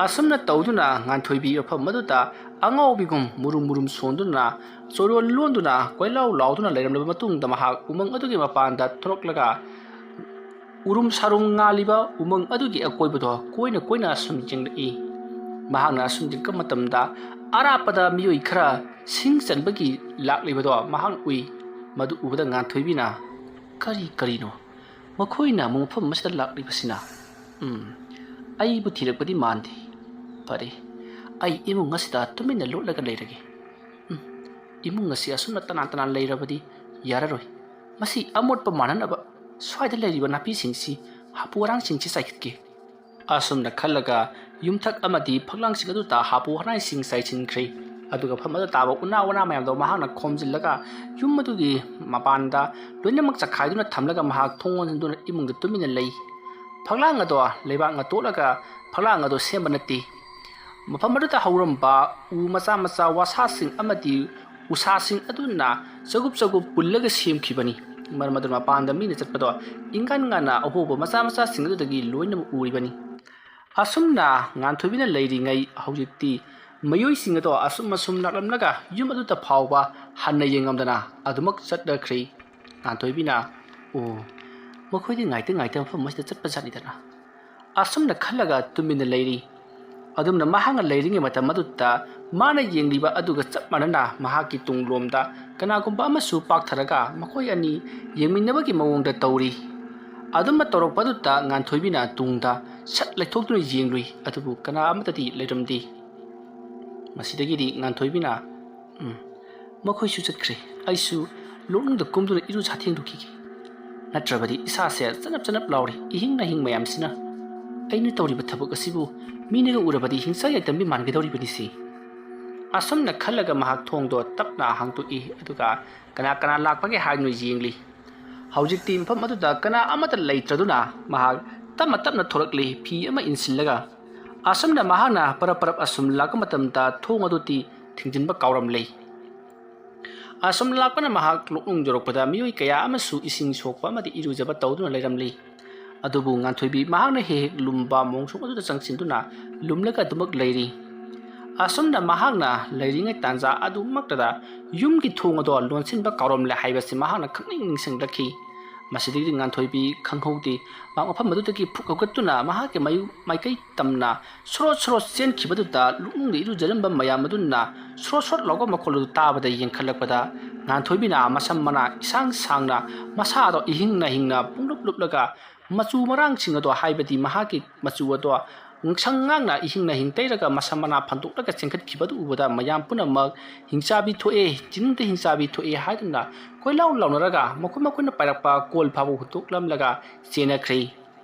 ꯑꯁꯨꯝꯅ ꯇꯧꯗꯨꯅ ꯉꯥꯟꯊꯣꯏꯕꯤ ꯃꯐꯝ ꯑꯗꯨꯗ ꯑꯉꯥꯎꯕꯤꯒꯨꯝ ꯃꯨꯔꯨꯝ ꯁꯣꯟꯗꯨꯅ ꯆꯣꯔꯣꯜ ꯂꯣꯟꯗꯨꯅ ꯀꯣꯏꯂꯥꯎ ꯂꯥꯎꯗꯨꯅ ꯂꯩꯔꯝꯂꯕ ꯃꯇꯨꯡꯗ ꯃꯍꯥꯛ ꯎꯃꯪ ꯑꯗꯨꯒꯤ ꯃꯄꯥꯟꯗ ꯊꯣꯔꯛꯂꯒ ꯎꯔꯨꯝ ꯁꯥꯔꯨꯝ ꯉꯥꯜꯂꯤꯕ ꯎꯃꯪ ꯑꯗꯨꯒꯤ ꯑꯀꯣꯏꯕꯗꯣ ꯀꯣꯏꯅ ꯑꯁꯨꯝ ꯌꯦꯡꯂꯛꯏ ꯃꯍꯥꯛꯅ ꯑꯁꯨꯝ ꯌꯦꯡꯂꯛꯄ ꯃꯇꯝꯗ ꯑꯔꯥꯞꯄꯗ ꯃꯤꯑꯣꯏ ꯈꯔ ꯁꯤꯡ ꯆꯟꯕꯒꯤ ꯂꯥꯛꯂꯤꯕꯗꯣ ꯃꯍꯥꯛꯅ ꯎꯏ ꯃꯗꯨ ꯎꯕꯗ ꯉꯥꯟꯊꯣꯏꯕꯤꯅ ꯀꯔꯤꯅꯣ ꯃꯈꯣꯏꯅ ꯑꯃꯨꯛ ꯃꯐꯝ ꯑꯁꯤꯗ ꯂꯥꯛꯂꯤꯕꯁꯤꯅ ꯑꯩꯕꯨ ꯊꯤꯔꯛꯄꯗꯤ ꯃꯥꯟꯗꯦ ꯐꯔꯦ ꯑꯩ ꯏꯃꯨꯡ ꯑꯁꯤꯗ ꯇꯨꯃꯤꯟꯅ ꯂꯣꯠꯂꯒ ꯂꯩꯔꯒꯦ ꯏꯃꯨꯡ ꯑꯁꯤ ꯑꯁꯨꯝꯅ ꯇꯅꯥꯟ ꯂꯩꯔꯕꯗꯤ ꯌꯥꯔꯔꯣꯏ ꯃꯁꯤ ꯑꯃꯣꯠꯄ ꯃꯥꯟꯅꯅꯕ ꯁ꯭ꯋꯥꯏꯗ ꯂꯩꯔꯤꯕ ꯅꯥꯄꯤꯁꯤꯡꯁꯤ ꯍꯥꯄꯨ ꯍꯥꯔꯥꯡꯁꯤꯡꯁꯤ ꯆꯥꯏꯈꯠꯀꯦ ꯑꯁꯨꯝꯅ ꯈꯜꯂꯒ ꯌꯨꯝꯊꯛ ꯑꯃꯗꯤ ꯐꯛꯂꯥꯡꯁꯤꯡ ꯑꯗꯨꯗ ꯍꯥꯄꯨ ꯍꯥꯔꯥꯡꯁꯤꯡ ꯆꯥꯏꯁꯤꯟꯈ꯭ꯔꯦ ꯑꯗꯨꯒ ꯃꯐꯝ ꯑꯗꯨꯗ ꯇꯥꯕ ꯎꯅꯥ ꯃꯌꯥꯝꯗꯣ ꯃꯍꯥꯛꯅ ꯈꯣꯝꯖꯤꯜꯂꯒ ꯌꯨꯝ ꯑꯗꯨꯒꯤ ꯃꯄꯥꯟꯗ ꯂꯣꯏꯅꯃꯛ ꯆꯈꯥꯏꯗꯨꯅ ꯊꯝꯂꯒ ꯃꯍꯥꯛ ꯊꯣꯡ ꯂꯣꯟꯁꯤꯟꯗꯨꯅ ꯏꯃꯨꯡꯗ ꯇꯨꯃꯤꯟꯅ ꯂꯩ ꯐꯛꯂꯥꯡ ꯑꯗꯣ ꯂꯩꯕꯥꯛꯅ ꯇꯣꯠꯂꯒ ꯐꯛꯂꯥꯡ ꯑꯗꯣ ꯁꯦꯝꯕ ꯅꯠꯇꯦ ꯃꯐꯝ ꯑꯗꯨꯗ ꯍꯧꯔꯝꯕ ꯎ ꯃꯆꯥ ꯋꯥꯁꯥꯁꯤꯡ ꯑꯃꯗꯤ ꯎꯁꯥꯁꯤꯡ ꯑꯗꯨꯅ ꯆꯒꯨꯞ ꯄꯨꯜꯂꯒ ꯁꯦꯝꯈꯤꯕꯅꯤ ꯃꯔꯝ ꯑꯗꯨꯅ ꯃꯄꯥꯟꯗ ꯃꯤꯅ ꯆꯠꯄꯗꯣ ꯉꯟꯅ ꯑꯍꯣꯕ ꯃꯆꯥꯁꯤꯡ ꯑꯗꯨꯗꯒꯤ ꯂꯣꯏꯅꯃꯛ ꯎꯔꯤꯕꯅꯤ ꯑꯁꯨꯝꯅ ꯉꯥꯟꯊꯣꯏꯕꯤꯅ ꯂꯩꯔꯤꯉꯩ ꯍꯧꯖꯤꯛꯇꯤ ꯃꯤꯑꯣꯏꯁꯤꯡ ꯑꯗꯣ ꯑꯁꯨꯝ ꯂꯥꯛꯂꯝꯂꯒ ꯌꯨꯝ ꯑꯗꯨꯗ ꯐꯥꯎꯕ ꯍꯟꯅ ꯌꯦꯡꯉꯝꯗꯅ ꯑꯗꯨꯃꯛ ꯆꯠꯅꯈ꯭ꯔꯦ ꯉꯥꯟꯊꯣꯏꯕꯤꯅ ꯃꯈꯣꯏꯗꯤ ꯉꯥꯏꯇ ꯃꯐꯝ ꯑꯁꯤꯗ ꯆꯠꯄꯖꯥꯠꯅꯤꯗꯅ ꯑꯁꯨꯝꯅ ꯈꯜꯂꯒ ꯇꯨꯃꯤꯟꯅ ꯂꯩꯔꯤ ꯑꯗꯨꯝꯅ ꯃꯍꯥꯛꯅ ꯂꯩꯔꯤꯉꯩ ꯃꯇꯝ ꯑꯗꯨꯗ ꯃꯥꯅ ꯌꯦꯡꯂꯤꯕ ꯑꯗꯨꯒ ꯆꯞ ꯃꯥꯟꯅꯅ ꯃꯍꯥꯛꯀꯤ ꯇꯨꯡꯂꯣꯝꯗ ꯀꯅꯥꯒꯨꯝꯕ ꯑꯃꯁꯨ ꯄꯥꯛꯊꯔꯒ ꯃꯈꯣꯏ ꯑꯅꯤ ꯌꯦꯡꯃꯤꯟꯅꯕꯒꯤ ꯃꯑꯣꯡꯗ ꯇꯧꯔꯤ ꯑꯗꯨꯝꯅ ꯇꯧꯔꯛꯄꯗꯨꯗ ꯉꯥꯟꯊꯣꯏꯕꯤꯅ ꯇꯨꯡꯗ ꯁꯠ ꯂꯩꯊꯣꯛꯇꯨꯅ ꯌꯦꯡꯂꯨꯏ ꯑꯗꯨꯕꯨ ꯀꯅꯥ ꯑꯃꯠꯇꯗꯤ ꯂꯩꯔꯝꯗꯦ ꯃꯁꯤꯗꯒꯤꯗꯤ ꯉꯥꯟꯊꯣꯏꯕꯤꯅ ꯃꯈꯣꯏꯁꯨ ꯆꯠꯈ꯭ꯔꯦ ꯑꯩꯁꯨ ꯂꯣꯛꯅꯨꯡꯗ ꯀꯨꯝꯗꯨꯅ ꯏꯔꯨ ꯁꯥꯊꯦꯡꯗꯣꯛꯈꯤꯒꯦ ꯅꯠꯇ꯭ꯔꯕꯗꯤ ꯏꯁꯥꯁꯦ ꯆꯅꯞ ꯂꯥꯎꯔꯤ ꯏꯍꯤꯡ ꯅꯥꯍꯤꯡ ꯃꯌꯥꯝꯁꯤꯅ ꯑꯩꯅ ꯇꯧꯔꯤꯕ ꯊꯕꯛ ꯑꯁꯤꯕꯨ ꯃꯤꯅꯒ ꯎꯔꯕꯗꯤ ꯍꯤꯡꯁꯥ ꯌꯥꯏꯇꯝꯕꯤ ꯃꯥꯟꯒꯗꯧꯔꯤꯕꯅꯤꯁꯤ ꯑꯁꯨꯝꯅ ꯈꯜꯂꯒ ꯃꯍꯥꯛ ꯊꯣꯡꯗꯣ ꯇꯞꯅ ꯍꯥꯡꯗꯣꯛꯏ ꯑꯗꯨꯒ ꯀꯅꯥ ꯂꯥꯛꯄꯒꯦ ꯍꯥꯏꯗꯨꯅ ꯌꯦꯡꯂꯤ ꯍꯧꯖꯤꯛꯇꯤ ꯃꯐꯝ ꯑꯗꯨꯗ ꯀꯅꯥ ꯑꯃꯠꯇ ꯂꯩꯇ꯭ꯔꯗꯨꯅ ꯃꯍꯥꯛ ꯇꯞꯅ ꯊꯣꯔꯛꯂꯤ ꯐꯤ ꯑꯃ ꯏꯟꯁꯤꯜꯂꯒ ꯑꯁꯨꯝꯅ ꯃꯍꯥꯛꯅ ꯄꯔꯞ ꯑꯁꯨꯝ ꯂꯥꯛꯄ ꯃꯇꯝꯗ ꯊꯣꯡ ꯑꯗꯨꯗꯤ ꯊꯤꯡꯖꯤꯟꯕ ꯀꯥꯎꯔꯝꯂꯦ ꯑꯁꯨꯝ ꯂꯥꯛꯄꯅ ꯃꯍꯥꯛ ꯂꯣꯛꯅꯨꯡ ꯌꯧꯔꯛꯄꯗ ꯃꯤꯑꯣꯏ ꯀꯌꯥ ꯑꯃꯁꯨ ꯏꯁꯤꯡ ꯁꯣꯛꯄ ꯑꯃꯗꯤ ꯏꯔꯨꯖꯕ ꯇꯧꯗꯨꯅ ꯂꯩꯔꯝꯂꯤ ꯑꯗꯨꯕꯨ ꯉꯥꯟꯊꯣꯏꯕꯤ ꯃꯍꯥꯛꯅ ꯍꯦꯛ ꯂꯨꯝꯕ ꯃꯣꯡꯁꯣꯡ ꯑꯗꯨꯗ ꯆꯪꯁꯤꯟꯗꯨꯅ ꯂꯨꯝꯂꯒ ꯑꯗꯨꯃꯛ ꯂꯩꯔꯤ ꯑꯁꯨꯝꯅ ꯃꯍꯥꯛꯅ ꯂꯩꯔꯤꯉꯩ ꯇꯥꯟꯖꯥ ꯑꯗꯨꯃꯛꯇꯗ ꯌꯨꯝꯒꯤ ꯊꯣꯡ ꯑꯗꯨ ꯂꯣꯟꯁꯤꯟꯕ ꯀꯥꯎꯔꯝꯂꯦ ꯍꯥꯏꯕꯁꯤ ꯃꯍꯥꯛꯅ ꯈꯪꯅꯤꯡ ꯅꯤꯡꯁꯤꯡꯂꯛꯈꯤ ꯃꯁꯤꯗꯒꯤ ꯉꯥꯟꯊꯣꯏꯕꯤ ꯈꯪꯍꯧꯗꯦ ꯃꯐꯝ ꯑꯗꯨꯗꯒꯤ ꯐꯨꯛ ꯍꯧꯒꯠꯇꯨꯅ ꯃꯍꯥꯛꯀꯤ ꯃꯥꯏꯀꯩ ꯇꯝꯅ ꯁꯣꯔꯣꯠ ꯆꯦꯟꯈꯤꯕꯗꯨꯗ ꯂꯨꯛꯅꯨꯡꯗ ꯏꯔꯨꯖꯔꯝꯕ ꯃꯌꯥꯝ ꯑꯗꯨꯅ ꯁꯣꯔꯣꯠ ꯂꯥꯎꯕ ꯃꯈꯣꯜ ꯑꯗꯨ ꯇꯥꯕꯗ ꯌꯦꯡꯈꯠꯂꯛꯄꯗ ꯉꯥꯟꯊꯣꯏꯕꯤꯅ ꯃꯁꯝ ꯃꯅꯥ ꯏꯁꯥꯡ ꯁꯥꯡꯅ ꯃꯁꯥꯗꯣ ꯏꯍꯤꯡ ꯅꯥꯍꯤꯡꯅ ꯄꯨꯡꯂꯨꯞꯂꯒ ꯃꯆꯨ ꯃꯔꯥꯡꯁꯤꯡ ꯑꯗꯣ ꯍꯥꯏꯕꯗꯤ ꯃꯍꯥꯛꯀꯤ ꯃꯆꯨ ꯑꯗꯣ ꯉꯛꯁꯪ ꯉꯥꯡꯅ ꯏꯍꯤꯡ ꯅꯥꯍꯤꯡ ꯇꯩꯔꯒ ꯃꯁꯝ ꯃꯅꯥ ꯐꯟꯗꯣꯛꯂꯒ ꯆꯦꯟꯈꯠꯈꯤꯕꯗꯨ ꯎꯕꯗ ꯃꯌꯥꯝ ꯄꯨꯝꯅꯃꯛ ꯍꯤꯡꯆꯥꯕꯤ ꯊꯣꯛꯑꯦ ꯆꯤꯡꯗ ꯍꯤꯡꯆꯥꯕꯤ ꯊꯣꯛꯑꯦ ꯍꯥꯏꯗꯨꯅ ꯀꯣꯏꯂꯥꯎ ꯂꯥꯎꯅꯔꯒ ꯃꯈꯣꯏꯅ ꯄꯥꯏꯔꯛꯄ ꯀꯣꯜ ꯐꯥꯎꯕ ꯍꯨꯠꯇꯣꯛꯂꯝꯂꯒ ꯆꯦꯟꯅꯈ꯭ꯔꯦ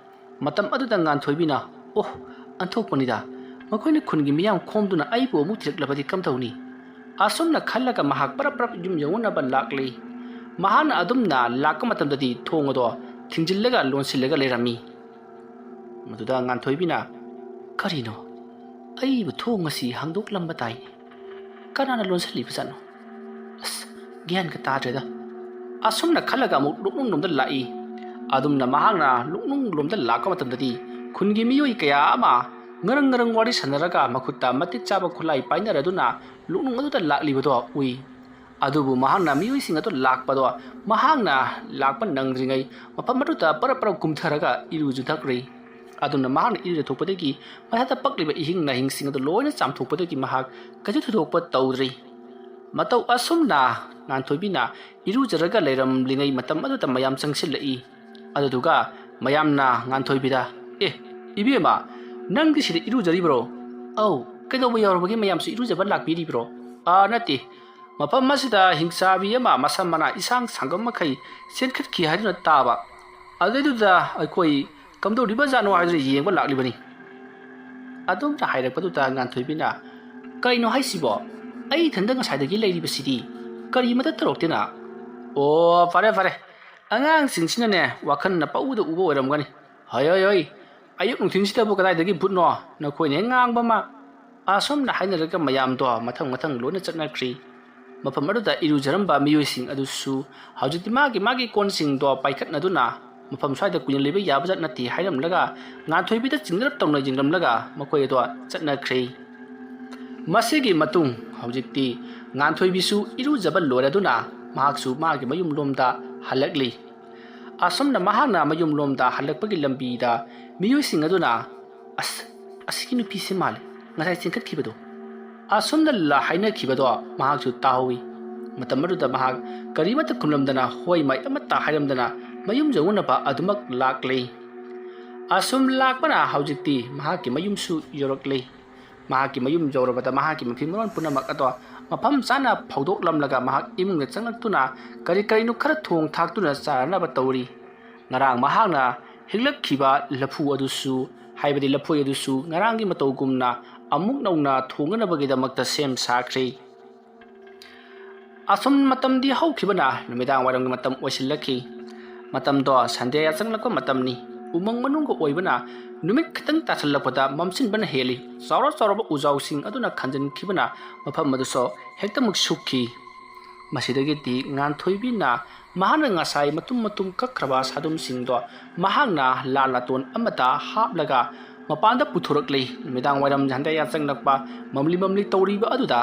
ꯃꯇꯝ ꯑꯗꯨꯗ ꯉꯥꯟꯊꯣꯏꯕꯤꯅ ꯑꯟꯊꯣꯛꯄꯅꯤꯗ ꯃꯈꯣꯏꯅ ꯈꯨꯟꯒꯤ ꯃꯤꯌꯥꯝ ꯈꯣꯝꯗꯨꯅ ꯑꯩꯕꯨ ꯑꯃꯨꯛ ꯊꯤꯔꯛꯂꯕꯗꯤ ꯀꯝꯗꯧꯅꯤ ꯑꯁꯨꯝꯅ ꯈꯜꯂꯒ ꯃꯍꯥꯛ ꯄꯔꯞ ꯌꯨꯝ ꯌꯧꯅꯕ ꯂꯥꯛꯂꯤ ꯃꯍꯥꯛꯅ ꯑꯗꯨꯝꯅ ꯂꯥꯛꯄ ꯃꯇꯝꯗꯗꯤ ꯊꯣꯡ ꯑꯗꯣ ꯊꯤꯡꯖꯤꯜꯂꯒ ꯂꯣꯟꯁꯤꯜꯂꯒ ꯂꯩꯔꯝꯃꯤ ꯃꯗꯨꯗ ꯉꯥꯟꯊꯣꯏꯕꯤꯅ ꯀꯔꯤꯅꯣ ꯑꯩꯕꯨ ꯊꯣꯡ ꯑꯁꯤ ꯍꯥꯡꯗꯣꯛꯂꯝꯕ ꯇꯥꯏꯅꯦ ꯀꯅꯥꯅ ꯂꯣꯟꯁꯤꯜꯂꯤꯕꯖꯥꯠꯅꯣ ꯑꯁ ꯒ꯭ꯌꯥꯟꯒ ꯇꯥꯗ꯭ꯔꯦꯗ ꯑꯁꯨꯝꯅ ꯈꯜꯂꯒ ꯑꯃꯨꯛ ꯂꯣꯛꯅꯨꯡꯂꯣꯝꯗ ꯂꯥꯛꯏ ꯑꯗꯨꯝꯅ ꯃꯍꯥꯛꯅ ꯂꯣꯛꯅꯨꯡꯂꯣꯝꯗ ꯂꯥꯛꯄ ꯃꯇꯝꯗꯗꯤ ꯈꯨꯟꯒꯤ ꯃꯤꯑꯣꯏ ꯀꯌꯥ ꯑꯃ ꯉꯔꯪ ꯋꯥꯔꯤ ꯁꯥꯟꯅꯔꯒ ꯃꯈꯨꯠꯇ ꯃꯇꯤꯛ ꯆꯥꯕ ꯈꯨꯠꯂꯥꯏ ꯄꯥꯏꯅꯔꯗꯨꯅ ꯂꯣꯛꯅꯨꯡ ꯑꯗꯨꯗ ꯂꯥꯛꯂꯤꯕꯗꯣ ꯎꯏ ꯑꯗꯨꯕꯨ ꯃꯍꯥꯛꯅ ꯃꯤꯑꯣꯏꯁꯤꯡ ꯑꯗꯨ ꯂꯥꯛꯄꯗꯣ ꯃꯍꯥꯛꯅ ꯂꯥꯛꯄ ꯅꯪꯗ꯭ꯔꯤꯉꯩ ꯃꯐꯝ ꯑꯗꯨꯗ ꯄꯔꯞ ꯀꯨꯝꯊꯔꯒ ꯏꯔꯨꯖꯊꯣꯛꯈ꯭ꯔꯦ ꯑꯗꯨꯅ ꯃꯍꯥꯛꯅ ꯏꯔꯨꯖꯊꯣꯛꯄꯗꯒꯤ ꯃꯊꯛꯇ ꯄꯛꯂꯤꯕ ꯏꯍꯤꯡ ꯅꯥꯍꯤꯡꯁꯤꯡ ꯑꯗꯨ ꯂꯣꯏꯅ ꯆꯥꯝꯊꯣꯛꯄꯗꯒꯤ ꯃꯍꯥꯛ ꯀꯩꯁꯨ ꯊꯣꯏꯗꯣꯛꯄ ꯇꯧꯗ꯭ꯔꯤ ꯃꯇꯧ ꯑꯁꯨꯝꯅ ꯉꯥꯟꯊꯣꯏꯕꯤꯅ ꯏꯔꯨꯖꯔꯒ ꯂꯩꯔꯝꯂꯤꯉꯩ ꯃꯇꯝ ꯑꯗꯨꯗ ꯃꯌꯥꯝ ꯆꯪꯁꯤꯜꯂꯛꯏ ꯑꯗꯨꯗꯨꯒ ꯃꯌꯥꯝꯅ ꯉꯥꯟꯊꯣꯏꯕꯤꯗ ꯏꯕꯦꯝꯃ ꯅꯪꯗꯤ ꯁꯤꯗ ꯏꯔꯨꯖꯔꯤꯕ꯭ꯔꯣ ꯑꯧ ꯀꯩꯗꯧꯕ ꯌꯥꯎꯔꯕꯒꯦ ꯃꯌꯥꯝꯁꯨ ꯏꯔꯨꯖꯕ ꯂꯥꯛꯄꯤꯔꯤꯕ꯭ꯔꯣ ꯅꯠꯇꯦ ꯃꯐꯝ ꯑꯁꯤꯗ ꯍꯤꯡꯆꯥꯕꯤ ꯑꯃ ꯃꯁꯝ ꯃꯅꯥ ꯏꯁꯥꯡ ꯁꯥꯡꯒꯝ ꯃꯈꯩ ꯆꯦꯟꯈꯠꯈꯤ ꯍꯥꯏꯗꯨꯅ ꯇꯥꯕ ꯑꯗꯨꯏꯗꯨꯗ ꯑꯩꯈꯣꯏ ꯀꯝꯗꯧꯔꯤꯕꯖꯥꯠꯅꯣ ꯍꯥꯏꯗꯨꯅ ꯌꯦꯡꯕ ꯂꯥꯛꯂꯤꯕꯅꯤ ꯑꯗꯨꯝꯅ ꯍꯥꯏꯔꯛꯄꯗꯨꯗ ꯉꯥꯟꯊꯣꯏꯕꯤꯅ ꯀꯔꯤꯅꯣ ꯍꯥꯏꯁꯤꯕꯣ ꯑꯩ ꯏꯊꯟꯗ ꯉꯁꯥꯏꯗꯒꯤ ꯂꯩꯔꯤꯕꯁꯤꯗꯤ ꯀꯔꯤꯃꯇ ꯇꯧꯔꯛꯇꯦꯅ ꯐꯔꯦ ꯑꯉꯥꯡꯁꯤꯡꯁꯤꯅꯅꯦ ꯋꯥꯈꯜꯅ ꯄꯧꯗ ꯎꯕ ꯑꯣꯏꯔꯝꯒꯅꯤ ꯍꯣꯏ ꯑꯌꯨꯛ ꯅꯨꯡꯊꯤꯟꯁꯤꯗꯕꯨ ꯀꯗꯥꯏꯗꯒꯤ ꯚꯨꯠꯅꯣ ꯅꯈꯣꯏꯅ ꯍꯦꯛ ꯉꯥꯡꯕ ꯑꯃ ꯑꯁꯨꯝꯅ ꯍꯥꯏꯅꯔꯒ ꯃꯌꯥꯝꯗꯣ ꯃꯊꯪ ꯂꯣꯏꯅ ꯆꯠꯅꯈ꯭ꯔꯤ ꯃꯐꯝ ꯑꯗꯨꯗ ꯏꯔꯨꯖꯔꯝꯕ ꯃꯤꯑꯣꯏꯁꯤꯡ ꯑꯗꯨꯁꯨ ꯍꯧꯖꯤꯛꯇꯤ ꯃꯥꯒꯤ ꯀꯣꯟꯁꯤꯡꯗꯣ ꯄꯥꯏꯈꯠꯅꯗꯨꯅ ꯃꯐꯝ ꯁ꯭ꯋꯥꯏꯗ ꯀꯨꯏꯅ ꯂꯩꯕ ꯌꯥꯕꯖꯥꯠ ꯅꯠꯇꯦ ꯍꯥꯏꯔꯝꯂꯒ ꯉꯥꯟꯊꯣꯏꯕꯤꯗ ꯆꯤꯡꯅꯔꯞ ꯇꯧꯅ ꯌꯦꯡꯂꯝꯂꯒ ꯃꯈꯣꯏ ꯑꯗꯣ ꯆꯠꯅꯈ꯭ꯔꯦ ꯃꯁꯤꯒꯤ ꯃꯇꯨꯡ ꯍꯧꯖꯤꯛꯇꯤ ꯉꯥꯟꯊꯣꯏꯕꯤꯁꯨ ꯏꯔꯨꯖꯕ ꯂꯣꯏꯔꯗꯨꯅ ꯃꯍꯥꯛꯁꯨ ꯃꯥꯒꯤ ꯃꯌꯨꯝꯂꯣꯝꯗ ꯍꯜꯂꯛꯂꯤ ꯑꯁꯨꯝꯅ ꯃꯍꯥꯛꯅ ꯃꯌꯨꯝꯂꯣꯝꯗ ꯍꯜꯂꯛꯄꯒꯤ ꯂꯝꯕꯤꯗ ꯃꯤꯑꯣꯏꯁꯤꯡ ꯑꯗꯨꯅ ꯑꯁꯤꯒꯤ ꯅꯨꯄꯤꯁꯦ ꯃꯥꯜꯂꯦ ꯉꯁꯥꯏ ꯆꯦꯟꯈꯠꯈꯤꯕꯗꯣ ꯑꯁꯨꯝꯅ ꯍꯥꯏꯅꯈꯤꯕꯗꯣ ꯃꯍꯥꯛꯁꯨ ꯇꯥꯍꯧꯏ ꯃꯇꯝ ꯑꯗꯨꯗ ꯃꯍꯥꯛ ꯀꯔꯤꯃꯠꯇ ꯈꯨꯝꯂꯝꯗꯅ ꯍꯣꯏ ꯃꯥꯏ ꯑꯃꯠꯇ ꯍꯥꯏꯔꯝꯗꯅ ꯃꯌꯨꯝ ꯌꯧꯅꯕ ꯑꯗꯨꯃꯛ ꯂꯥꯛꯂꯤ ꯑꯁꯨꯝ ꯂꯥꯛꯄꯅ ꯍꯧꯖꯤꯛꯇꯤ ꯃꯍꯥꯛꯀꯤ ꯃꯌꯨꯝꯁꯨ ꯌꯧꯔꯛꯂꯤ ꯃꯍꯥꯛꯀꯤ ꯃꯌꯨꯝ ꯌꯧꯔꯕꯗ ꯃꯍꯥꯛꯀꯤ ꯃꯐꯤ ꯃꯔꯣꯟ ꯄꯨꯝꯅꯃꯛ ꯑꯗꯣ ꯃꯐꯝ ꯆꯥꯅ ꯐꯧꯗꯣꯛꯂꯝꯂꯒ ꯃꯍꯥꯛ ꯏꯃꯨꯡꯗ ꯆꯪꯂꯛꯇꯨꯅ ꯀꯔꯤꯅꯣ ꯈꯔ ꯊꯣꯡ ꯊꯥꯛꯇꯨꯅ ꯆꯥꯅꯅꯕ ꯇꯧꯔꯤ ꯉꯔꯥꯡ ꯃꯍꯥꯛꯅ ꯍꯦꯛꯂꯛꯈꯤꯕ ꯂꯐꯨ ꯑꯗꯨꯁꯨ ꯍꯥꯏꯕꯗꯤ ꯂꯐꯣꯏ ꯑꯗꯨꯁꯨ ꯉꯔꯥꯡꯒꯤ ꯃꯇꯧꯒꯨꯝꯅ ꯑꯃꯨꯛ ꯅꯧꯅ ꯊꯣꯡꯅꯕꯒꯤꯗꯃꯛꯇ ꯁꯦꯝ ꯁꯥꯈ꯭ꯔꯦ ꯑꯁꯨꯝ ꯃꯇꯝꯗꯤ ꯍꯧꯈꯤꯕꯅ ꯅꯨꯃꯤꯗꯥꯡ ꯋꯥꯏꯔꯝꯒꯤ ꯃꯇꯝ ꯑꯣꯏꯁꯤꯜꯂꯛꯈꯤ ꯃꯇꯝꯗꯣ ꯁꯟꯗ꯭ꯌꯥ ꯆꯪꯂꯛꯄ ꯃꯇꯝꯅꯤ ꯎꯃꯪ ꯃꯅꯨꯡꯗ ꯑꯣꯏꯕꯅ ꯅꯨꯃꯤꯠ ꯈꯤꯇꯪ ꯇꯥꯁꯜꯂꯛꯄꯗ ꯃꯝꯁꯤꯟꯕꯅ ꯍꯦꯜꯂꯤ ꯆꯥꯎꯔꯕ ꯎꯖꯥꯎꯁꯤꯡ ꯑꯗꯨꯅ ꯈꯟꯖꯤꯟꯈꯤꯕꯅ ꯃꯐꯝ ꯑꯗꯨꯁꯨ ꯍꯦꯛꯇꯃꯛ ꯁꯨꯛꯈꯤ ꯃꯁꯤꯗꯒꯤꯗꯤ ꯉꯥꯟꯊꯣꯏꯕꯤꯅ ꯃꯍꯥꯛꯅ ꯉꯁꯥꯏ ꯃꯇꯨꯝ ꯀꯛꯈ꯭ꯔꯕ ꯁꯥꯗꯨꯝꯁꯤꯡꯗꯣ ꯃꯍꯥꯛꯅ ꯂꯥꯇꯣꯟ ꯑꯃꯗ ꯍꯥꯞꯂꯒ ꯃꯄꯥꯟꯗ ꯄꯨꯊꯣꯔꯛꯂꯤ ꯅꯨꯃꯤꯗꯥꯡ ꯋꯥꯏꯔꯝ ꯁꯟꯗ꯭ꯌꯥ ꯆꯪꯂꯛꯄ ꯃꯝꯂꯤ ꯇꯧꯔꯤꯕ ꯑꯗꯨꯗ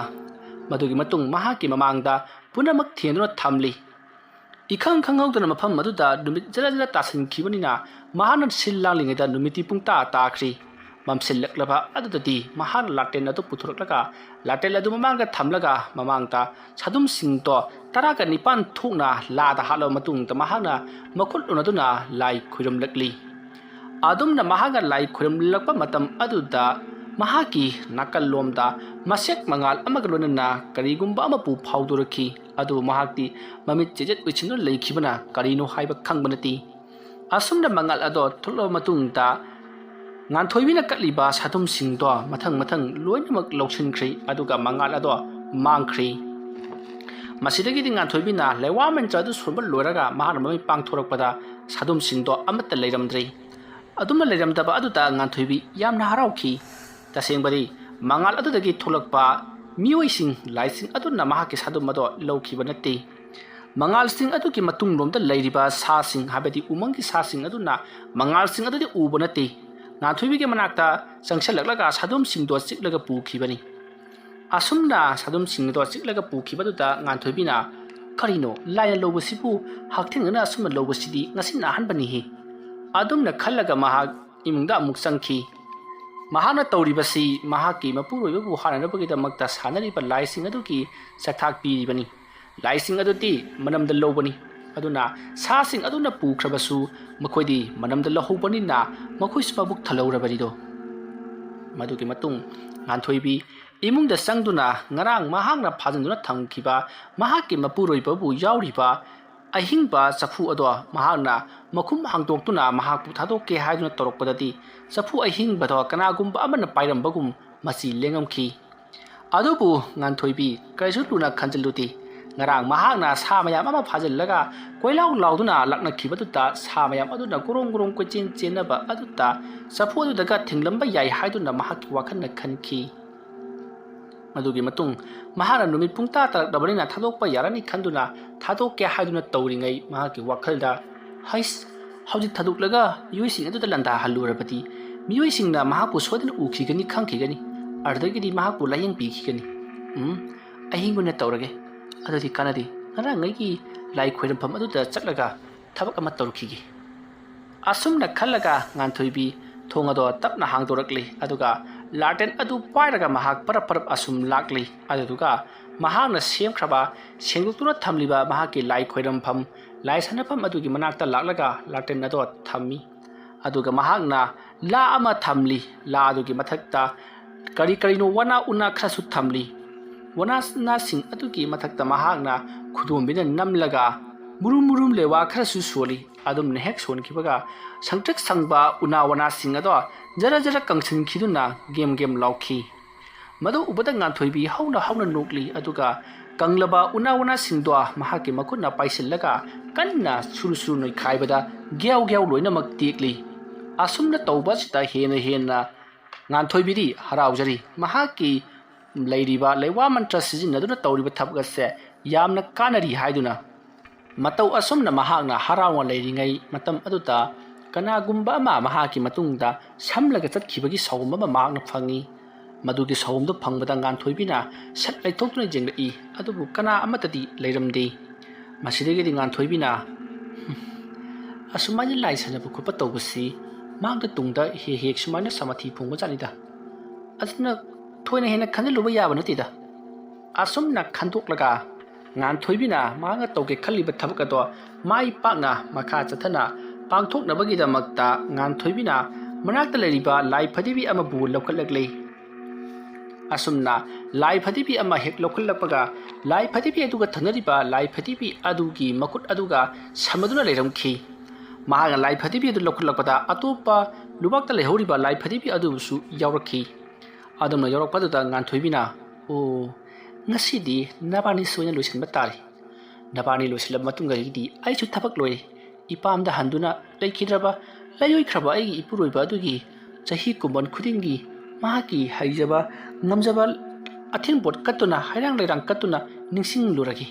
ꯃꯗꯨꯒꯤ ꯃꯇꯨꯡ ꯃꯍꯥꯛꯀꯤ ꯃꯃꯥꯡꯗ ꯄꯨꯝꯅꯃꯛ ꯊꯦꯡꯗꯨꯅ ꯊꯝꯂꯤ इखंग खंगौदना मफम मदुदा नुमित जरा तासनखिबनिना महान सिल लांगलिङैदा नुमिति पुंगता ताख्रि ममसिल्लक्लबा अदुददि महान लाटेन अदु पुथुरक्लगा लाटेल अदु ममांगा थमलगा ममांगता सादुम सिंगतो तरागा निपान थोकना लादा हालो मतुंगता महाना मखुल उनदुना लाई खुरमलक्ली अदुमना महागा लाई खुरमलक्पा मतम अदुदा mahaki nakal lomda masek mangal amaga lonana karigumba amapu phawduraki adu mahakti mamit chejet uichino leikibana karino haiba khangbanati asumna mangal ado thulo matungta nganthoi na katliba satum singdo mathang loinamak lawsinkhri aduga mangal ado mangkhri masidagi di nganthoi na lewa mancha du surba loiraga mahana mami pangthorakpada sadum singdo amatta leiramdri aduma leiramdaba aduta nganthoi yamna harauki tasengbari mangal adudagi tholakpa miyoising laising aduna mahaki sadum ado lawkiba natte mangal sing aduki matung lomda leiriba sa sing habati umangi sa sing aduna mangal sing adudi uba natte nganthoi ge manakta sangshalaklaga sadum singdo chiklaga pukhibani asumna sadum singdo chiklaga pukhibaduta nganthoi na karino laya lobasipu hakthengna asumna lobasidi ngasina hanbani hi adumna khallaga mahak imungda amuk sangki mahana tawribasi mahaki mapuroibabu hananabagidamagta sanariba laising aduki sathak piribani laising aduti manamda lobani aduna sasing aduna pukhrabasu makoidi manamda lahobani na makois pabuk thalawrabarido maduki matung nganthoi imungda sangduna ngarang mahangna phajanduna thamkiba mahaki mapuroibabu yauriba ahingba safu ado mahangna makhum hangdoktuna mahakpu thadokke haiduna torokpadati safu ahingba do kanagumba amana pairambagum masi lengamki adubu nganthoi kaisutuna khanjaluti ngarang mahangna sa mayam ama phajallaga koilaw lauduna lakna khibaduta sa mayam aduna gorong kochin chenaba aduta safu adudaga thinglamba yai haiduna mahaki wakhanna khanki madugi matung mahana numit pungta tarakdabarina thadokpa yarani khanduna thadokke haiduna tawringai mahaki wakhalda hais hauji thaduklaga yuising aduda landa halurabati miyoisingna mahapu sodina ukhigani khangkhigani ardagidi mahapu layeng pikhigani ahinguna tawrage adadi kanadi narangai lai khoirampham aduda chaklaga thabak ama tawrkhigi asumna khallaga nganthoi thongado tapna hangdorakli aduga laten adu pairaga mahak parap asum lakli aduga mahakna semkhraba sengduktuna thamliba mahaki lai khoirampham lai sanapham adugi manakta laklaga laten ado thammi aduga mahakna la ama thamli la adugi mathakta karino wana una khrasu thamli wana na sing adugi mathakta mahakna khudombina namlaga murum lewa khrasu soli adum nehek son kibaga sangtrak sangba una wana sing ado jara kangsin khiduna game lauki madu ubada nganthoi hauna nokli aduga kanglaba una wana singdwa mahaki makuna paisillaga kanna suru noi khaibada gyau loina mak tikli asumna tawba sita hena nganthoi ri haraujari mahaki leiriba lewa mantra sijinaduna tawriba thabga se yamna kanari haiduna matau asumna mahakna harawa leiringai matam aduta kanagumba ama mahaki matungda samlaga chatkibagi sawum ama magna phangi madugi sawumdo phangbada nganthoi sat laithokna jengai adubu kana amatadi leiramde masidegi nganthoi asumani laisana bu khupa tawbasi mangda tungda he sumana samathi phungba chanida asna thoina hena khanluba yaba natida asumna khandoklaga nganthoi manga tawge khaliba thabakado mai pakna makha chathana pangthoknabagidamakta nganthoi manakta leriba lai phadibi ama bu lokalaglei asumna lai phadibi ama hek lokalapaga lai phadibi aduga thanariba lai phadibi adugi makut aduga samaduna leiramkhi mahaga lai phadibi adu lokalapada atopa lubakta lehoriba lai phadibi adusu yaurakhi adumna yaurakpaduda nganthoi o ngasidi nabani soina loisinba tari nabani loisilab matungari aichu thabak loi ipamda handuna leikidraba layoi khraba ai ipuroiba adugi chahi kumban khudingi mahaki haijaba ngamjaba athin bot katuna hairang leirang katuna ningsing luragi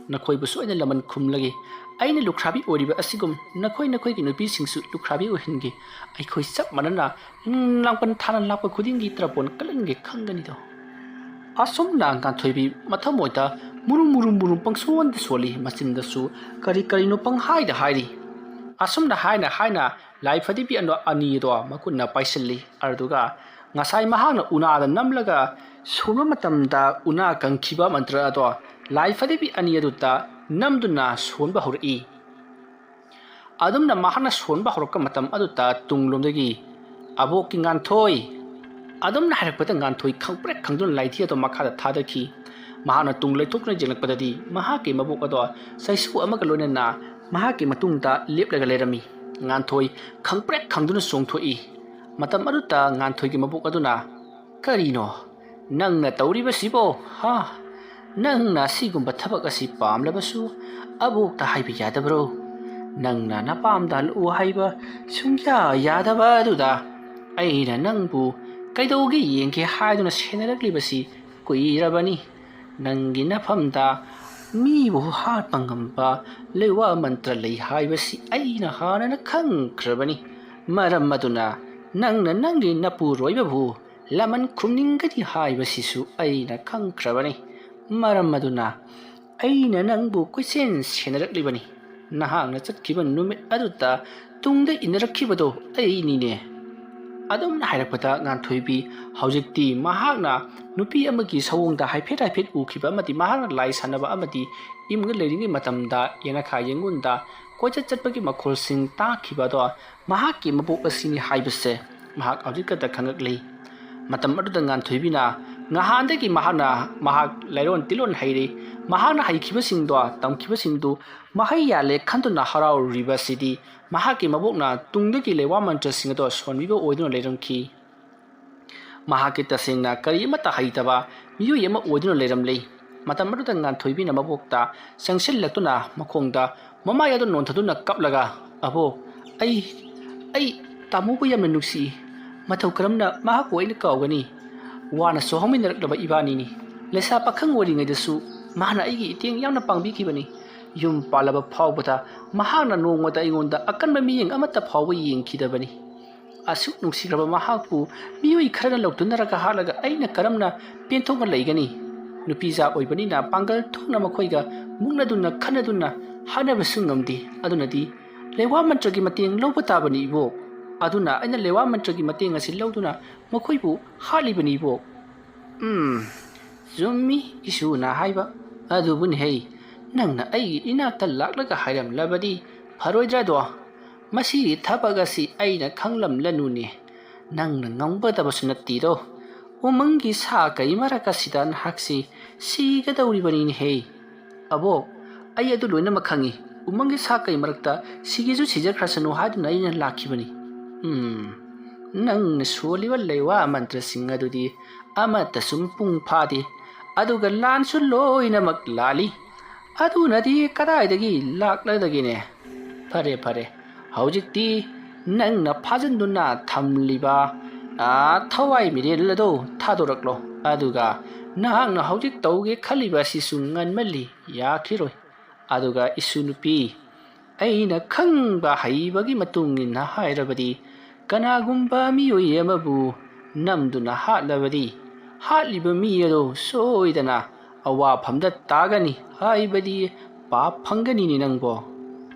nakhoi busu aina laman khumlagi aina lukhrabi oriba asigum nakhoi gi nupi singsu lukhrabi ohingi ai khoi chap manana langpan thana lakpa khudingi trapon kalange khangani do asum nangkan thoibi mathamoita murum pangsuan de soli machinda su kari no panghai da hairi asum na haina lai phadibi ano ani do makunna paisilli arduga ngasai mahana una da namlaga suma matamda una kangkhiba mantra do lai phadibi ani aduta namduna sonba hori adumna mahana sonba horka matam aduta tunglomdagi aboki ngan thoi ꯑꯗꯨꯝꯅ ꯍꯥꯏꯔꯛꯄꯗ ꯉꯥꯟꯊꯣꯏ ꯈꯪꯄ꯭ꯔꯦꯛ ꯈꯪꯗꯨꯅ ꯂꯥꯏꯊꯤ ꯑꯗꯨ ꯃꯈꯥꯗ ꯊꯥꯗꯈꯤ ꯃꯍꯥꯛꯅ ꯇꯨꯡ ꯂꯩꯊꯣꯛꯇꯨꯅ ꯌꯦꯡꯂꯛꯄꯗꯗꯤ ꯃꯍꯥꯛꯀꯤ ꯃꯕꯣꯛ ꯑꯗꯣ ꯆꯩꯁꯨ ꯑꯃꯒ ꯂꯣꯏꯅꯅ ꯃꯍꯥꯛꯀꯤ ꯃꯇꯨꯡꯗ ꯂꯦꯞꯂꯒ ꯂꯩꯔꯝꯃꯤ ꯉꯥꯟꯊꯣꯏ ꯈꯪꯄ꯭ꯔꯦꯛ ꯈꯪꯗꯨꯅ ꯆꯣꯡꯊꯣꯛꯏ ꯃꯇꯝ ꯑꯗꯨꯗ ꯉꯥꯟꯊꯣꯏꯒꯤ ꯃꯕꯣꯛ ꯑꯗꯨꯅ ꯀꯔꯤꯅꯣ ꯅꯪꯅ ꯇꯧꯔꯤꯕꯁꯤꯕꯣ ꯍꯥ ꯅꯪꯅ ꯑꯁꯤꯒꯨꯝꯕ ꯊꯕꯛ ꯑꯁꯤ ꯄꯥꯝꯂꯕꯁꯨ ꯑꯕꯣꯛꯇ ꯍꯥꯏꯕ ꯌꯥꯗꯕ꯭ꯔꯣ ꯅꯪꯅ ꯅꯄꯥꯝꯗ ꯍꯜꯂꯛꯎ ꯍꯥꯏꯕ ꯁꯨꯡꯌꯥ ꯌꯥꯗꯕ ꯑꯗꯨꯗ ꯑꯩꯅ ꯅꯪꯕꯨ ꯀꯩꯗꯧꯒꯦ ꯌꯦꯡꯒꯦ ꯍꯥꯏꯗꯨꯅ ꯁꯦꯟꯅꯔꯛꯂꯤꯕꯁꯤ ꯀꯨꯏꯔꯕꯅꯤ ꯅꯪꯒꯤ ꯅꯐꯝꯗ ꯃꯤꯕꯨ ꯍꯥꯠꯄ ꯉꯝꯕ ꯂꯩꯋꯥ ꯃꯟꯇ꯭ꯔ ꯂꯩ ꯍꯥꯏꯕꯁꯤ ꯑꯩꯅ ꯍꯥꯟꯅꯅ ꯈꯪꯈ꯭ꯔꯕꯅꯤ ꯃꯔꯝ ꯑꯗꯨꯅ ꯅꯪꯅ ꯅꯪꯒꯤ ꯅꯄꯨꯔꯣꯏꯕꯕꯨ ꯂꯃꯟ ꯈꯨꯝꯅꯤꯡꯒꯅꯤ ꯍꯥꯏꯕꯁꯤꯁꯨ ꯑꯩꯅ ꯈꯪꯈ꯭ꯔꯕꯅꯤ ꯃꯔꯝ ꯑꯗꯨꯅ ꯑꯩꯅ ꯅꯪꯕꯨ ꯀꯣꯏꯁꯦꯟ ꯁꯦꯟꯅꯔꯛꯂꯤꯕꯅꯤ ꯅꯍꯥꯛꯅ ꯆꯠꯈꯤꯕ ꯅꯨꯃꯤꯠ ꯑꯗꯨꯗ ꯇꯨꯡꯗ ꯏꯟꯅꯔꯛꯈꯤꯕꯗꯣ ꯑꯩꯅꯤꯅꯦ ꯑꯗꯨꯝꯅ ꯍꯥꯏꯔꯛꯄꯗ ꯉꯥꯟꯊꯣꯏꯕꯤ ꯍꯧꯖꯤꯛꯇꯤ ꯃꯍꯥꯛꯅ ꯅꯨꯄꯤ ꯑꯃꯒꯤ ꯁꯑꯣꯡꯗ ꯍꯥꯏꯐꯦꯠ ꯍꯥꯏꯐꯦꯠ ꯎꯈꯤꯕ ꯑꯃꯗꯤ ꯃꯍꯥꯛꯅ ꯂꯥꯏ ꯁꯥꯟꯅꯕ ꯑꯃꯗꯤ ꯏꯃꯨꯡꯗ ꯂꯩꯔꯤꯉꯩ ꯃꯇꯝꯗ ꯌꯦꯅꯈꯥ ꯌꯦꯡꯒꯨꯟꯗ ꯀꯣꯏꯆꯠ ꯆꯠꯄꯒꯤ ꯃꯈꯣꯜꯁꯤꯡ ꯇꯥꯈꯤꯕ ꯑꯗꯣ ꯃꯍꯥꯛꯀꯤ ꯃꯕꯣꯛ ꯑꯁꯤꯅꯤ ꯍꯥꯏꯕꯁꯦ ꯃꯍꯥꯛ ꯍꯧꯖꯤꯛꯈꯛꯇ ꯈꯪꯉꯛꯂꯤ ꯃꯇꯝ ꯑꯗꯨꯗ ꯉꯥꯟꯊꯣꯏꯕꯤꯅ ꯉꯍꯥꯟꯗꯒꯤ ꯃꯍꯥꯛ ꯂꯩꯔꯣꯟ ꯇꯤꯜꯂꯣꯟ ꯍꯩꯔꯤ ꯃꯍꯥꯛꯅ ꯍꯩꯈꯤꯕꯁꯤꯡꯗꯣ ꯇꯝꯈꯤꯕꯁꯤꯡꯗꯨ ꯃꯍꯩ ꯌꯥꯜꯂꯦ ꯈꯟꯗꯨꯅ ꯍꯔꯥꯎꯔꯤꯕꯁꯤꯗꯤ ꯃꯍꯥꯛꯀꯤ ꯃꯕꯣꯛꯅ ꯇꯨꯡꯗꯒꯤ ꯂꯩꯋꯥ ꯃꯟꯇ꯭ꯔꯁꯤꯡ ꯑꯗꯣ ꯁꯣꯟꯕꯤꯕ ꯑꯣꯏꯗꯨꯅ ꯂꯩꯔꯝꯈꯤ ꯃꯍꯥꯛꯀꯤ ꯇꯁꯦꯡꯅ ꯀꯔꯤ ꯑꯃꯠꯇ ꯍꯩꯇꯕ ꯃꯤꯑꯣꯏ ꯑꯃ ꯑꯣꯏꯗꯨꯅ ꯂꯩꯔꯝꯂꯤ ꯃꯇꯝ ꯑꯗꯨꯗ ꯉꯥꯟꯊꯣꯏꯕꯤꯅ ꯃꯕꯣꯛꯇ ꯆꯪꯁꯤꯜꯂꯛꯇꯨꯅ ꯃꯈꯣꯡꯗ ꯃꯃꯥꯏ ꯑꯗꯨ ꯅꯣꯟꯊꯗꯨꯅ ꯀꯞꯂꯒ ꯑꯕꯣꯛ ꯑꯩ ꯇꯥꯃꯣꯕꯨ ꯌꯥꯝꯅ ꯅꯨꯡꯁꯤ ꯃꯇꯧ ꯀꯔꯝꯅ ꯃꯍꯥꯛꯄꯨ ꯑꯩꯅ ꯀꯥꯎꯒꯅꯤ ꯋꯥꯅ ꯁꯣꯍꯧꯃꯤꯟꯅꯔꯛꯂꯕ ꯏꯕꯥꯅꯤꯅꯤ ꯂꯩꯁꯥ ꯄꯥꯈꯪ ꯑꯣꯏꯔꯤꯉꯩꯗꯁꯨ ꯃꯍꯥꯛꯅ ꯑꯩꯒꯤ ꯏꯇꯦꯡ ꯌꯥꯝꯅ ꯄꯥꯡꯕꯤꯈꯤꯕꯅꯤ ꯌꯨꯝ ꯄꯥꯜꯂꯕ ꯐꯥꯎꯕꯗ ꯃꯍꯥꯛꯅ ꯅꯣꯡꯃꯗ ꯑꯩꯉꯣꯟꯗ ꯑꯀꯟꯕ ꯃꯤꯠꯌꯦꯡ ꯑꯃꯠꯇ ꯐꯥꯎꯕ ꯌꯦꯡꯈꯤꯗꯕꯅꯤ ꯑꯁꯨꯛ ꯅꯨꯡꯁꯤꯈ꯭ꯔꯕ ꯃꯍꯥꯛꯄꯨ ꯃꯤꯑꯣꯏ ꯈꯔꯅ ꯂꯧꯇꯨꯅꯔꯒ ꯍꯥꯠꯂꯒ ꯑꯩꯅ ꯀꯔꯝꯅ ꯄꯦꯟꯊꯣꯛꯅ ꯂꯩꯒꯅꯤ ꯅꯨꯄꯤꯖꯥ ꯑꯣꯏꯕꯅꯤꯅ ꯄꯥꯡꯒꯜ ꯊꯣꯛꯅ ꯃꯈꯣꯏꯒ ꯃꯨꯛꯅꯗꯨꯅ ꯈꯟꯅꯗꯨꯅ ꯍꯥꯠꯅꯕꯁꯨ ꯉꯝꯗꯦ ꯑꯗꯨꯅꯗꯤ ꯂꯩꯋꯥ ꯃꯟꯇ꯭ꯔꯒꯤ ꯃꯇꯦꯡ ꯂꯧꯕ ꯇꯥꯕꯅꯤ ꯏꯕꯣꯛ ꯑꯗꯨꯅ ꯑꯩꯅ ꯂꯩꯋꯥ ꯃꯟꯇ꯭ꯔꯒꯤ ꯃꯇꯦꯡ ꯑꯁꯤ ꯂꯧꯗꯨꯅ ꯃꯈꯣꯏꯕꯨ ꯍꯥꯠꯂꯤꯕꯅꯤ ꯏꯕꯣꯛ ꯆꯨꯝꯃꯤ ꯏꯁꯨꯅ ꯍꯥꯏꯕ ꯑꯗꯨꯕꯨꯅꯤ ꯍꯩ ꯅꯪꯅ ꯑꯩꯒꯤ ꯏꯅꯥꯛꯇ ꯂꯥꯛꯂꯒ ꯍꯥꯏꯔꯝꯂꯕꯗꯤ ꯐꯔꯣꯏꯗ꯭ꯔꯗꯣ ꯃꯁꯤꯒꯤ ꯊꯕꯛ ꯑꯁꯤ ꯑꯩꯅ ꯈꯪꯂꯝꯂꯅꯨꯅꯦ ꯅꯪꯅ ꯉꯝꯒꯗꯕꯁꯨ ꯅꯠꯇꯦꯗꯣ ꯎꯃꯪꯒꯤ ꯁꯥ ꯀꯩ ꯃꯔꯛ ꯑꯁꯤꯗ ꯅꯍꯥꯛꯁꯤ ꯁꯤꯒꯗꯧꯔꯤꯕꯅꯤꯅꯦꯍꯦ ꯑꯕꯣꯛ ꯑꯩ ꯑꯗꯨ ꯂꯣꯏꯅꯃꯛ ꯈꯪꯉꯤ ꯎꯃꯪꯒꯤ ꯁꯥ ꯀꯩ ꯃꯔꯛꯇ ꯁꯤꯒꯦꯁꯨ ꯁꯤꯖꯈ꯭ꯔꯁꯅꯨ ꯍꯥꯏꯗꯨꯅ ꯑꯩꯅ ꯂꯥꯛꯈꯤꯕꯅꯤ ꯅꯪꯅ ꯁꯣꯜꯂꯤꯕ ꯂꯩꯋꯥ ꯃꯟꯇ꯭ꯔꯁꯤꯡ ꯑꯗꯨꯗꯤ ꯑꯃꯠꯇꯁꯨ ꯃꯄꯨꯡ ꯐꯥꯗꯦ ꯑꯗꯨꯒ ꯂꯥꯟꯁꯨ ꯂꯣꯏꯅꯃꯛ ꯂꯥꯜꯂꯤ ꯑꯗꯨꯅꯗꯤ ꯀꯗꯥꯏꯗꯒꯤ ꯂꯥꯛꯂꯗꯒꯦꯅꯦ ꯐꯔꯦ ꯍꯧꯖꯤꯛꯇꯤ ꯅꯪꯅ ꯐꯥꯖꯤꯟꯗꯨꯅ ꯊꯝꯂꯤꯕ ꯊꯋꯥꯏ ꯃꯤꯔꯦꯜ ꯑꯗꯨ ꯊꯥꯗꯣꯔꯛꯂꯣ ꯑꯗꯨꯒ ꯅꯍꯥꯛꯅ ꯍꯧꯖꯤꯛ ꯇꯧꯒꯦ ꯈꯜꯂꯤꯕ ꯑꯁꯤꯁꯨ ꯉꯟꯃꯜꯂꯤ ꯌꯥꯈꯤꯔꯣꯏ ꯑꯗꯨꯒ ꯏꯁꯨ ꯅꯨꯄꯤ ꯑꯩꯅ ꯈꯪꯕ ꯍꯩꯕꯒꯤ ꯃꯇꯨꯡ ꯏꯟꯅ ꯍꯥꯏꯔꯕꯗꯤ ꯀꯅꯥꯒꯨꯝꯕ ꯃꯤꯑꯣꯏ ꯑꯃꯕꯨ ꯅꯝꯗꯨꯅ ꯍꯥꯠꯂꯕꯗꯤ ꯍꯥꯠꯂꯤꯕ ꯃꯤ ꯑꯗꯨ ꯁꯣꯏꯗꯅ ꯑꯋꯥꯐꯝꯗ ꯇꯥꯒꯅꯤ ꯍꯥꯏꯕꯗꯤ ꯄꯥꯞ ꯐꯪꯒꯅꯤꯅꯦ ꯅꯪꯕꯣ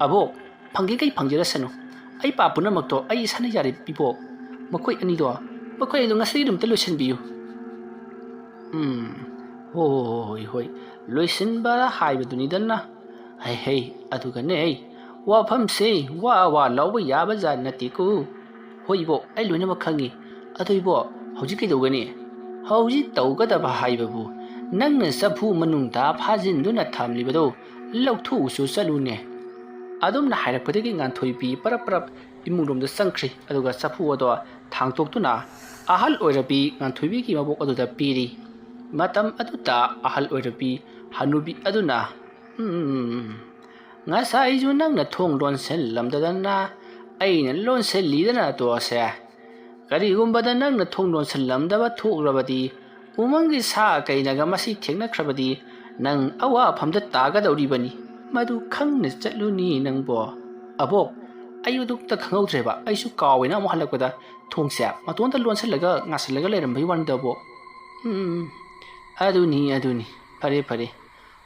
ꯑꯕꯣꯛ ꯐꯪꯒꯦ ꯐꯪꯖꯔꯁꯅꯨ ꯑꯩ ꯄꯥꯞ ꯄꯨꯝꯅꯃꯛꯇꯣ ꯑꯩ ꯏꯁꯥꯅ ꯌꯥꯔꯦ ꯏꯕꯣꯛ ꯃꯈꯣꯏ ꯑꯅꯤꯗꯣ ꯉꯁꯤꯒꯤ ꯑꯗꯨꯝꯇ ꯂꯣꯏꯁꯤꯟꯕꯤꯌꯨ ꯍꯣꯏ ꯂꯣꯏꯁꯤꯟꯕ ꯍꯥꯏꯕꯗꯨꯅꯤꯗꯅ ꯍꯩ ꯑꯗꯨꯒꯅꯦ ꯋꯥꯐꯝꯁꯦ ꯋꯥ ꯂꯧꯕ ꯌꯥꯕ ꯖꯥꯠ ꯅꯠꯇꯦꯀꯣ ꯍꯣꯏ ꯏꯕꯣꯛ ꯑꯩ ꯂꯣꯏꯅꯃꯛ ꯈꯪꯉꯤ ꯑꯗꯣ ꯏꯕꯣꯛ ꯍꯧꯖꯤꯛ ꯀꯩꯗꯧꯒꯅꯤ ꯍꯧꯖꯤꯛ ꯇꯧꯒꯗꯕ ꯍꯥꯏꯕꯕꯨ ꯅꯪꯅ ꯆꯐꯨ ꯃꯅꯨꯡꯗ ꯐꯥꯖꯤꯟꯗꯨꯅ ꯊꯝꯂꯤꯕꯗꯣ ꯂꯧꯊꯣꯛꯎꯁꯨ ꯆꯠꯂꯨꯅꯦ ꯑꯗꯨꯝꯅ ꯍꯥꯏꯔꯛꯄꯗꯒꯤ ꯉꯥꯟꯊꯣꯏꯕꯤ ꯄꯔꯞ ꯏꯃꯨꯡꯔꯣꯝꯗ ꯆꯪꯈ꯭ꯔꯤ ꯑꯗꯨꯒ ꯆꯐꯨ ꯑꯗꯣ ꯊꯥꯡꯇꯣꯛꯇꯨꯅ ꯑꯍꯜ ꯑꯣꯏꯔꯕꯤ ꯉꯥꯟꯊꯣꯏꯕꯤꯒꯤ ꯃꯕꯣꯛ ꯑꯗꯨꯗ ꯄꯤꯔꯤ ꯃꯇꯝ ꯑꯗꯨꯗ ꯑꯍꯜ ꯑꯣꯏꯔꯕꯤ ꯍꯅꯨꯕꯤ ꯑꯗꯨꯅ ꯉꯁꯥꯏꯁꯨ ꯅꯪꯅ ꯊꯣꯡ ꯂꯣꯟꯁꯤꯜꯂꯝꯗꯗꯅ ꯑꯩꯅ ꯂꯣꯟꯁꯤꯜꯂꯤꯗꯅ ꯇꯣꯛꯑꯁꯦ ꯀꯔꯤꯒꯨꯝꯕꯗ ꯅꯪꯅ ꯊꯣꯡ ꯂꯣꯟꯁꯤꯜꯂꯝꯗꯕ ꯊꯣꯛꯂꯕꯗꯤ ꯎꯃꯪꯒꯤ ꯁꯥ ꯀꯩꯅꯒ ꯃꯁꯤ ꯊꯦꯡꯅꯈ꯭ꯔꯕꯗꯤ ꯅꯪ ꯑꯋꯥꯐꯝꯗ ꯇꯥꯒꯗꯧꯔꯤꯕꯅꯤ ꯃꯗꯨ ꯈꯪꯅ ꯆꯠꯂꯨꯅꯤ ꯅꯪꯕꯣ ꯑꯕꯣꯛ ꯑꯩ ꯑꯗꯨꯛꯇ ꯈꯪꯍꯧꯗ꯭ꯔꯦꯕ ꯑꯩꯁꯨ ꯀꯥꯎꯋꯦꯅ ꯑꯃꯨꯛ ꯍꯜꯂꯛꯄꯗ ꯊꯣꯡꯁꯦ ꯃꯇꯣꯟꯗ ꯂꯣꯟꯁꯤꯜꯂꯒ ꯉꯥꯁꯤꯜꯂꯒ ꯂꯩꯔꯝꯕꯒꯤ ꯋꯥꯅꯤꯗ ꯑꯕꯣꯛ ꯑꯗꯨꯅꯤ ꯐꯔꯦ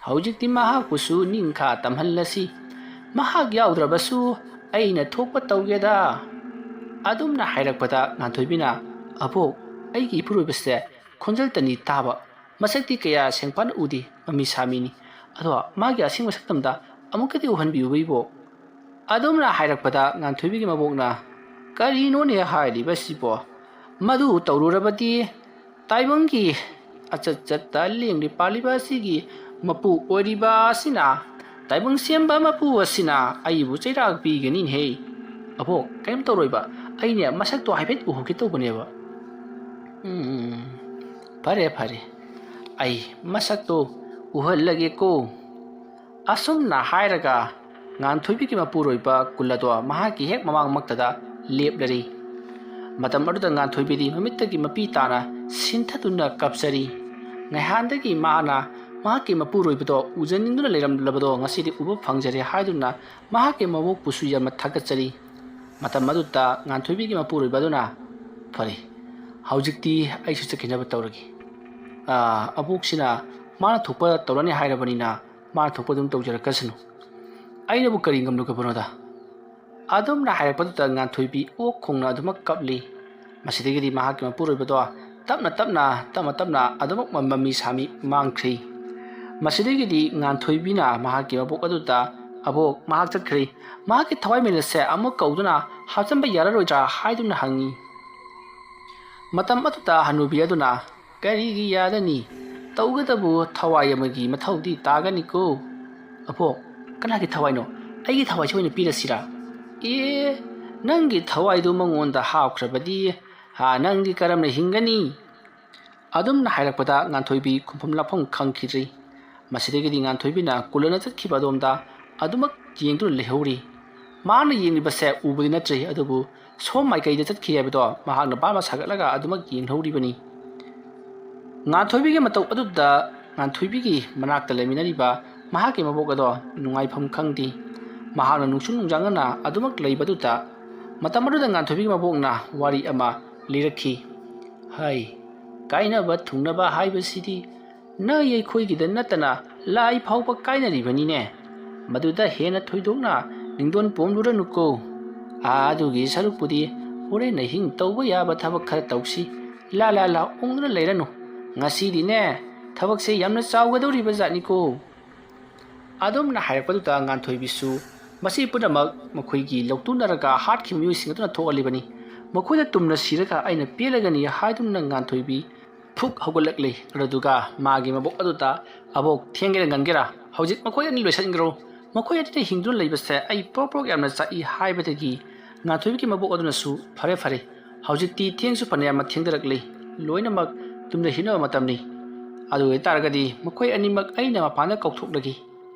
ꯍꯧꯖꯤꯛꯇꯤ ꯃꯍꯥꯛꯄꯨꯁꯨ ꯅꯤꯡꯈꯥ ꯇꯝꯍꯜꯂꯁꯤ ꯃꯍꯥꯛ ꯌꯥꯎꯗ꯭ꯔꯕꯁꯨ ꯑꯩꯅ ꯊꯣꯛꯄ ꯇꯧꯒꯦꯗ ꯑꯗꯨꯝꯅ ꯍꯥꯏꯔꯛꯄꯗ ꯉꯥꯟꯊꯣꯏꯕꯤꯅ ꯑꯕꯣꯛ ꯑꯩꯒꯤ ꯏꯄꯨꯔꯣꯏꯕꯁꯦ ꯈꯣꯟꯖꯦꯜꯇꯅꯤ ꯇꯥꯕ ꯃꯁꯛꯇꯤ ꯀꯌꯥ ꯁꯦꯡꯐꯥꯅ ꯎꯗꯦ ꯃꯃꯤ ꯁꯥꯃꯤꯅꯤ ꯑꯗꯣ ꯃꯥꯒꯤ ꯑꯁꯦꯡꯕ ꯁꯛꯇꯝꯗ ꯑꯃꯨꯛꯀꯗꯤ ꯎꯍꯟꯕꯤꯌꯨꯕ ꯏꯕꯣꯛ ꯑꯗꯨꯝꯅ ꯍꯥꯏꯔꯛꯄꯗ ꯉꯥꯟꯊꯣꯏꯕꯤꯒꯤ ꯃꯕꯣꯛꯅ ꯀꯔꯤꯅꯣꯅꯦ ꯍꯥꯏꯔꯤꯕꯁꯤꯕꯣ ꯃꯗꯨ ꯇꯧꯔꯨꯔꯕꯗꯤ ꯇꯥꯏꯕꯪꯒꯤ ꯑꯆꯠ ꯆꯠꯇ ꯂꯦꯡꯂꯤ ꯄꯥꯜꯂꯤꯕ ꯑꯁꯤꯒꯤ ꯃꯄꯨ ꯑꯣꯏꯔꯤꯕ ꯑꯁꯤꯅ ꯇꯥꯏꯕꯪ ꯁꯦꯝꯕ ꯃꯄꯨ ꯑꯁꯤꯅ ꯑꯩꯕꯨ ꯆꯩꯔꯥꯛ ꯄꯤꯒꯅꯤꯅꯦꯍꯦ ꯑꯕꯣꯛ ꯀꯔꯤꯝ ꯇꯧꯔꯣꯏꯕ ꯑꯩꯅꯦ ꯃꯁꯛꯇꯣ ꯍꯥꯏꯐꯦꯠ ꯎꯍꯧꯒꯦ ꯇꯧꯕꯅꯦꯕ ꯐꯔꯦ ꯐꯔꯦ ꯑꯩ ꯃꯁꯛꯇꯣ ꯎꯍꯜꯂꯒꯦꯀꯣ ꯑꯁꯨꯝꯅ ꯍꯥꯏꯔꯒ ꯉꯥꯟꯊꯣꯏꯕꯤꯒꯤ ꯃꯄꯨꯔꯣꯏꯕ ꯀꯨꯜ ꯑꯗꯣ ꯃꯍꯥꯛꯀꯤ ꯍꯦꯛ ꯃꯃꯥꯡꯃꯛꯇꯗ ꯂꯦꯞꯂꯔꯤ ꯃꯇꯝ ꯑꯗꯨꯗ ꯉꯥꯟꯊꯣꯏꯕꯤꯗꯤ ꯃꯃꯤꯠꯇꯒꯤ ꯃꯄꯤ ꯇꯥꯅ ꯁꯤꯟꯊꯗꯨꯅ ꯀꯞꯆꯔꯤ ꯉꯥꯏꯍꯥꯟꯗꯒꯤ ꯃꯥꯅ ꯃꯍꯥꯛꯀꯤ ꯃꯄꯨꯔꯣꯏꯕꯗꯣ ꯎꯖꯅꯤꯡꯗꯨꯅ ꯂꯩꯔꯝꯂꯕꯗꯣ ꯉꯁꯤꯗꯤ ꯎꯕ ꯐꯪꯖꯔꯦ ꯍꯥꯏꯗꯨꯅ ꯃꯍꯥꯛꯀꯤ ꯃꯕꯣꯛꯄꯨꯁꯨ ꯌꯥꯝꯅ ꯊꯥꯒꯠꯆꯔꯤ ꯃꯇꯝ ꯑꯗꯨꯗ ꯉꯥꯟꯊꯣꯏꯕꯤꯒꯤ ꯃꯄꯨꯔꯣꯏꯕ ꯑꯗꯨꯅ ꯐꯔꯦ ꯍꯧꯖꯤꯛꯇꯤ ꯑꯩꯁꯨ ꯆꯠꯈꯤꯅꯕ ꯇꯧꯔꯒꯦ ꯑꯕꯣꯛꯁꯤꯅ ꯃꯥꯅ ꯊꯣꯛꯄ ꯇꯧꯔꯅꯤ ꯍꯥꯏꯔꯕꯅꯤꯅ ꯃꯥꯅ ꯊꯣꯛꯄ ꯑꯗꯨꯝ ꯇꯧꯖꯔꯛꯀꯁꯅꯨ ꯑꯩꯅꯕꯨ ꯀꯔꯤ ꯉꯝꯂꯨꯒꯕꯅꯣꯗ ꯑꯗꯨꯝꯅ ꯍꯥꯏꯔꯛꯄꯗꯨꯗ ꯉꯥꯟꯊꯣꯏꯕꯤ ꯑꯣꯛ ꯈꯣꯡꯅ ꯑꯗꯨꯃꯛ ꯀꯞꯂꯤ ꯃꯁꯤꯗꯒꯤꯗꯤ ꯃꯍꯥꯛꯀꯤ ꯃꯄꯨꯔꯣꯏꯕꯗꯣ ꯇꯞꯅ ꯇꯞꯅ ꯑꯗꯨꯃꯛ ꯃꯃꯤ ꯁꯥꯃꯤ ꯃꯥꯡꯈ꯭ꯔꯤ ꯃꯁꯤꯗꯒꯤꯗꯤ ꯉꯥꯟꯊꯣꯏꯕꯤꯅ ꯃꯍꯥꯛꯀꯤ ꯃꯕꯣꯛ ꯑꯗꯨꯗ ꯑꯕꯣꯛ ꯃꯍꯥꯛ ꯆꯠꯈ꯭ꯔꯤ ꯃꯍꯥꯛꯀꯤ ꯊꯋꯥꯏ ꯃꯦꯂꯦꯠꯁꯦ ꯑꯃꯨꯛ ꯀꯧꯗꯨꯅ ꯍꯥꯞꯆꯤꯟꯕ ꯌꯥꯔꯔꯣꯏꯗ꯭ꯔꯥ ꯍꯥꯏꯗꯨꯅ ꯍꯪꯉꯤ ꯃꯇꯝ ꯑꯗꯨꯗ ꯍꯅꯨꯕꯤ ꯑꯗꯨꯅ ꯀꯔꯤꯒꯤ ꯌꯥꯗꯅꯤ ꯇꯧꯒꯗꯕꯨ ꯊꯋꯥꯏ ꯑꯃꯒꯤ ꯃꯊꯧꯗꯤ ꯇꯥꯒꯅꯤꯀꯣ ꯑꯕꯣꯛ ꯀꯅꯥꯒꯤ ꯊꯋꯥꯏꯅꯣ ꯑꯩꯒꯤ ꯊꯋꯥꯏꯁꯦ ꯑꯣꯏꯅ ꯄꯤꯔꯁꯤꯔꯥ ꯅꯪꯒꯤ ꯊꯋꯥꯏꯗꯨ ꯃꯉꯣꯟꯗ ꯍꯥꯞꯈ꯭ꯔꯕꯗꯤ ꯅꯪꯗꯤ ꯀꯔꯝꯅ ꯍꯤꯡꯒꯅꯤ ꯑꯗꯨꯝꯅ ꯍꯥꯏꯔꯛꯄꯗ ꯉꯥꯟꯊꯣꯏꯕꯤ ꯈꯨꯝꯐꯝ ꯂꯥꯛꯐꯝ ꯈꯪꯈꯤꯗ꯭ꯔꯤ ꯃꯁꯤꯗꯒꯤꯗꯤ ꯉꯥꯟꯊꯣꯏꯕꯤꯅ ꯀꯨꯜꯂꯅ ꯆꯠꯈꯤꯕ ꯑꯗꯣꯝꯗ ꯑꯗꯨꯃꯛ ꯌꯦꯡꯗꯨꯅ ꯂꯩꯍꯧꯔꯤ ꯃꯥꯅ ꯌꯦꯡꯂꯤꯕꯁꯦ ꯎꯕꯗꯤ ꯅꯠꯇ꯭ꯔꯤ ꯑꯗꯨꯕꯨ ꯁꯣꯝ ꯃꯥꯏꯀꯩꯗ ꯆꯠꯈꯤ ꯍꯥꯏꯕꯗꯣ ꯃꯍꯥꯛꯅ ꯕꯥꯕ ꯁꯥꯒꯠꯂꯒ ꯑꯗꯨꯃꯛ ꯌꯦꯡꯍꯧꯔꯤꯕꯅꯤ ꯉꯥꯟꯊꯣꯏꯕꯤꯒꯤ ꯃꯇꯧ ꯑꯗꯨꯗ ꯉꯥꯟꯊꯣꯏꯕꯤꯒꯤ ꯃꯅꯥꯛꯇ ꯂꯩꯃꯤꯟꯅꯔꯤꯕ ꯃꯍꯥꯛꯀꯤ ꯃꯕꯣꯛ ꯑꯗꯣ ꯅꯨꯡꯉꯥꯏꯐꯝ ꯈꯪꯗꯦ ꯃꯍꯥꯛꯅ ꯅꯨꯡꯁꯨ ꯅꯨꯡꯖꯥꯡꯅꯅ ꯑꯗꯨꯃꯛ ꯂꯩꯕꯗꯨꯗ ꯃꯇꯝ ꯑꯗꯨꯗ ꯉꯥꯟꯊꯣꯏꯕꯤꯒꯤ ꯃꯕꯣꯛꯅ ꯋꯥꯔꯤ ꯑꯃ ꯂꯤꯔꯛꯈꯤ ꯍꯥꯏ ꯀꯥꯏꯅꯕ ꯊꯨꯡꯅꯕ ꯍꯥꯏꯕꯁꯤꯗꯤ ꯅ ꯑꯩꯈꯣꯏꯒꯤꯗ ꯅꯠꯇꯅ ꯂꯥꯏ ꯐꯥꯎꯕ ꯀꯥꯏꯅꯔꯤꯕꯅꯤꯅꯦ ꯃꯗꯨꯗ ꯍꯦꯟꯅ ꯊꯣꯏꯗꯣꯛꯅ ꯅꯤꯡꯗꯣꯟ ꯄꯣꯝꯂꯨꯔꯅꯨꯀꯣ ꯑꯗꯨꯒꯤ ꯁꯔꯨꯛꯄꯨꯗꯤ ꯍꯣꯔꯦꯟ ꯑꯍꯤꯡ ꯇꯧꯕ ꯌꯥꯕ ꯊꯕꯛ ꯈꯔ ꯇꯧꯁꯤ ꯂꯥ ꯑꯣꯡꯗꯨꯅ ꯂꯩꯔꯅꯨ ꯉꯁꯤꯗꯤꯅꯦ ꯊꯕꯛꯁꯦ ꯌꯥꯝꯅ ꯆꯥꯎꯒꯗꯧꯔꯤꯕ ꯖꯥꯠꯅꯤꯀꯣ ꯑꯗꯨꯝꯅ ꯍꯥꯏꯔꯛꯄꯗꯨꯗ ꯉꯥꯟꯊꯣꯏꯕꯤꯁꯨ ꯃꯁꯤ ꯄꯨꯝꯅꯃꯛ ꯃꯈꯣꯏꯒꯤ ꯂꯧꯇꯨꯅꯔꯒ ꯍꯥꯠꯈꯤꯕ ꯃꯤꯑꯣꯏꯁꯤꯡ ꯑꯗꯨꯅ ꯊꯣꯛꯍꯜꯂꯤꯕꯅꯤ ꯃꯈꯣꯏꯗ ꯇꯨꯝꯅ ꯁꯤꯔꯒ ꯑꯩꯅ ꯄꯦꯜꯂꯒꯅꯤ ꯍꯥꯏꯗꯨꯅ ꯉꯥꯟꯊꯣꯏꯕꯤ ꯐꯨꯛ ꯍꯧꯒꯠꯂꯛꯂꯤ ꯑꯗꯨꯒ ꯃꯥꯒꯤ ꯃꯕꯣꯛ ꯑꯗꯨꯗ ꯑꯕꯣꯛ ꯊꯦꯡꯒꯦꯔꯥ ꯉꯟꯒꯦꯔꯥ ꯍꯧꯖꯤꯛ ꯃꯈꯣꯏ ꯑꯅꯤ ꯂꯣꯏꯁꯤꯟꯈ꯭ꯔꯣ ꯃꯈꯣꯏ ꯑꯅꯤꯅ ꯍꯤꯡꯗꯨꯅ ꯂꯩꯕꯁꯦ ꯑꯩ ꯄ꯭ꯔꯣꯛ ꯌꯥꯝꯅ ꯆꯥꯛꯏ ꯍꯥꯏꯕꯗꯒꯤ ꯉꯥꯟꯊꯣꯏꯕꯤꯒꯤ ꯃꯕꯣꯛ ꯑꯗꯨꯅꯁꯨ ꯐꯔꯦ ꯍꯧꯖꯤꯛꯇꯤ ꯊꯦꯡꯁꯨ ꯐꯅꯌꯥꯝ ꯊꯦꯡꯗꯔꯛꯂꯤ ꯂꯣꯏꯅꯃꯛ ꯇꯨꯝꯅ ꯍꯤꯞꯅꯕ ꯃꯇꯝꯅꯤ ꯑꯗꯨ ꯑꯣꯏꯇꯥꯔꯒꯗꯤ ꯃꯈꯣꯏ ꯑꯅꯤꯃꯛ ꯑꯩꯅ ꯃꯄꯥꯟꯗ ꯀꯧꯊꯣꯛꯂꯒꯦ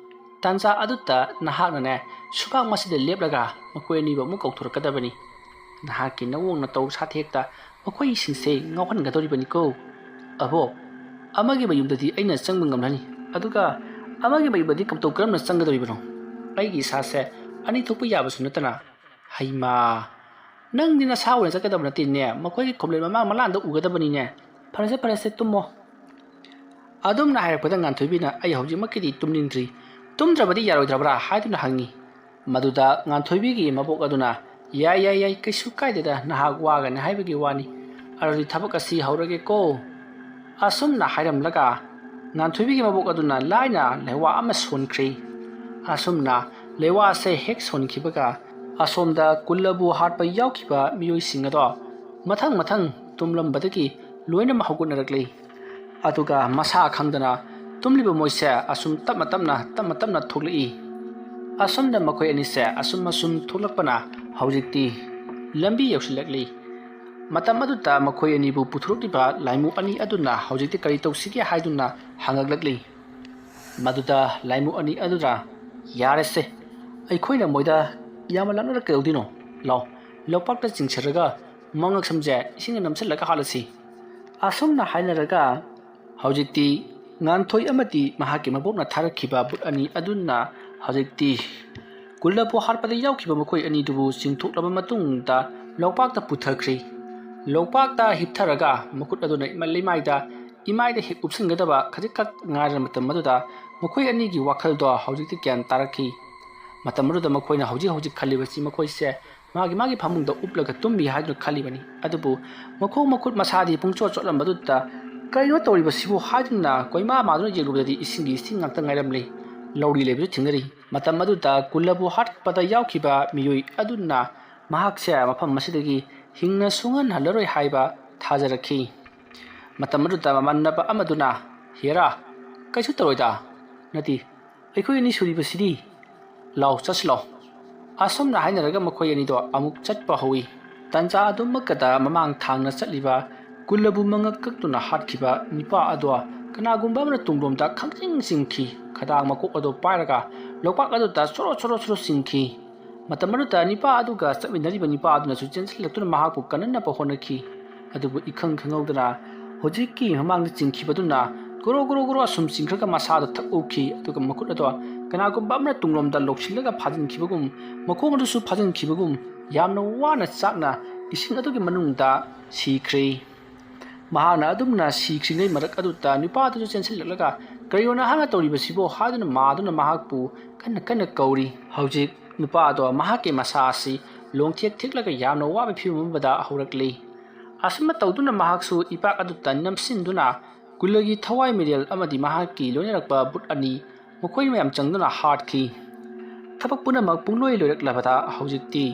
ꯇꯥꯟꯖꯥ ꯑꯗꯨꯗ ꯅꯍꯥꯛꯅꯅꯦ ꯁꯨꯕꯥꯛ ꯃꯁꯤꯗ ꯂꯦꯞꯂꯒ ꯃꯈꯣꯏ ꯑꯅꯤꯕꯨ ꯑꯃꯨꯛ ꯀꯧꯊꯣꯔꯛꯀꯗꯕꯅꯤ ꯅꯍꯥꯛꯀꯤ ꯅꯋꯣꯡ ꯅꯇꯧ ꯁꯥꯊꯦꯛꯇ ꯃꯈꯣꯏꯁꯤꯡꯁꯦ ꯉꯥꯎꯍꯟꯒꯗꯧꯔꯤꯕꯅꯤꯀꯣ ꯑꯕꯣꯛ ꯑꯃꯒꯤ ꯃꯌꯨꯝꯗꯗꯤ ꯑꯩꯅ ꯆꯪꯕ ꯉꯝꯂꯅꯤ ꯑꯗꯨꯒ ꯑꯃꯒꯤ ꯃꯌꯨꯝꯗꯗꯤ ꯀꯝꯇꯧ ꯀꯔꯝꯅ ꯆꯪꯒꯗꯧꯔꯤꯕꯅꯣ ꯑꯩꯒꯤ ꯏꯁꯥꯁꯦ ꯑꯅꯤ ꯊꯣꯛꯄ ꯌꯥꯕꯁꯨ ꯅꯠꯇꯅ ꯍꯩꯃꯥ ꯅꯪꯗꯤ ꯅꯁꯥ ꯑꯣꯏꯅ ꯆꯠꯀꯗꯕ ꯅꯠꯇꯦꯅꯦ ꯃꯈꯣꯏꯒꯤ ꯈꯣꯝꯂꯦꯟ ꯃꯃꯥꯡ ꯃꯂꯥꯟꯗ ꯎꯒꯗꯕꯅꯤꯅꯦ ꯐꯔꯦꯁꯦ ꯇꯨꯝꯃꯣ ꯑꯗꯨꯝꯅ ꯍꯥꯏꯔꯛꯄꯗ ꯉꯥꯟꯊꯣꯏꯕꯤꯅ ꯑꯩ ꯍꯧꯖꯤꯛꯃꯛꯀꯤꯗꯤ ꯇꯨꯝꯅꯤꯡꯗ꯭ꯔꯤ ꯇꯨꯝꯗ꯭ꯔꯕꯗꯤ ꯌꯥꯔꯣꯏꯗ꯭ꯔꯕ꯭ꯔꯥ ꯍꯥꯏꯗꯨꯅ ꯍꯪꯉꯤ ꯃꯗꯨꯗ ꯉꯥꯟꯊꯣꯏꯕꯤꯒꯤ ꯃꯕꯣꯛ ꯑꯗꯨꯅ ꯌꯥꯏ ꯀꯩꯁꯨ ꯀꯥꯏꯗꯦꯗ ꯅꯍꯥꯛ ꯋꯥꯒꯅꯤ ꯍꯥꯏꯕꯒꯤ ꯋꯥꯅꯤ ꯑꯗꯨꯗꯤ ꯊꯕꯛ ꯑꯁꯤ ꯍꯧꯔꯒꯦꯀꯣ ꯑꯁꯨꯝꯅ ꯍꯥꯏꯔꯝꯂꯒ ꯉꯥꯟꯊꯣꯏꯕꯤꯒꯤ ꯃꯕꯣꯛ ꯑꯗꯨꯅ ꯂꯥꯏꯅ ꯂꯩꯋꯥ ꯑꯃ ꯁꯣꯟꯈ꯭ꯔꯤ ꯑꯁꯨꯝꯅ ꯂꯩꯋꯥꯁꯦ ꯍꯦꯛ ꯁꯣꯟꯈꯤꯕꯒ ꯑꯁꯣꯝꯗ ꯀꯨꯜꯂꯕꯨ ꯍꯥꯠꯄ ꯌꯥꯎꯈꯤꯕ ꯃꯤꯑꯣꯏꯁꯤꯡ ꯑꯗꯣ ꯃꯊꯪ ꯇꯨꯝꯂꯝꯕꯗꯒꯤ ꯂꯣꯏꯅꯃꯛ ꯍꯧꯒꯠꯅꯔꯛꯂꯤ ꯑꯗꯨꯒ ꯃꯁꯥ ꯈꯪꯗꯅ ꯇꯨꯝꯂꯤꯕ ꯃꯣꯏꯁꯦ ꯑꯁꯨꯝ ꯇꯞꯅ ꯊꯣꯛꯂꯛꯏ ꯑꯁꯨꯝꯅ ꯃꯈꯣꯏ ꯑꯅꯤꯁꯦ ꯑꯁꯨꯝ ꯊꯣꯛꯂꯛꯄꯅ ꯍꯧꯖꯤꯛꯇꯤ ꯂꯝꯕꯤ ꯌꯧꯁꯤꯜꯂꯛꯂꯤ ꯃꯇꯝ ꯑꯗꯨꯗ ꯃꯈꯣꯏ ꯑꯅꯤꯕꯨ ꯄꯨꯊꯣꯔꯛꯂꯤꯕ ꯂꯥꯏꯃꯨ ꯑꯅꯤ ꯑꯗꯨꯅ ꯍꯧꯖꯤꯛꯇꯤ ꯀꯔꯤ ꯇꯧꯁꯤꯒꯦ ꯍꯥꯏꯗꯨꯅ ꯍꯪꯉꯛꯂꯛꯂꯤ ꯃꯗꯨꯗ ꯂꯥꯏꯃꯨ ꯑꯅꯤ ꯑꯗꯨꯅ ꯌꯥꯔꯦꯁꯦ ꯑꯩꯈꯣꯏꯅ ꯃꯣꯏꯗ ꯌꯥꯝꯅ ꯂꯥꯛꯅꯔ ꯀꯩꯗꯧꯗꯣꯏꯅꯣ ꯂꯧꯄꯥꯛꯇ ꯆꯤꯡꯁꯤꯜꯂꯒ ꯃꯉꯛꯁꯝꯁꯦ ꯏꯁꯤꯡꯅ ꯅꯝꯁꯤꯜꯂꯒ ꯍꯥꯠꯂꯁꯤ ꯑꯁꯨꯝꯅ ꯍꯥꯏꯅꯔꯒ ꯍꯧꯖꯤꯛꯇꯤ ꯉꯥꯟꯊꯣꯏ ꯑꯃꯗꯤ ꯃꯍꯥꯛꯀꯤ ꯃꯕꯣꯛꯅ ꯊꯥꯔꯛꯈꯤꯕ ꯕꯨꯠ ꯑꯅꯤ ꯑꯗꯨꯅ ꯍꯧꯖꯤꯛꯇꯤ ꯀꯨꯜꯂꯕꯨ ꯍꯥꯠꯄꯗ ꯌꯥꯎꯈꯤꯕ ꯃꯈꯣꯏ ꯑꯅꯤꯗꯨꯕꯨ ꯆꯤꯡꯊꯣꯛꯂꯕ ꯃꯇꯨꯡꯗ ꯂꯧꯄꯥꯛꯇ ꯄꯨꯊꯈ꯭ꯔꯤ ꯂꯧꯄꯥꯛꯇ ꯍꯤꯞꯊꯔꯒ ꯃꯈꯨꯠ ꯑꯗꯨꯅ ꯏꯃꯥꯏꯗ ꯍꯦꯛ ꯎꯞꯁꯤꯟꯒꯗꯕ ꯈꯖꯤꯛꯈꯛ ꯉꯥꯏꯔꯕ ꯃꯇꯝ ꯑꯗꯨꯗ ꯃꯈꯣꯏ ꯑꯅꯤꯒꯤ ꯋꯥꯈꯜꯗꯣ ꯍꯧꯖꯤꯛꯇꯤ ꯒ꯭ꯌꯥꯟ ꯇꯥꯔꯛꯈꯤ ꯃꯇꯝ ꯑꯗꯨꯗ ꯃꯈꯣꯏꯅ ꯍꯧꯖꯤꯛ ꯈꯜꯂꯤꯕꯁꯤ ꯃꯈꯣꯏꯁꯦ ꯃꯥꯒꯤ ꯐꯃꯨꯡꯗ ꯎꯞꯂꯒ ꯇꯨꯝꯃꯤ ꯍꯥꯏꯗꯨꯅ ꯈꯜꯂꯤꯕꯅꯤ ꯑꯗꯨꯕꯨ ꯃꯈꯣꯡ ꯃꯈꯨꯠ ꯃꯁꯥꯗꯤ ꯄꯨꯡꯆꯣꯠ ꯆꯣꯠꯂꯝꯕꯗꯨꯗ ꯀꯔꯤꯅꯣ ꯇꯧꯔꯤꯕꯁꯤꯕꯨ ꯍꯥꯏꯗꯨꯅ ꯀꯣꯏꯃꯥ ꯃꯥꯗꯨꯅ ꯌꯦꯡꯂꯨꯕꯗꯗꯤ ꯏꯁꯤꯡ ꯉꯥꯛꯇ ꯉꯥꯏꯔꯝꯂꯤ ꯂꯧꯔꯤ ꯂꯩꯕꯁꯨ ꯊꯦꯡꯅꯔꯤ ꯃꯇꯝ ꯑꯗꯨꯗ ꯀꯨꯜꯂꯕꯨ ꯍꯥꯠꯄꯗ ꯌꯥꯎꯈꯤꯕ ꯃꯤꯑꯣꯏ ꯑꯗꯨꯅ ꯃꯍꯥꯛꯁꯦ ꯃꯐꯝ ꯑꯁꯤꯗꯒꯤ ꯍꯤꯡꯅ ꯁꯨꯡꯍꯟꯍꯜꯂꯔꯣꯏ ꯍꯥꯏꯕ ꯊꯥꯖꯔꯛꯈꯤ꯫ ꯃꯇꯝ ꯑꯗꯨꯗ ꯃꯃꯥꯟꯅꯕ ꯑꯃꯗꯨꯅ ꯍꯦꯔꯥ ꯀꯩꯁꯨ ꯇꯧꯔꯣꯏꯗ ꯅꯠꯇꯦ ꯑꯩꯈꯣꯏ ꯑꯅꯤ ꯁꯨꯔꯤꯕꯁꯤꯗꯤ ꯂꯥꯎ ꯆꯠꯁꯤꯂꯥꯎ ꯑꯁꯨꯝꯅ ꯍꯥꯏꯅꯔꯒ ꯃꯈꯣꯏ ꯑꯅꯤꯗꯣ ꯑꯃꯨꯛ ꯆꯠꯄ ꯍꯧꯋꯤ꯫ ꯇꯟꯖꯥ ꯑꯗꯨꯃꯛꯀꯗ ꯃꯃꯥꯡ ꯊꯥꯡꯅ ꯆꯠꯂꯤꯕ ꯀꯨꯜꯂꯕꯨ ꯃꯉꯛ ꯀꯛꯇꯨꯅ ꯍꯥꯠꯈꯤꯕ ꯅꯤꯄꯥ ꯑꯗꯣ ꯀꯅꯥꯒꯨꯝꯕ ꯑꯃꯅ ꯇꯨꯡꯂꯣꯝꯗ ꯈꯪꯆꯤꯡ ꯆꯤꯡꯈꯤ꯫ ꯈꯗꯥꯡ ꯃꯀꯣꯛ ꯑꯗꯨ ꯄꯥꯏꯔꯒ ꯂꯣꯛꯄꯥꯛ ꯑꯗꯨꯗ ꯆꯣꯔꯣ ꯆꯣꯔꯣ ꯆꯣꯔꯣ ꯆꯤꯡꯈꯤ꯫ ꯃꯇꯝ ꯑꯗꯨꯗ ꯅꯤꯄꯥ ꯑꯗꯨꯒ ꯆꯠꯃꯤꯟꯅꯔꯤꯕ ꯅꯤꯄꯥ ꯑꯗꯨꯅꯁꯨ ꯆꯦꯟꯁꯤꯜꯂꯛꯇꯨꯅ ꯃꯍꯥꯛꯄꯨ ꯀꯟꯅꯅꯕ ꯍꯣꯠꯅꯈꯤ꯫ ꯑꯗꯨꯕꯨ ꯏꯈꯪ ꯈꯪꯍꯧꯗꯅ ꯍꯧꯖꯤꯛꯀꯤ ꯃꯃꯥꯡꯗ ꯆꯤꯡꯈꯤꯕꯗꯨꯅ ꯒꯣꯔꯣ ꯒꯣꯔꯣ ꯒꯣꯔꯣ ꯑꯁꯨꯝ ꯆꯤꯡꯈ꯭ꯔꯒ ꯃꯁꯥꯗꯣ ꯊꯛ ꯎꯈꯤ꯫ ꯑꯗꯨꯒ ꯃꯈꯨꯠ ꯑꯗꯣ ꯀꯅꯥꯒꯨꯝꯕ ꯑꯃꯅ ꯇꯨꯡꯂꯣꯝꯗ ꯂꯧꯁꯤꯜꯂꯒ ꯐꯥꯖꯤꯟꯈꯤꯕꯒꯨꯝ ꯃꯈꯣꯡ ꯑꯗꯨꯁꯨ ꯐꯥꯖꯤꯟꯈꯤꯕꯒꯨꯝ ꯌꯥꯝꯅ ꯋꯥꯅ ꯆꯥꯛꯅ ꯏꯁꯤꯡ ꯑꯗꯨꯒꯤ ꯃꯅꯨꯡꯗ ꯁꯤꯈ꯭ꯔꯦ꯫ ꯃꯍꯥꯛꯅ ꯑꯗꯨꯝꯅ ꯁꯤꯈ꯭ꯔꯤꯉꯩ ꯃꯔꯛ ꯑꯗꯨꯗ ꯅꯤꯄꯥ ꯑꯗꯨꯁꯨ ꯆꯦꯟꯁꯤꯜꯂꯛꯂꯒ ꯀꯔꯤꯅꯣ ꯅꯍꯥꯛꯅ ꯇꯧꯔꯤꯕꯁꯤꯕꯣ ꯍꯥꯏꯗꯨꯅ ꯃꯥꯗꯨꯅ ꯃꯍꯥꯛꯄꯨ ꯀꯟꯅ ꯀꯟꯅ ꯀꯧꯔꯤ꯫ ꯍꯧꯖꯤꯛ ꯅꯨꯄꯥ ꯑꯗꯣ ꯃꯍꯥꯛꯀꯤ ꯃꯁꯥ ꯑꯁꯤ ꯂꯣꯡꯊꯦꯛ ꯊꯦꯛꯂꯒ ꯌꯥꯝꯅ ꯋꯥꯕ ꯐꯤꯕꯝ ꯑꯃꯗ ꯍꯧꯔꯛꯂꯤ꯫ ꯑꯁꯨꯝꯅ ꯇꯧꯗꯨꯅ ꯃꯍꯥꯛꯁꯨ ꯏꯄꯥꯛ ꯑꯗꯨꯗ ꯅꯝꯁꯤꯟꯗꯨꯅ ꯀꯨꯜꯂꯒꯤ ꯊꯋꯥꯏ ꯃꯤꯔꯦꯜ ꯑꯃꯗꯤ ꯃꯍꯥꯛꯀꯤ ꯂꯣꯏꯅꯔꯛꯄ ꯕꯨꯠ ꯑꯅꯤ ꯃꯈꯣꯏ ꯃꯌꯥꯝ ꯆꯪꯗꯨꯅ ꯍꯥꯠꯈꯤ꯫ ꯊꯕꯛ ꯄꯨꯝꯅꯃꯛ ꯄꯨꯡꯂꯣꯏ ꯂꯣꯏꯔꯛꯂꯕꯗ ꯍꯧꯖꯤꯛꯇꯤ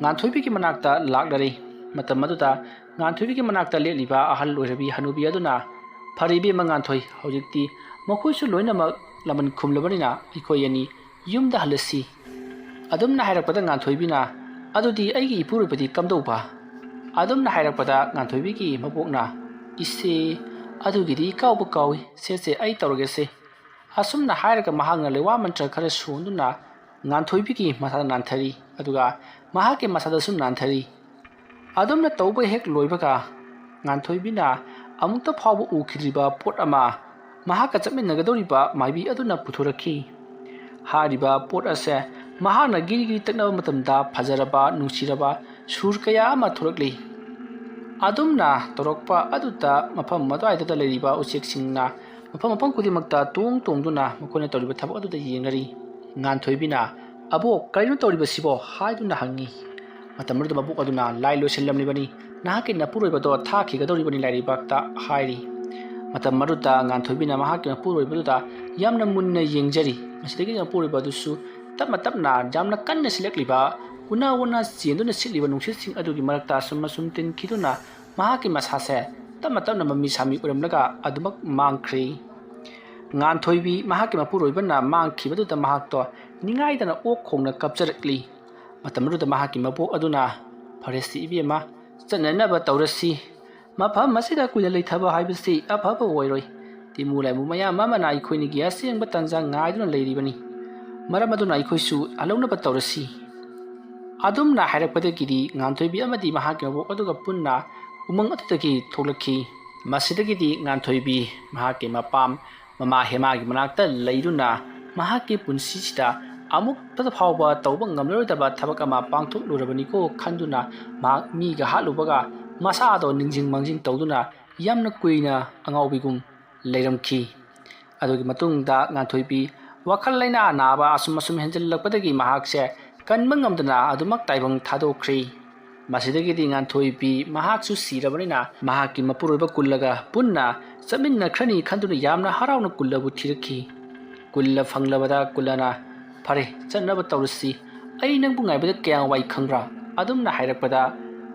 ꯉꯥꯟꯊꯣꯏꯕꯤꯒꯤ ꯃꯅꯥꯛꯇ ꯂꯥꯛꯂꯔꯤ꯫ ꯃꯇꯝ ꯑꯗꯨꯗ ꯉꯥꯟꯊꯣꯏꯕꯤꯒꯤ ꯃꯅꯥꯛꯇ ꯂꯦꯞꯂꯤꯕ ꯑꯍꯜ ꯑꯣꯏꯔꯕꯤ ꯍꯅꯨꯕꯤ ꯑꯗꯨꯅ ꯐꯔꯦ ꯏꯕꯦꯝꯃ ꯉꯥꯟꯊꯣꯏ ꯍꯧꯖꯤꯛꯇꯤ ꯃꯈꯣꯏꯁꯨ ꯂꯣꯏꯅꯃꯛ ꯂꯃꯟ ꯈꯨꯝꯂꯕꯅꯤꯅ ꯑꯩꯈꯣꯏ ꯑꯅꯤ ꯌꯨꯝꯗ ꯍꯜꯂꯁꯤ꯫ ꯑꯗꯨꯝꯅ ꯍꯥꯏꯔꯛꯄꯗ ꯉꯥꯟꯊꯣꯏꯕꯤꯅ ꯑꯗꯨꯗꯤ ꯑꯩꯒꯤ ꯏꯄꯨꯔꯣꯏꯕꯗꯤ ꯀꯝꯗꯧꯕ? ꯑꯗꯨꯝꯅ ꯍꯥꯏꯔꯛꯄꯗ ꯉꯥꯟꯊꯣꯏꯕꯤꯒꯤ ꯃꯕꯣꯛꯅ ꯏꯁꯦ ꯑꯗꯨꯒꯤꯗꯤ ꯏꯀꯥꯎꯕ ꯀꯥꯎꯏ ꯁꯦ ꯑꯩ ꯇꯧꯔꯒꯦꯁꯦ꯫ ꯑꯁꯨꯝꯅ ꯍꯥꯏꯔꯒ ꯃꯍꯥꯛꯅ ꯂꯩꯋꯥ ꯃꯟꯇ꯭ꯔ ꯈꯔ ꯁꯣꯟꯗꯨꯅ ꯉꯥꯟꯊꯣꯏꯕꯤꯒꯤ ꯃꯁꯥꯗ ꯅꯥꯟꯊꯔꯤ ꯑꯗꯨꯒ ꯃꯍꯥꯛꯀꯤ ꯃꯁꯥꯗꯁꯨ ꯅꯥꯟꯊꯔꯤ꯫ ꯑꯗꯨꯝꯅ ꯇꯧꯕ ꯍꯦꯛ ꯂꯣꯏꯕꯒ ꯉꯥꯟꯊꯣꯏꯕꯤꯅ ꯑꯃꯨꯛꯇ ꯐꯥꯎꯕ ꯎꯈꯤꯗ꯭ꯔꯤꯕ ꯄꯣꯠ ꯑꯃ ꯃꯍꯥꯛꯀ ꯆꯠꯃꯤꯟꯅꯒꯗꯧꯔꯤꯕ ꯃꯥꯏꯕꯤ ꯑꯗꯨꯅ ꯄꯨꯊꯣꯔꯛꯈꯤ꯫ ꯍꯥꯏꯔꯤꯕ ꯄꯣꯠ ꯑꯁꯦ ꯃꯍꯥꯛꯅ ꯒꯤꯔꯤ ꯒꯤꯔꯤ ꯇꯛꯅꯕ ꯃꯇꯝꯗ ꯐꯖꯔꯕ ꯅꯨꯡꯁꯤꯔꯕ ꯁꯨꯔ ꯀꯌꯥ ꯑꯃ ꯊꯣꯔꯛꯂꯤ꯫ ꯑꯗꯨꯝꯅ ꯇꯧꯔꯛꯄ ꯑꯗꯨꯗ ꯃꯐꯝ ꯑꯗꯨꯋꯥꯏꯗ ꯂꯩꯔꯤꯕ ꯎꯆꯦꯛꯁꯤꯡꯅ ꯃꯐꯝ ꯈꯨꯗꯤꯡꯃꯛꯇ ꯇꯣꯡꯗꯨꯅ ꯃꯈꯣꯏꯅ ꯇꯧꯔꯤꯕ ꯊꯕꯛ ꯑꯗꯨꯗ ꯌꯦꯡꯅꯔꯤ꯫ ꯉꯥꯟꯊꯣꯏꯕꯤꯅ ꯑꯕꯣꯛ ꯀꯔꯤꯅꯣ ꯇꯧꯔꯤꯕꯁꯤꯕꯣ ꯍꯥꯏꯗꯨꯅ ꯍꯪꯉꯤ꯫ ꯃꯇꯝ ꯑꯗꯨꯗ ꯃꯕꯣꯛ ꯑꯗꯨꯅ ꯂꯥꯏ ꯂꯣꯏꯁꯤꯜꯂꯝꯂꯤꯕꯅꯤ ꯅꯍꯥꯛꯀꯤ ꯅꯄꯨꯔꯣꯏꯕꯗꯣ ꯊꯥꯈꯤꯒꯗꯧꯔꯤꯕꯅꯤ ꯂꯥꯏꯔꯩꯕꯥꯛꯇ ꯍꯥꯏꯔꯤ꯫ ꯃꯇꯝ ꯑꯗꯨꯗ ꯉꯥꯟꯊꯣꯏꯕꯤꯅ ꯃꯍꯥꯛꯀꯤ ꯃꯄꯨꯔꯣꯏꯕꯗꯨꯗ ꯌꯥꯝꯅ ꯃꯨꯟꯅ ꯌꯦꯡꯖꯔꯤ꯫ ꯃꯁꯤꯗꯒꯤ ꯃꯄꯨꯔꯣꯏꯕ ꯑꯗꯨꯁꯨ ꯇꯞꯅ ꯇꯞꯅ ꯌꯥꯝꯅ ꯀꯟꯅ ꯁꯤꯠꯂꯛꯂꯤꯕ ꯎꯅꯥ ꯋꯥꯅ ꯆꯦꯟꯗꯨꯅ ꯁꯤꯠꯂꯤꯕ ꯅꯨꯡꯁꯤꯠꯁꯤꯡ ꯑꯗꯨꯒꯤ ꯃꯔꯛꯇ ꯑꯁꯨꯝ ꯇꯤꯟꯈꯤꯗꯨꯅ ꯃꯍꯥꯛꯀꯤ ꯃꯁꯥꯁꯦ ꯇꯞꯅ ꯇꯞꯅ ꯃꯃꯤ ꯁꯥꯃꯤ ꯑꯣꯏꯔꯝꯂꯒ ꯑꯗꯨꯃꯛ ꯃꯥꯡꯈ꯭ꯔꯦ꯫ ꯉꯥꯟꯊꯣꯏꯕꯤ ꯃꯍꯥꯛꯀꯤ ꯃꯄꯨꯔꯣꯏꯕꯅ ꯃꯥꯡꯈꯤꯕꯗꯨꯗ ꯃꯍꯥꯛꯇꯣ ꯅꯤꯡꯉꯥꯏꯗꯅ ꯑꯣꯛ ꯈꯣꯡꯅ ꯀꯞꯆꯔꯛꯂꯤ꯫ ꯃꯇꯝ ꯑꯗꯨꯗ ꯃꯍꯥꯛꯀꯤ ꯃꯕꯣꯛ ꯑꯗꯨꯅ ꯐꯔꯦꯁꯤ ꯏꯕꯦꯝꯃ ꯆꯠꯅꯅꯕ ꯇꯧꯔꯁꯤ꯫ ꯃꯐꯝ ꯑꯁꯤꯗ ꯀꯨꯏꯅ ꯂꯩꯊꯕ ꯍꯥꯏꯕꯁꯤ ꯑꯐꯕ ꯑꯣꯏꯔꯣꯏ꯫ ꯇꯤꯃꯨ ꯂꯩꯃꯨ ꯃꯌꯥꯝ ꯑꯃꯅ ꯑꯩꯈꯣꯏꯅꯤꯒꯤ ꯑꯁꯦꯡꯕ ꯇꯟꯖꯥ ꯉꯥꯏꯗꯨꯅ ꯂꯩꯔꯤꯕꯅꯤ꯫ ꯃꯔꯝ ꯑꯗꯨꯅ ꯑꯩꯈꯣꯏꯁꯨ ꯍꯜꯍꯧꯅꯕ ꯇꯧꯔꯁꯤ꯫ ꯑꯗꯨꯝꯅ ꯍꯥꯏꯔꯛꯄꯗꯒꯤꯗꯤ ꯉꯥꯟꯊꯣꯏꯕꯤ ꯑꯃꯗꯤ ꯃꯍꯥꯛꯀꯤ ꯃꯕꯣꯛ ꯑꯗꯨꯒ ꯄꯨꯟꯅ ꯎꯃꯪ ꯑꯗꯨꯗꯒꯤ ꯊꯣꯛꯂꯛꯈꯤ꯫ ꯃꯁꯤꯗꯒꯤꯗꯤ ꯉꯥꯟꯊꯣꯏꯕꯤ ꯃꯍꯥꯛꯀꯤ ꯃꯄꯥꯝ ꯃꯃꯥ ꯍꯦꯃꯥꯒꯤ ꯃꯅꯥꯛꯇ ꯂꯩꯗꯨꯅ ꯃꯍꯥꯛꯀꯤ ꯄꯨꯟꯁꯤꯁꯤꯗ ꯑꯃꯨꯛꯇ ꯐꯥꯎꯕ ꯇꯧꯕ ꯉꯝꯂꯔꯣꯏꯗꯕ ꯊꯕꯛ ꯑꯃ ꯄꯥꯡꯊꯣꯛꯂꯨꯔꯕꯅꯤꯀꯣ ꯈꯟꯗꯨꯅ ꯃꯍꯥꯛ ꯃꯤꯒ ꯍꯥꯠꯂꯨꯕꯒ ꯃꯁꯥꯗꯣ ꯅꯤꯡꯖꯤꯡ ꯃꯥꯡꯖꯤꯡ ꯇꯧꯗꯨꯅ ꯌꯥꯝꯅ ꯀꯨꯏꯅ ꯑꯉꯥꯎꯕꯤꯒꯨꯝ ꯂꯩꯔꯝꯈꯤ꯫ ꯑꯗꯨꯒꯤ ꯃꯇꯨꯡꯗ ꯉꯥꯟꯊꯣꯏꯕꯤ ꯋꯥꯈꯜ ꯂꯩꯅꯥ ꯅꯥꯕ ꯑꯁꯨꯝ ꯍꯦꯟꯖꯤꯜꯂꯛꯄꯗꯒꯤ ꯃꯍꯥꯛꯁꯦ ꯀꯟꯕ ꯉꯝꯗꯅ ꯑꯗꯨꯃꯛ ꯇꯥꯏꯕꯪ ꯊꯥꯗꯣꯛꯈ꯭ꯔꯦ꯫ ꯃꯁꯤꯗꯒꯤꯗꯤ ꯉꯥꯟꯊꯣꯏꯕꯤ ꯃꯍꯥꯛꯁꯨ ꯁꯤꯔꯕꯅꯤꯅ ꯃꯍꯥꯛꯀꯤ ꯃꯄꯨꯔꯣꯏꯕ ꯀꯨꯜꯂꯒ ꯄꯨꯟꯅ ꯆꯠꯃꯤꯟꯅꯈ꯭ꯔꯅꯤ ꯈꯟꯗꯨꯅ ꯌꯥꯝꯅ ꯍꯔꯥꯎꯅ ꯀꯨꯜꯂꯕꯨ ꯊꯤꯔꯛꯈꯤ꯫ ꯀꯨꯜꯂ ꯐꯪꯂꯕꯗ ꯀꯨꯜꯂꯅ ꯐꯔꯦ ꯆꯠꯅꯕ ꯇꯧꯔꯁꯤ ꯑꯩ ꯅꯪꯕꯨ ꯉꯥꯏꯕꯗ ꯀꯌꯥꯝ ꯋꯥꯏ ꯈꯪꯕ꯭ꯔꯥ? ꯑꯗꯨꯝꯅ ꯍꯥꯏꯔꯛꯄꯗ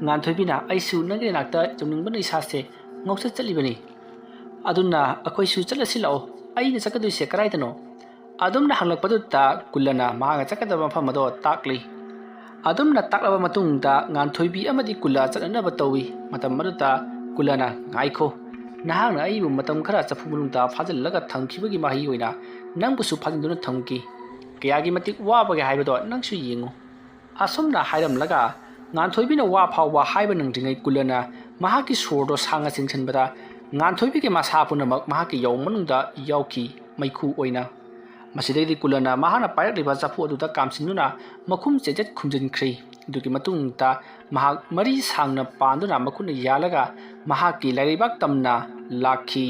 ꯉꯥꯟꯊꯣꯏꯕꯤꯅ ꯑꯩꯁꯨ ꯅꯪꯒꯤ ꯅꯥꯛꯇ ꯌꯧꯅꯤꯡꯕꯅ ꯏꯁꯥꯁꯦ ꯉꯥꯎꯆꯠ ꯆꯠꯂꯤꯕꯅꯤ꯫ ꯑꯗꯨꯅ ꯑꯩꯈꯣꯏꯁꯨ ꯆꯠꯂꯁꯤ ꯂꯥꯛꯑꯣ ꯑꯩꯅ ꯆꯠꯀꯗꯣꯏꯁꯦ ꯀꯗꯥꯏꯗꯅꯣ? ꯑꯗꯨꯝꯅ ꯍꯪꯂꯛꯄꯗꯨꯗ ꯀꯨꯜꯂꯅ ꯃꯍꯥꯛꯅ ꯆꯠꯀꯗꯕ ꯃꯐꯝ ꯑꯗꯣ ꯇꯥꯛꯂꯤ꯫ ꯑꯗꯨꯝꯅ ꯇꯥꯛꯂꯕ ꯃꯇꯨꯡꯗ ꯉꯥꯟꯊꯣꯏꯕꯤ ꯑꯃꯗꯤ ꯀꯨꯜꯂ ꯆꯠꯅꯅꯕ ꯇꯧꯏ꯫ ꯃꯇꯝ ꯑꯗꯨꯗ ꯀꯨꯜꯂꯅ ꯉꯥꯏꯈꯣ ꯅꯍꯥꯛꯅ ꯑꯩꯕꯨ ꯃꯇꯝ ꯈꯔ ꯆꯐꯨ ꯃꯅꯨꯡꯗ ꯐꯥꯖꯤꯜꯂꯒ ꯊꯝꯈꯤꯕꯒꯤ ꯃꯍꯩ ꯑꯣꯏꯅ ꯅꯪꯕꯨꯁꯨ ꯐꯥꯖꯤꯟꯗꯨꯅ ꯊꯝꯈꯤ꯫ ꯀꯌꯥꯒꯤ ꯃꯇꯤꯛ ꯋꯥꯕꯒꯦ ꯍꯥꯏꯕꯗꯣ ꯅꯪꯁꯨ ꯌꯦꯡꯉꯨ꯫ ꯑꯁꯨꯝꯅ ꯍꯥꯏꯔꯝꯂꯒ ꯉꯥꯟꯊꯣꯏꯕꯤꯅ ꯋꯥ ꯐꯥꯎꯕ ꯍꯥꯏꯕ ꯅꯪꯗ꯭ꯔꯤꯉꯩ ꯀꯨꯜꯂꯅ ꯃꯍꯥꯛꯀꯤ ꯁꯣꯔꯗꯣ ꯁꯥꯡꯅ ꯆꯤꯡꯁꯤꯟꯕꯗ ꯉꯥꯟꯊꯣꯏꯕꯤꯒꯤ ꯃꯁꯥ ꯄꯨꯝꯅꯃꯛ ꯃꯍꯥꯛꯀꯤ ꯌꯥꯎ ꯃꯅꯨꯡꯗ ꯌꯥꯎꯈꯤ ꯃꯩꯈꯨ ꯑꯣꯏꯅ꯫ ꯃꯁꯤꯗꯒꯤꯗꯤ ꯀꯨꯜꯂꯅ ꯃꯍꯥꯛꯅ ꯄꯥꯏꯔꯛꯂꯤꯕ ꯆꯐꯨ ꯑꯗꯨꯗ ꯀꯥꯝꯁꯤꯟꯗꯨꯅ ꯃꯈꯨꯝ ꯆꯦꯖꯠ ꯈꯨꯝꯖꯤꯟꯈ꯭ꯔꯦ꯫ ꯑꯗꯨꯒꯤ ꯃꯇꯨꯡꯗ ꯃꯍꯥꯛ ꯃꯔꯤ ꯁꯥꯡꯅ ꯄꯥꯟꯗꯨꯅ ꯃꯈꯨꯠꯅ ꯌꯥꯜꯂꯒ ꯃꯍꯥꯛꯀꯤ ꯂꯥꯏꯔꯩꯕꯥꯛ ꯇꯝꯅ ꯂꯥꯛꯈꯤ꯫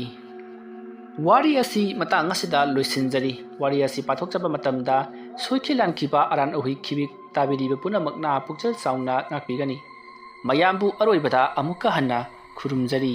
ꯋꯥꯔꯤ ꯑꯁꯤ ꯃꯇꯥꯡ ꯑꯁꯤꯗ ꯂꯣꯏꯁꯤꯟꯖꯔꯤ꯫ ꯋꯥꯔꯤ ꯑꯁꯤ ꯄꯥꯊꯣꯛꯆꯕ ꯃꯇꯝꯗ ꯁꯣꯏꯈꯤ ꯂꯥꯟꯈꯤꯕ ꯑꯔꯥꯟ ꯑꯍꯣꯏ ꯇꯥꯕꯤꯔꯤꯕ ꯄꯨꯝꯅꯃꯛꯅ ꯄꯨꯛꯆꯦꯜ ꯆꯥꯎꯅ ꯉꯥꯛꯄꯤꯒꯅꯤ꯫ ꯃꯌꯥꯝꯕꯨ ꯑꯔꯣꯏꯕꯗ ꯑꯃꯨꯛꯀ ꯍꯟꯅ ꯈꯨꯔꯨꯝꯖꯔꯤ꯫